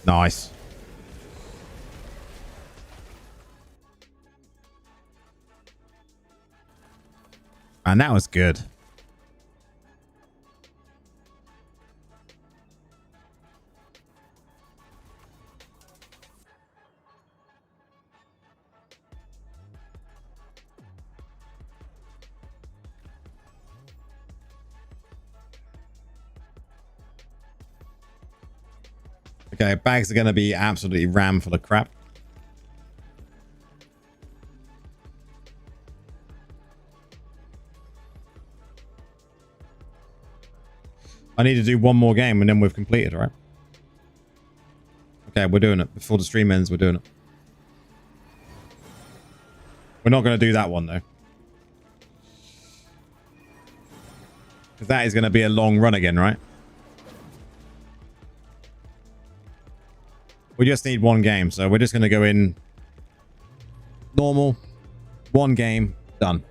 Nice. And that was good. Okay, bags are going to be absolutely rammed full of crap. I need to do one more game and then we've completed, right? Okay, we're doing it. Before the stream ends, we're doing it. We're not going to do that one, though. Because that is going to be a long run again, right? We just need one game, so we're just going to go in normal, one game, done.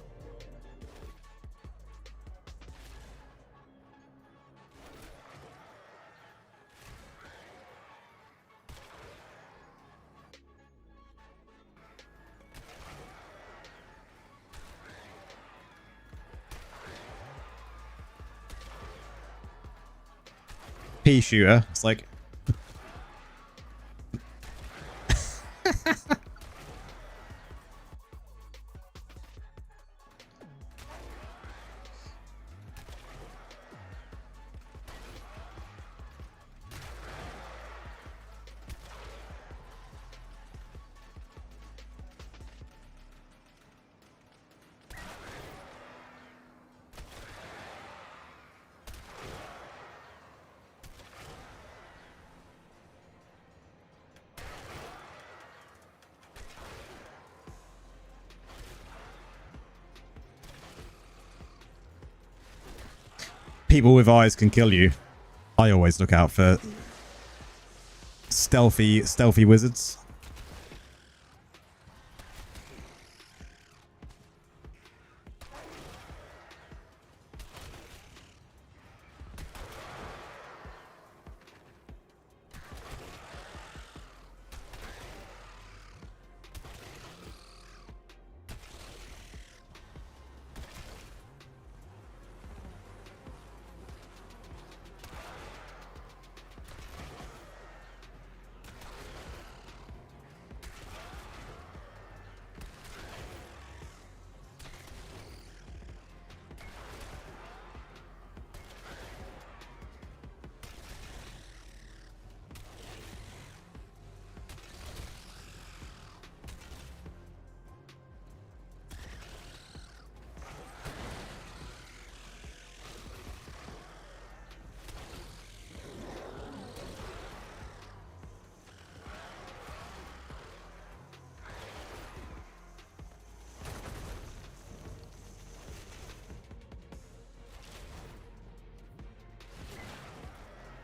Pea shooter. It's like... people with eyes can kill you. I always look out for stealthy wizards.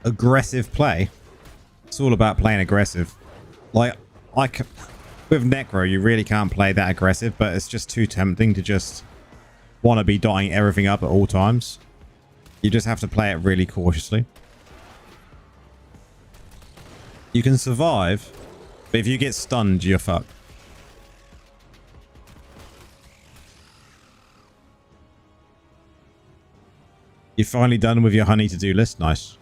Aggressive play. It's all about playing aggressive. Like, with Necro, you really can't play that aggressive, but it's just too tempting to just want to be dotting everything up at all times. You just have to play it really cautiously. You can survive, but if you get stunned, you're fucked. You're finally done with your honey to-do list? Nice.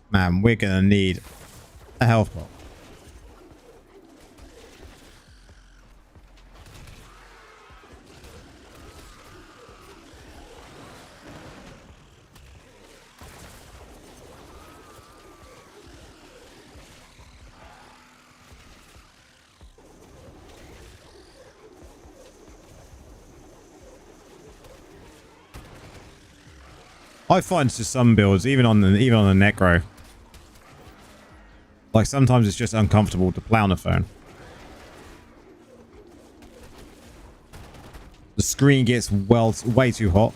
Man, we're gonna need a health pot. I find just some builds, even on the Necro, like sometimes it's just uncomfortable to play on the phone. The screen gets way too hot.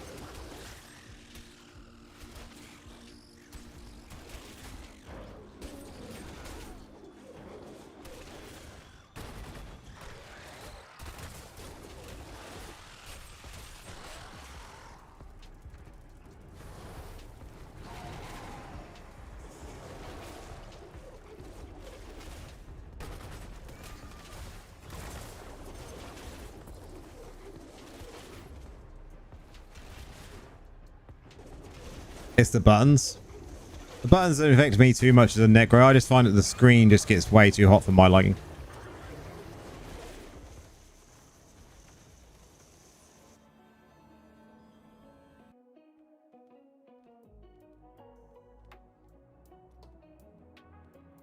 It's the buttons. The buttons don't affect me too much as a Necro. I just find that the screen just gets way too hot for my liking.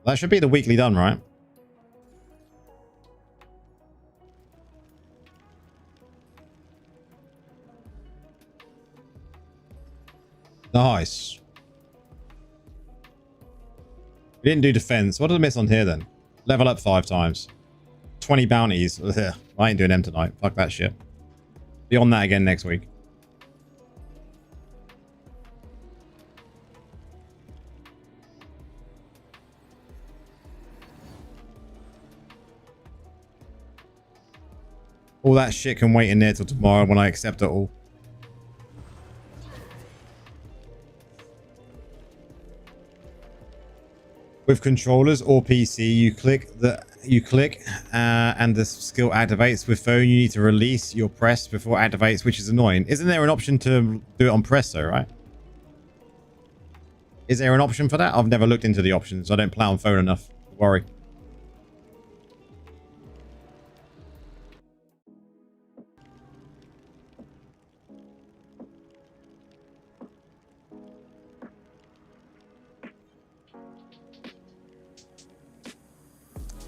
That should be the weekly done, right? Nice. We didn't do defense. What did I miss on here then? Level up 5 times. 20 bounties. Ugh, I ain't doing them tonight. Fuck that shit. Be on that again next week. All that shit can wait in there till tomorrow when I accept it all. With controllers or PC, you click the You click and the skill activates. With phone, you need to release your press before it activates, which is annoying. Isn't there an option to do it on press though, right? Is there an option for that? I've never looked into the options. I don't play on phone enough. Don't worry.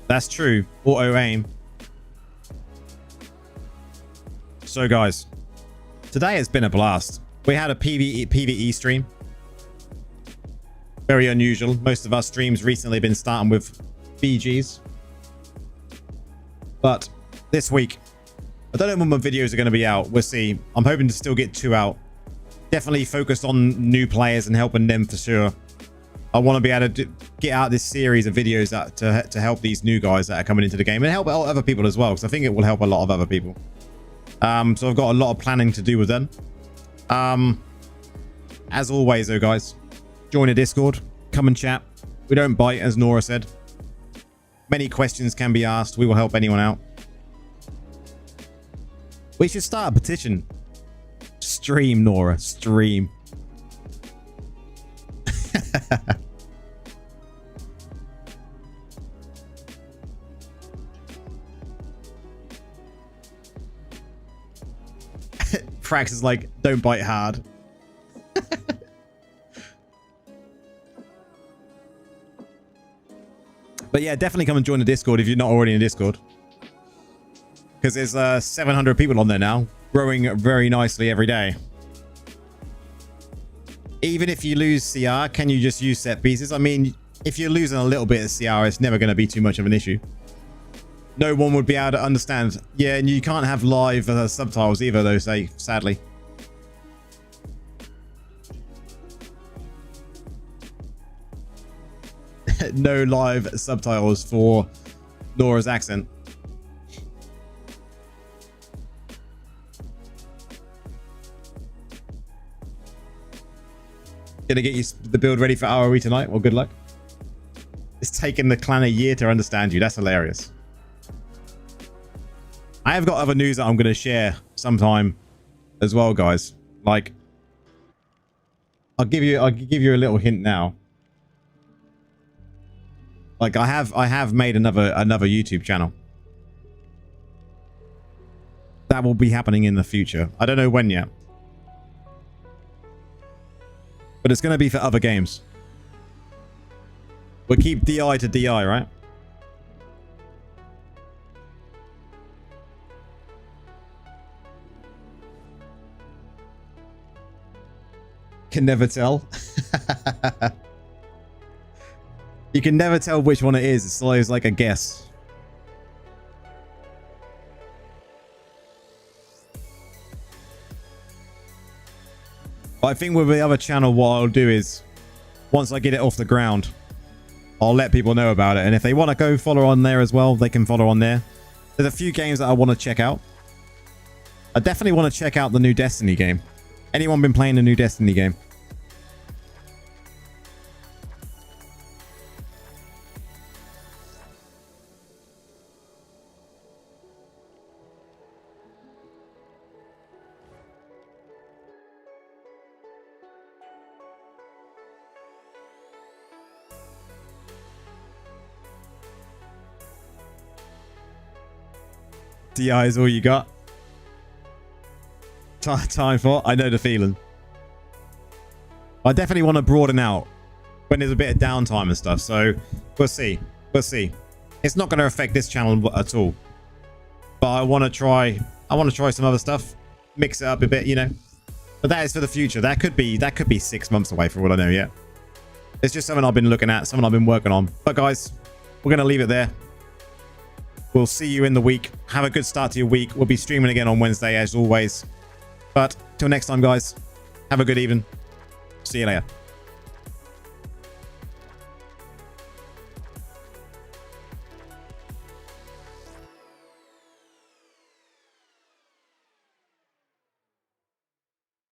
That's true. Auto aim. So guys, today has been a blast. We had a PvE stream. Very unusual. Most of our streams recently have been starting with BGs. But this week, I don't know when my videos are going to be out. We'll see. I'm hoping to still get 2 out. Definitely focused on new players and helping them for sure. I want to be able to get out this series of videos to help these new guys that are coming into the game and help other people as well, because I think it will help a lot of other people. So I've got a lot of planning to do with them. As always though, guys, join a Discord, come and chat. We don't bite, as Nora said. Many questions can be asked. We will help anyone out. We should start a petition. Stream, Nora, stream. Frax is like, don't bite hard. But yeah, definitely come and join the Discord if you're not already in the Discord, because there's 700 people on there now, growing very nicely every day. Even if you lose CR, can you just use set pieces? I mean, if you're losing a little bit of CR, it's never going to be too much of an issue. No one would be able to understand. Yeah, and you can't have live subtitles either, though, sadly. No live subtitles for Nora's accent. Gonna get you the build ready for ROE tonight. Well, good luck. It's taken the clan a year to understand you. That's hilarious. I have got other news that I'm going to share sometime as well, guys. Like, I'll give you a little hint now. Like, I have made another YouTube channel that will be happening in the future. I don't know when yet, but it's going to be for other games. We'll keep DI to DI, right? Can never tell. You can never tell which one it is. It's always like a guess. I think with the other channel, what I'll do is, once I get it off the ground, I'll let people know about it. And if they want to go follow on there as well, they can follow on there. There's a few games that I want to check out. I definitely want to check out the new Destiny game. Anyone been playing the new Destiny game? DI is all you got. Time for. I know the feeling. I definitely want to broaden out when there's a bit of downtime and stuff. So we'll see. We'll see. It's not going to affect this channel at all. But I want to try. I want to try some other stuff. Mix it up a bit, you know. But that is for the future. That could be 6 months away for all I know yet. It's just something I've been looking at, something I've been working on. But guys, we're going to leave it there. We'll see you in the week. Have a good start to your week. We'll be streaming again on Wednesday as always. But till next time, guys, have a good evening. See you later.